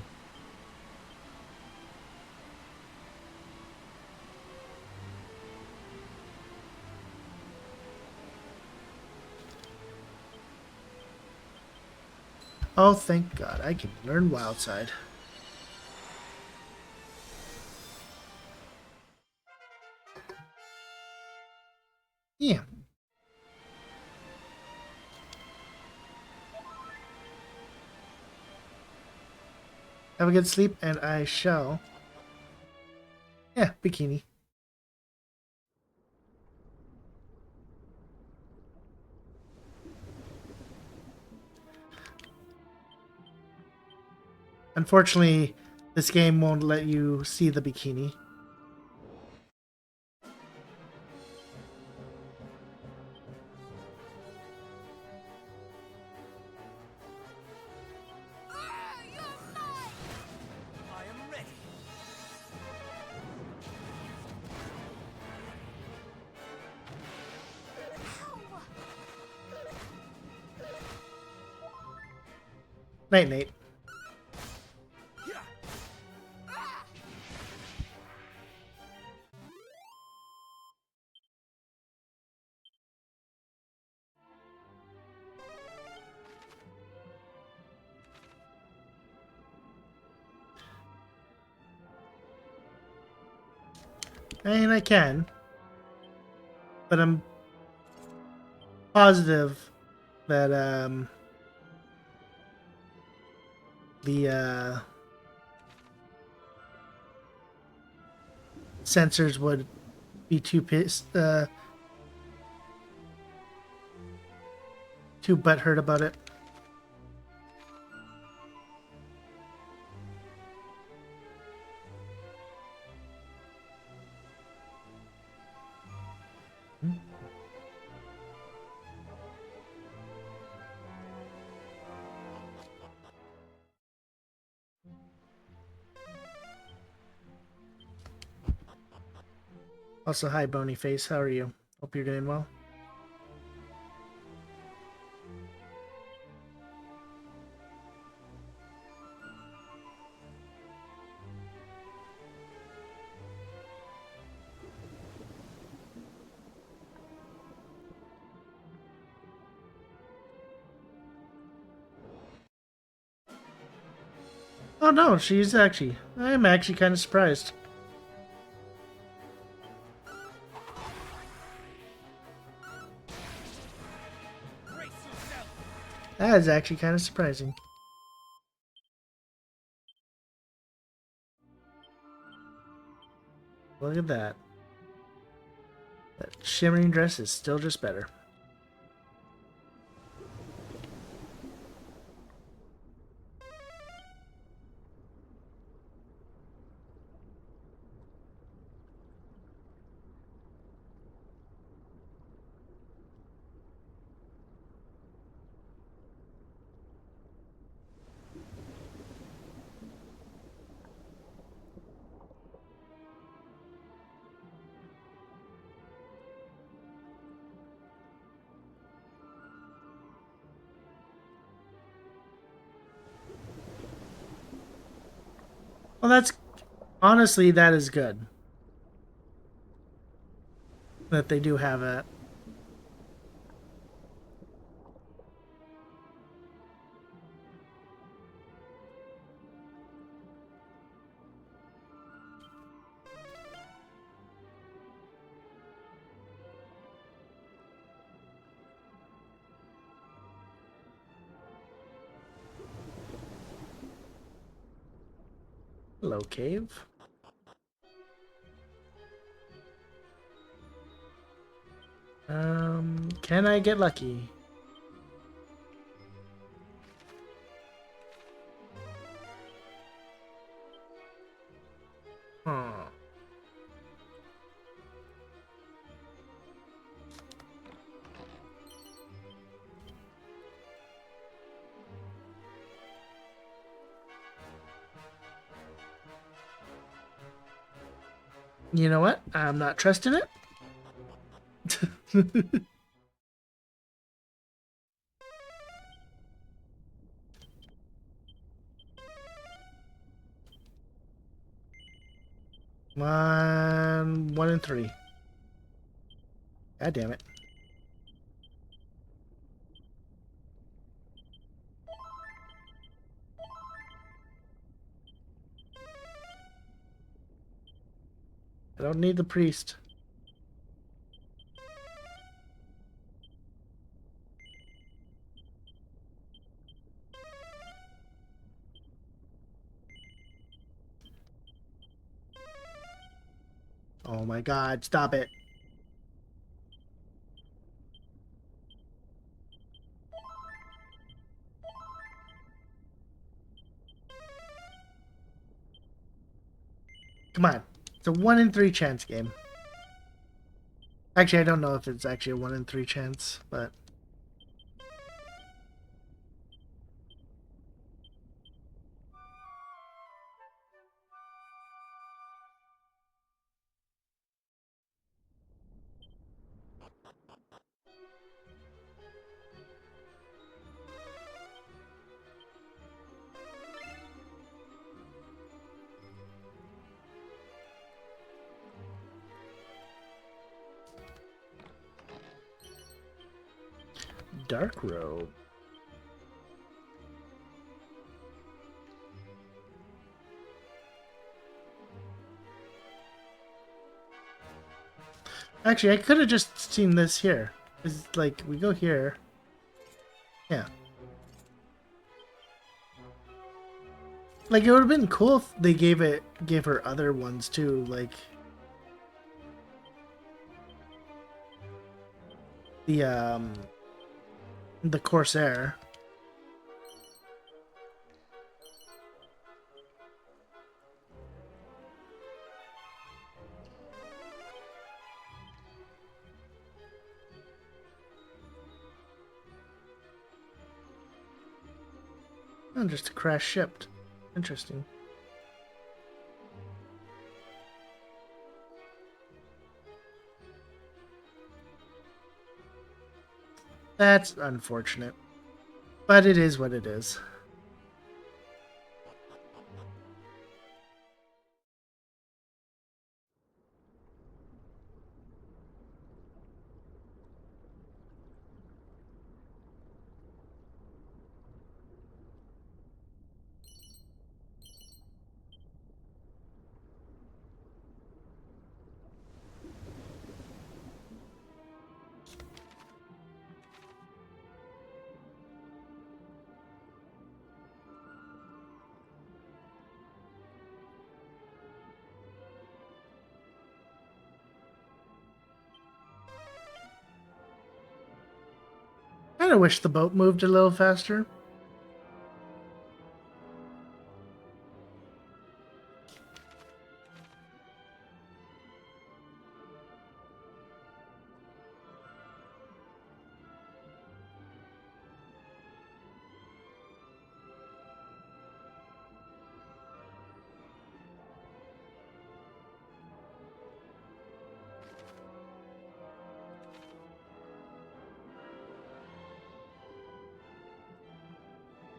Oh, thank God, I can learn Wildside. Yeah. Have a good sleep, and I shall. Yeah, bikini. Unfortunately, this game won't let you see the bikini. I am ready. Night, Nate. I mean, I can, but I'm positive that the censors would be too pissed, too butthurt about it. Also, hi, Bony Face. How are you? Hope you're doing well. Oh no, she's actually. I'm actually kind of surprised. Brace yourself. That is actually kind of surprising. Look at that. That shimmering dress is still just better. Well, that's honestly, that is good that they do have it. Hello, cave. Can I get lucky? Huh. You know what? I'm not trusting it. One and three. God damn it. I don't need the priest. Oh my god, stop it. Come on. It's a 1 in 3 chance game. Actually, I don't know if it's actually a 1 in 3 chance, but... Dark robe. Actually, I could have just seen this here. It's like, we go here. Yeah. Like, it would have been cool if they gave her other ones too, like... The Corsair. Oh, just a crash shipped. Interesting. That's unfortunate. But it is what it is. I kinda wish the boat moved a little faster.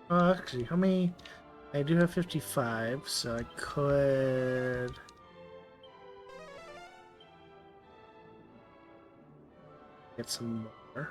Actually, how many? I do have 55, so I could get some more.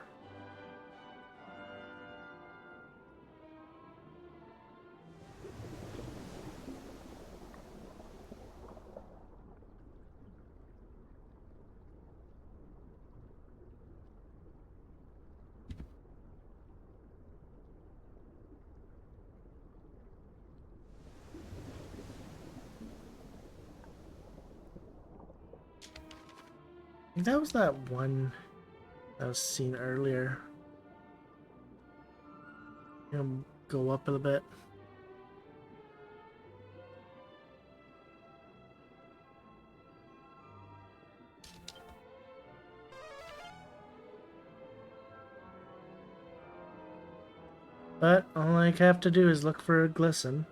I think that was that one. that was seen earlier. Go up a bit. But all I have to do is look for a glisten.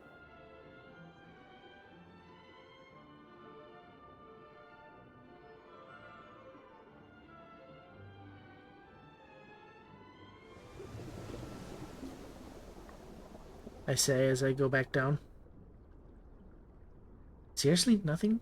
I say as I go back down. Seriously? Nothing?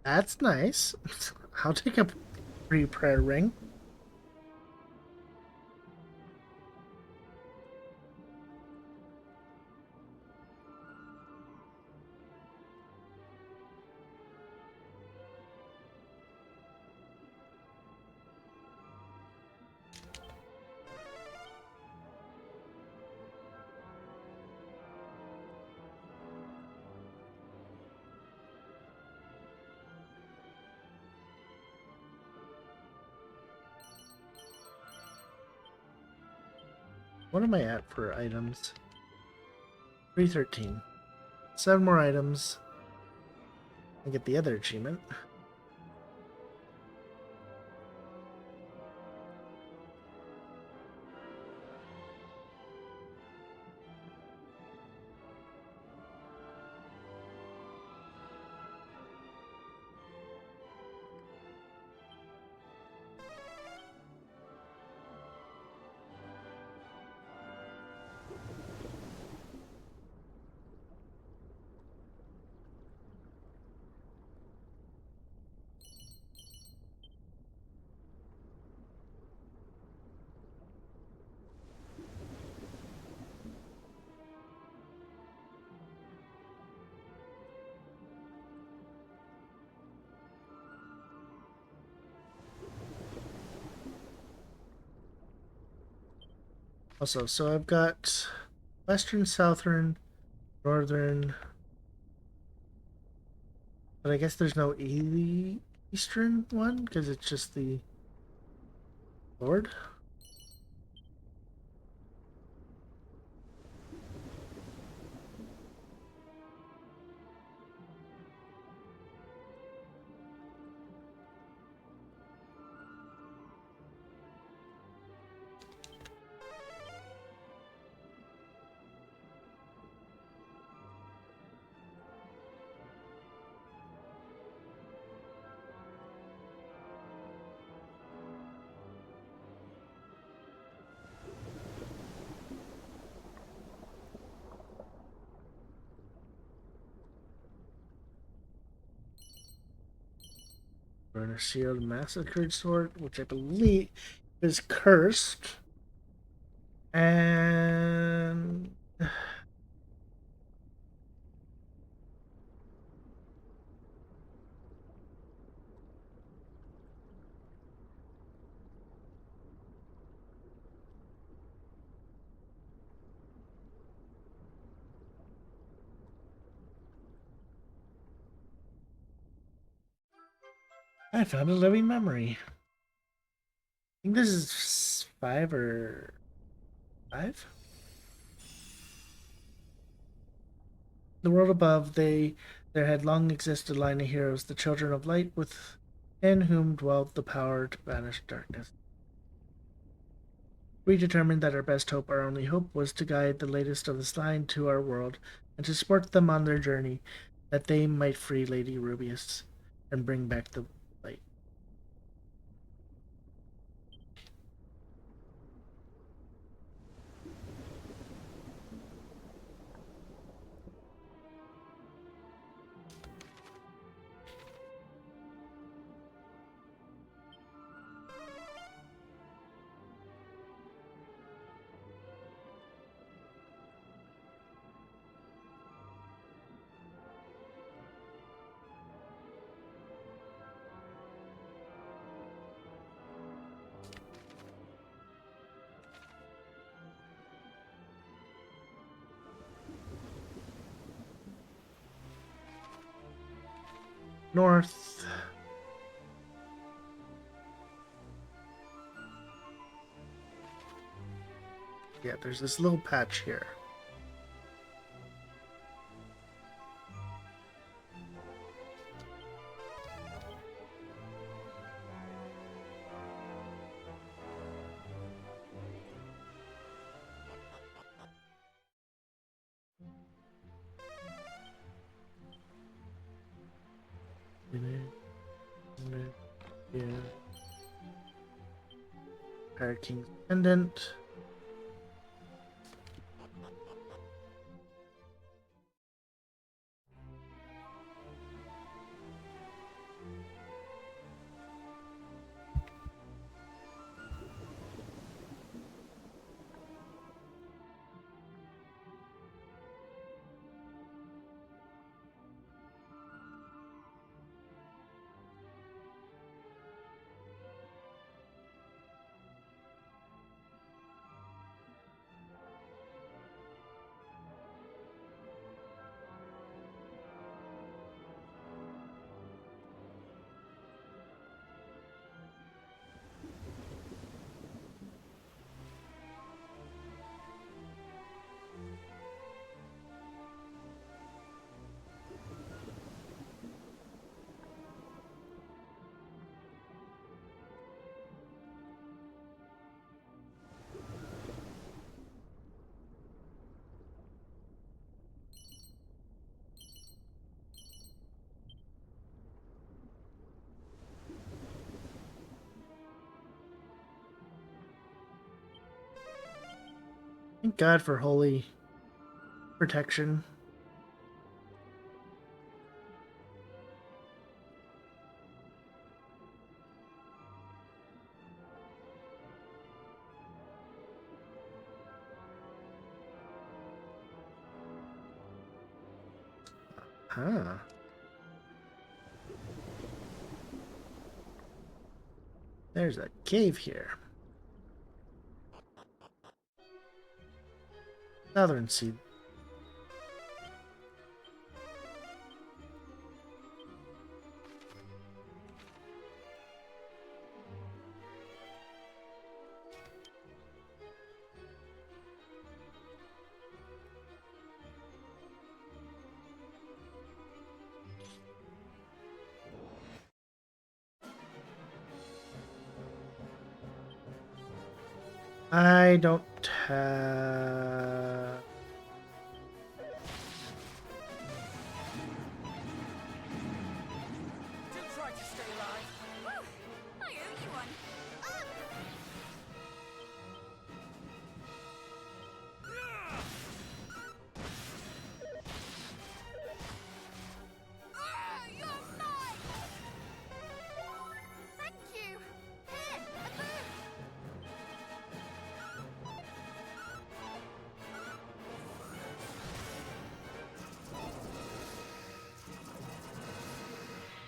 That's nice. I'll take a free prayer ring. What am I at for items? 313. 7 more items. I get the other achievement. Also, so I've got Western, Southern, Northern, but I guess there's no Eastern one because it's just the Lord. Burner Shield Massacred Sword, which I believe is cursed. And I found a living memory. I think this is 5 or 5. The world above, there had long existed a line of heroes, the children of light, within whom dwelt the power to banish darkness. We determined that our best hope, our only hope, was to guide the latest of this line to our world, and to support them on their journey, that they might free Lady Rubius and bring back the light. north. Yeah, there's this little patch here. Yeah. Pirate King's Pendant. Thank God for holy protection. Huh. There's a cave here. Southern Sea. I don't have... Do try to stay alive. Woo! I owe you one. You're mine! Thank you! Here, a boon!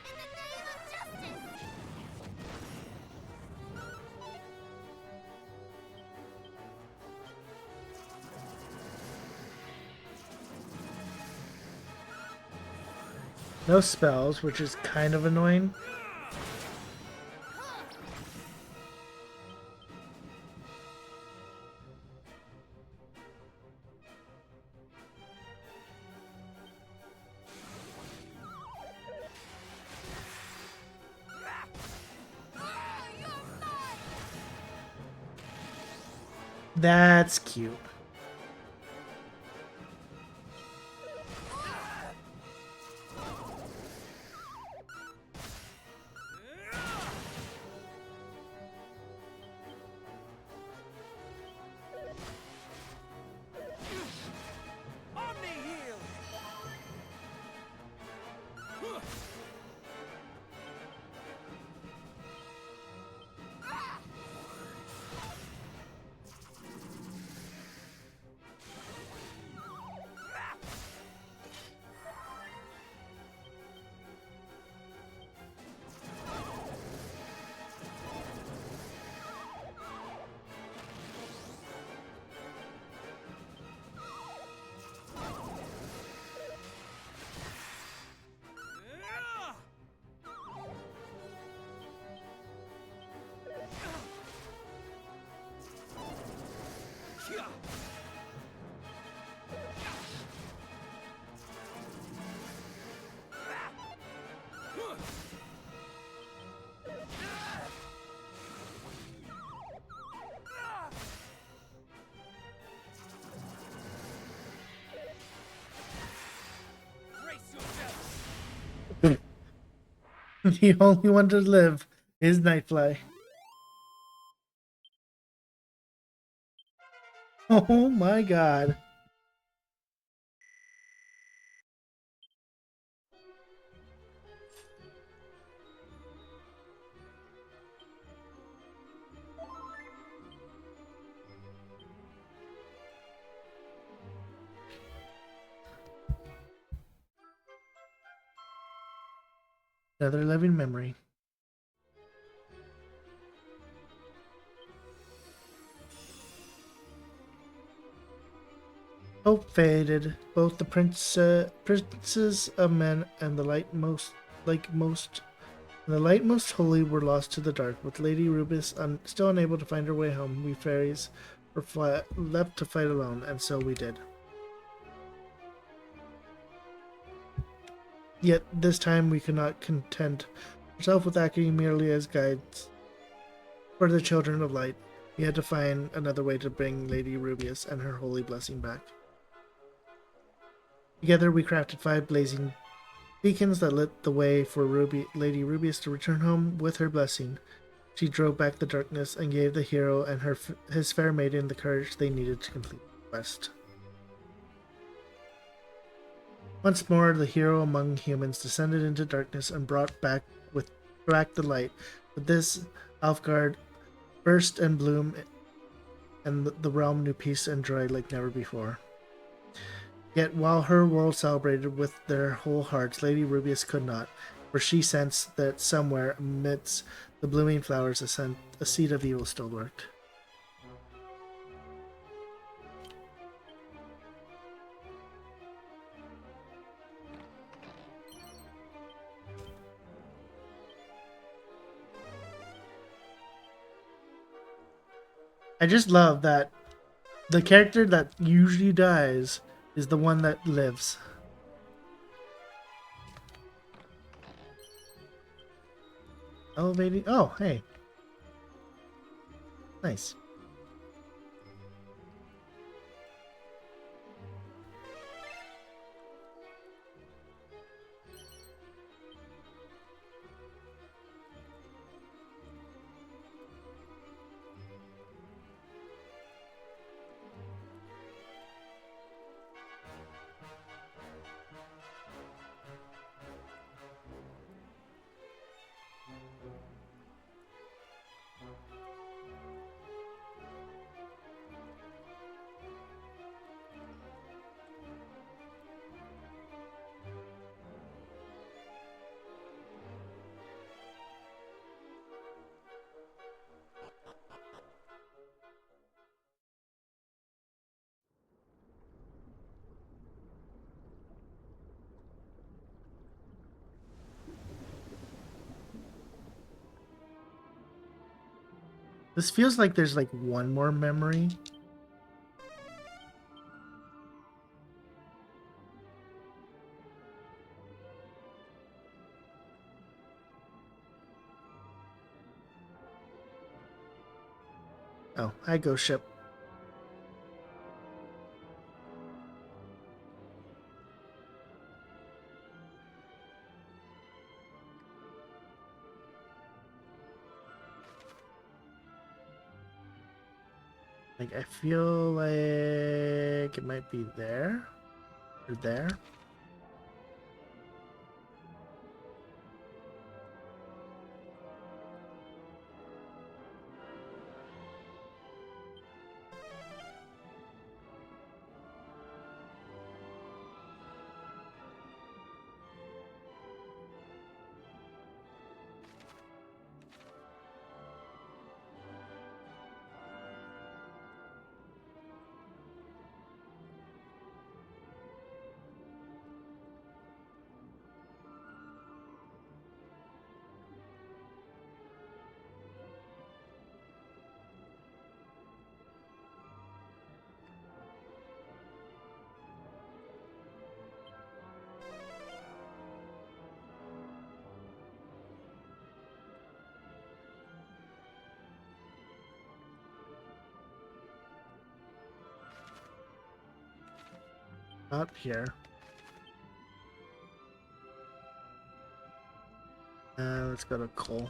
In the name of justice! No spells, which is kind of annoying. That's cute. Omni heal. The only one to live is Nightfly. Oh my god. Another living memory. Hope faded. Both the princes of men and the light most holy were lost to the dark. With Lady Rubis still unable to find her way home, we fairies were left to fight alone, and so we did. Yet this time we could not content ourselves with acting merely as guides for the children of light. We had to find another way to bring Lady Rubius and her holy blessing back. Together we crafted 5 blazing beacons that lit the way for Lady Rubius to return home with her blessing. She drove back the darkness and gave the hero and his fair maiden the courage they needed to complete the quest. Once more, the hero among humans descended into darkness and brought back the light. With this, Alfgard burst and bloom, and the realm knew peace and joy like never before. Yet while her world celebrated with their whole hearts, Lady Rubius could not, for she sensed that somewhere amidst the blooming flowers a seed of evil still lurked. I just love that the character that usually dies is the one that lives. Elevating. Oh, hey. Nice. This feels like there's like one more memory. Oh, hi, Ghost Ship. Like, I feel like it might be there or there. Not here. Let's go to Cole.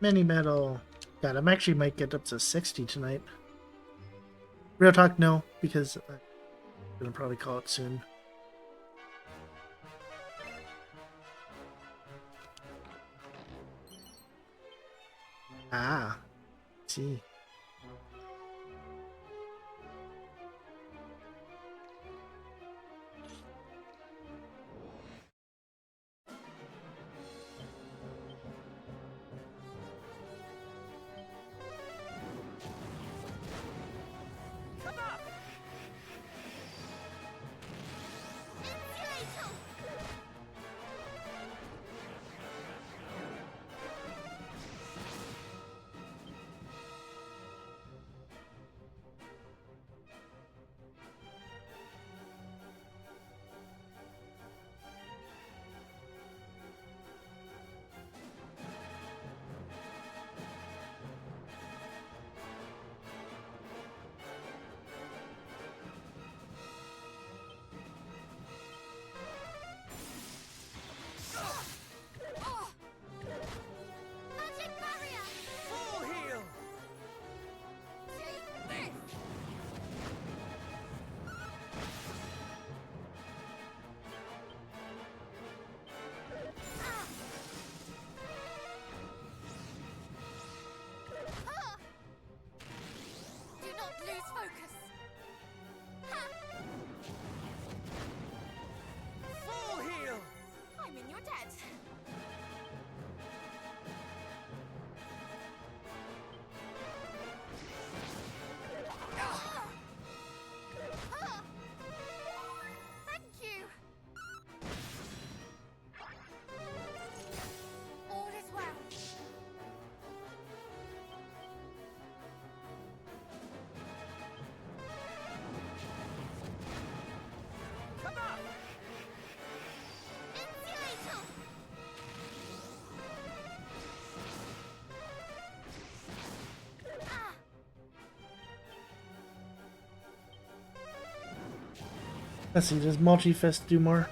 Mini medal. God, I'm actually might get up to 60 tonight. Real talk, no, because I'm gonna probably call it soon. Ah, see. Let's see, does Multi-Fist do more?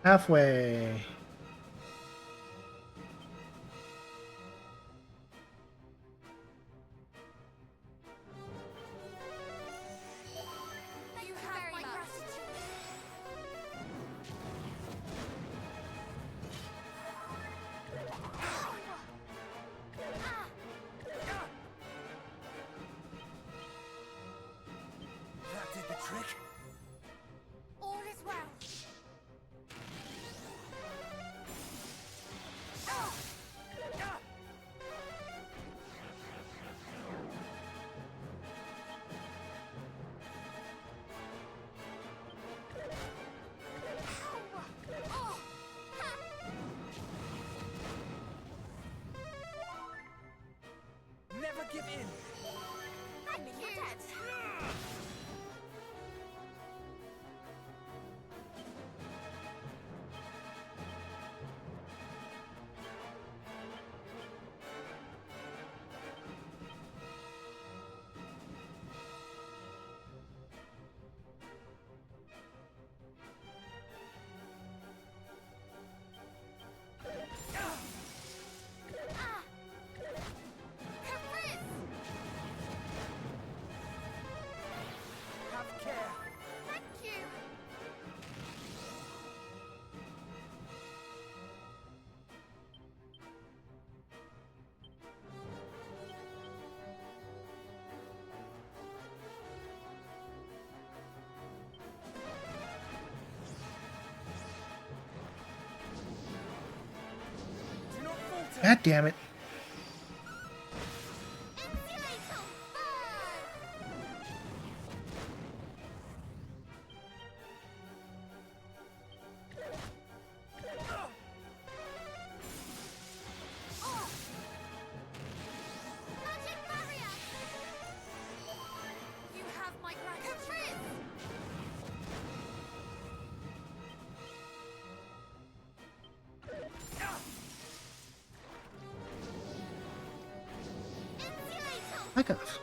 Halfway. You have my gratitude. That did the trick. All is well. Never give in. I mean, you're dead. Have care. Thank you. Do not falter. God damn it. Insulator, burn! Magic barrier! You have my gratitude. Insulator! Back off.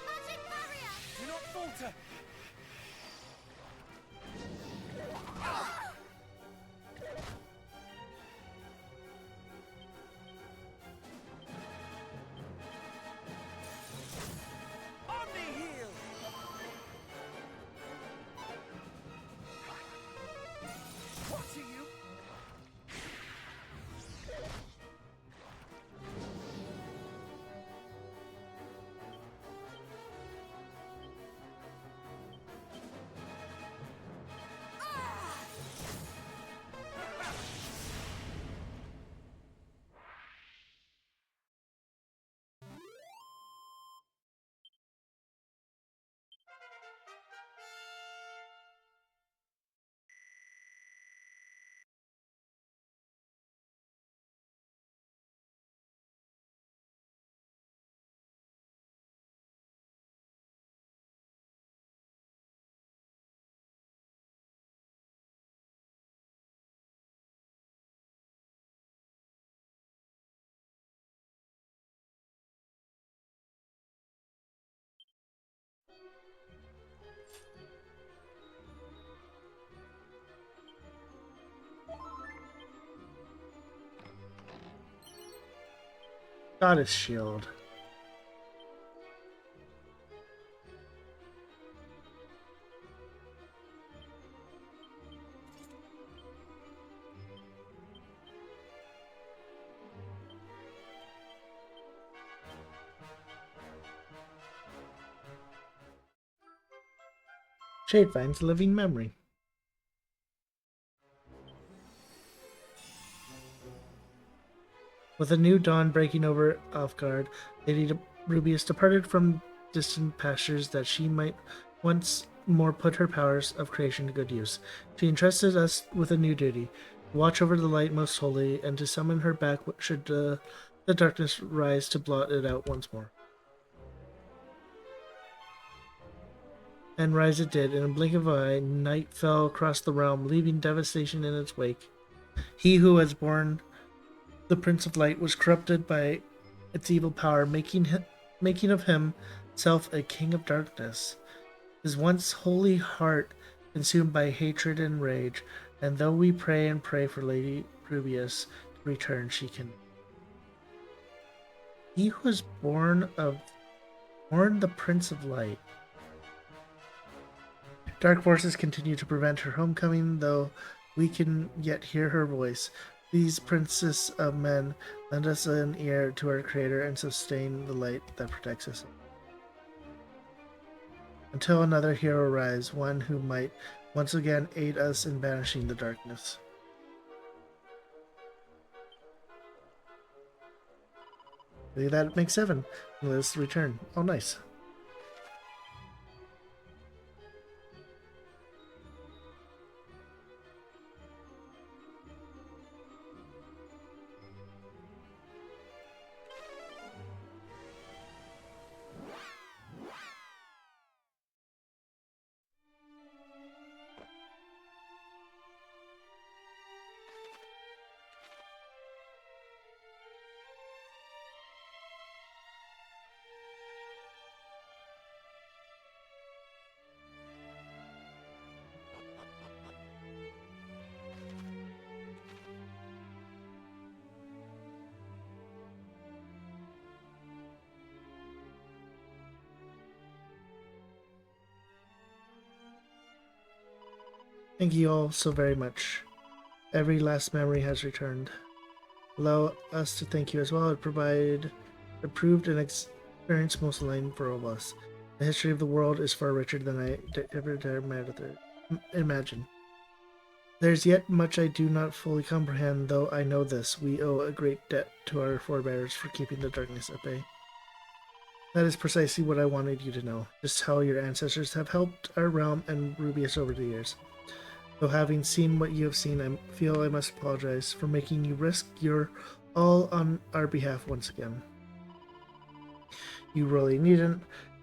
Magic barrier! Do not falter. Omni heal. What are you? Goddess shield. Shade finds living memory. With a new dawn breaking over Alfgard, Lady Rubius departed from distant pastures that she might once more put her powers of creation to good use. She entrusted us with a new duty: to watch over the light most holy, and to summon her back should the darkness rise to blot it out once more. And rise it did. In a blink of an eye, night fell across the realm, leaving devastation in its wake. He who has borne The Prince of Light was corrupted by its evil power, making of himself a king of darkness. His once holy heart consumed by hatred and rage, and though we pray and pray for Lady Rubius to return, she can. He who was born the Prince of Light. Dark forces continue to prevent her homecoming, though we can yet hear her voice. Please, Princess of Men, lend us an ear to our Creator and sustain the light that protects us. Until another hero rise, one who might once again aid us in banishing the darkness. I think that makes 7. Let's return. Oh, nice. Thank you all so very much. Every last memory has returned. Allow us to thank you as well. It proved an experience most enlightening for all of us. The history of the world is far richer than I ever dared imagine. There's yet much I do not fully comprehend, though I know this. We owe a great debt to our forebears for keeping the darkness at bay. That is precisely what I wanted you to know, just how your ancestors have helped our realm and Rubius over the years. Though having seen what you have seen, I feel I must apologize for making you risk your all on our behalf once again. You really needn't.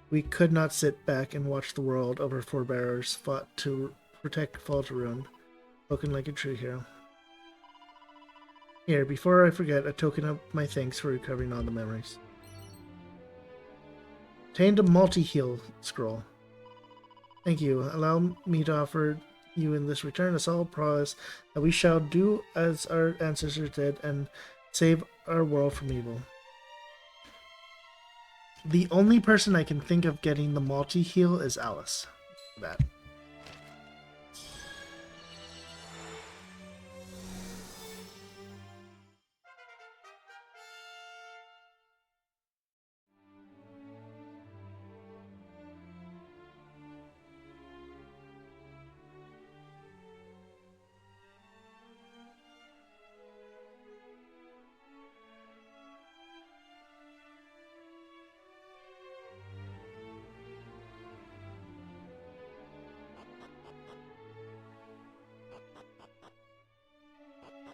We could not sit back and watch the world of our forebears fought to protect Falteruin. Spoken like a true hero. Here, before I forget, a token of my thanks for recovering all the memories. Obtained a multi-heal scroll. Thank you. Allow me to offer you in this return a solid promise that we shall do as our ancestors did and save our world from evil. The only person I can think of getting the multi-heal is Alice. That.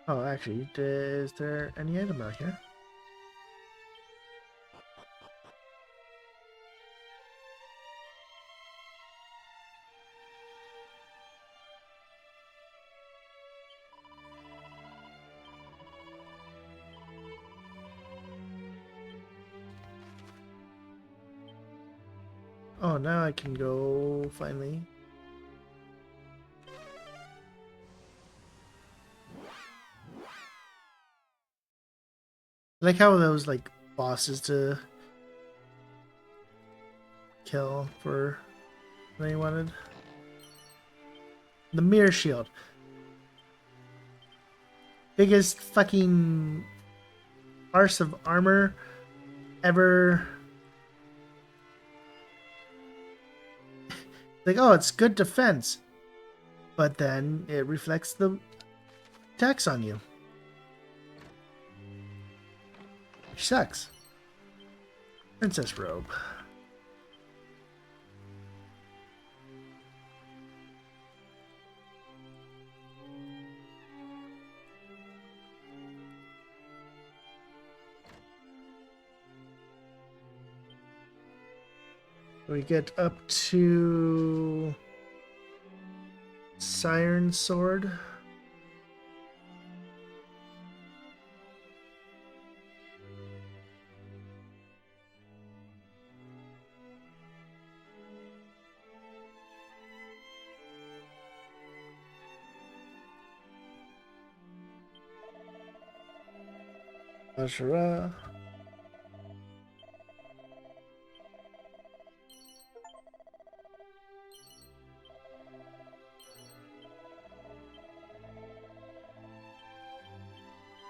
Oh, actually, is there any item out here? Oh, now I can go finally. I like how those like bosses to kill for what I wanted. The mirror shield. Biggest fucking arse of armor ever. Like, oh, it's good defense. But then it reflects the attacks on you. Which sucks. Princess robe. We get up to Siren Sword. Bajra.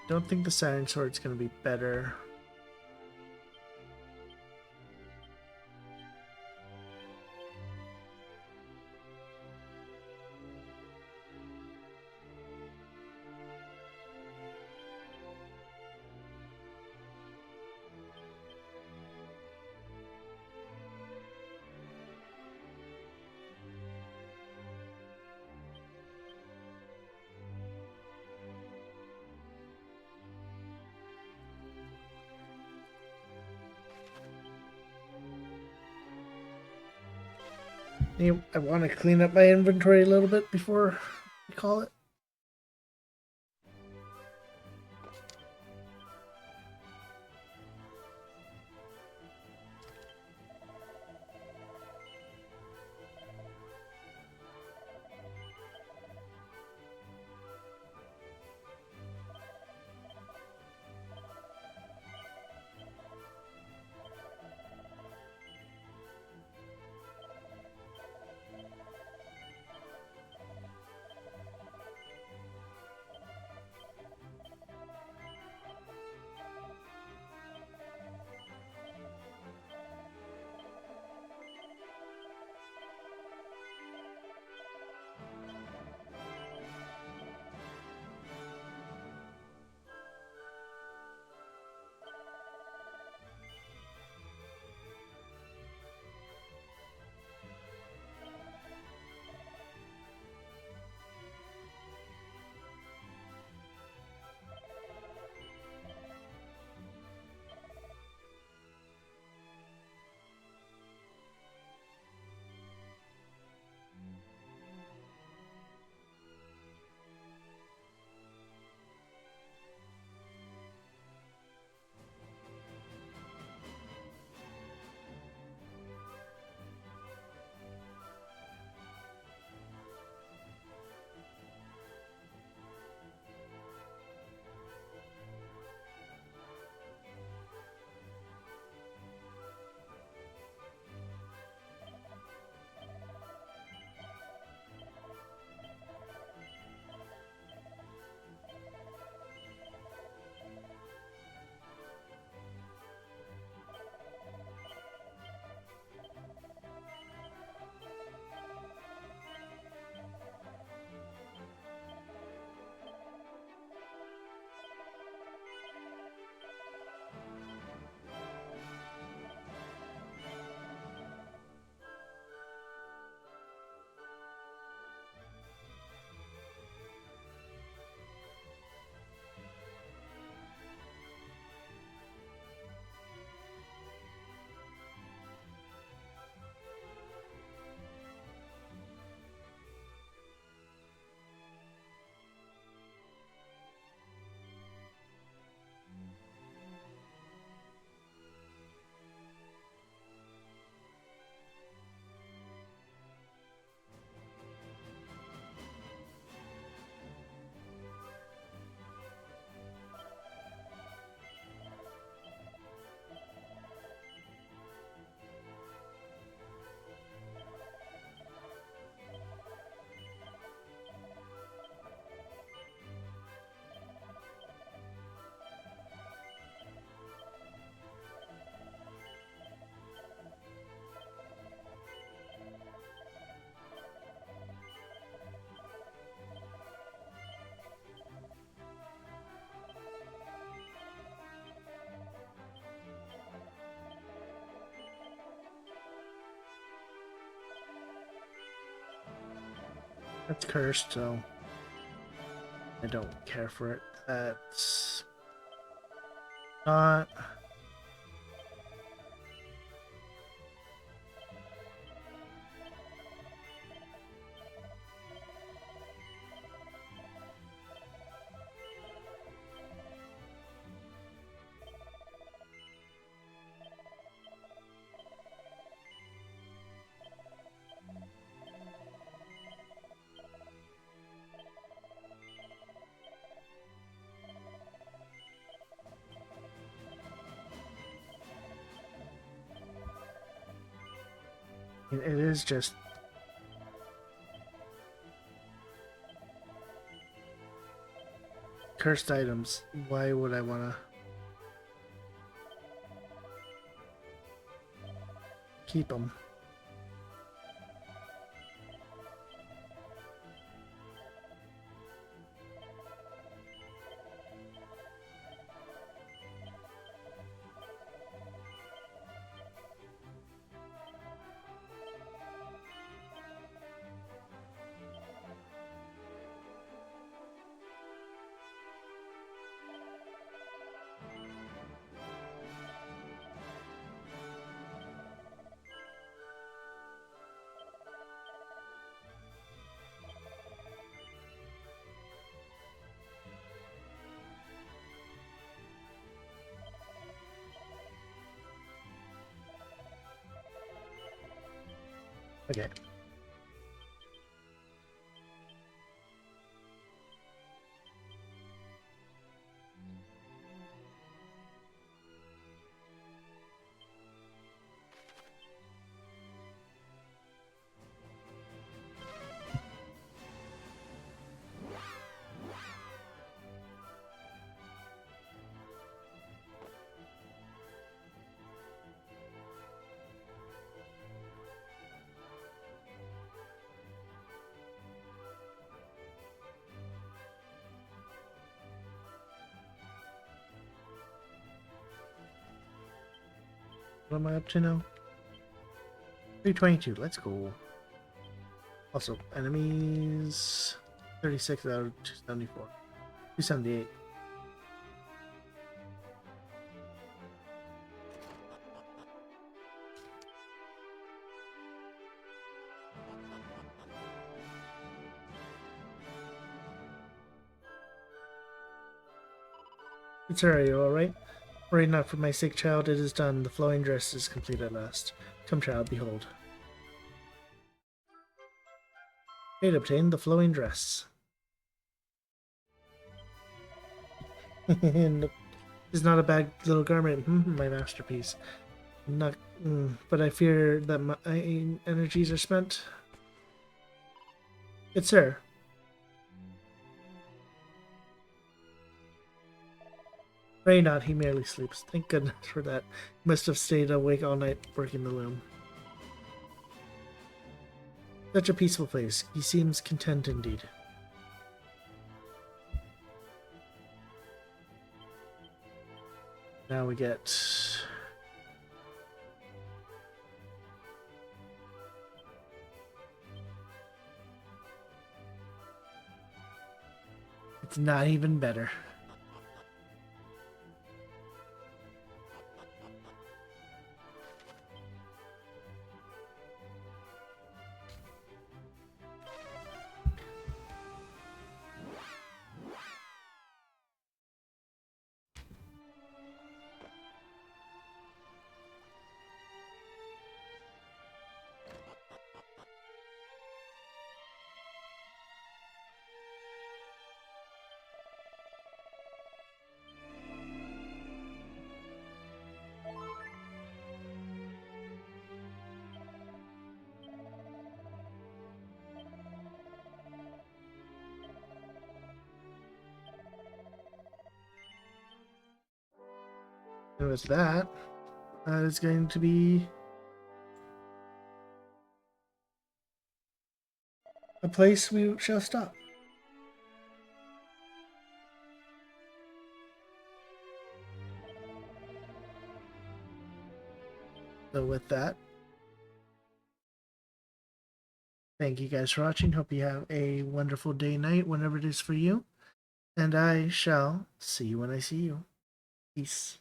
Don't think the Saturn Sword's gonna be better. I want to clean up my inventory a little bit before we call it. That's cursed, so I don't care for it. That's not. It is just cursed items. Why would I want to keep them? Okay. What am I up to now? 322. Let's go. Also, enemies 36 out of 274. 278. Sir, are you alright? Worry not, for my sick child, it is done. The flowing dress is complete at last. Come, child, behold. Fate obtained the flowing dress. Nope. It's not a bad little garment. My masterpiece. Not, but I fear that my energies are spent. Good sir. Pray not, he merely sleeps. Thank goodness for that. He must have stayed awake all night working the loom. Such a peaceful place. He seems content indeed. Now we get... It's not even better. And with that, it's going to be a place we shall stop. So with that, thank you guys for watching. Hope you have a wonderful day, night, whenever it is for you. And I shall see you when I see you. Peace.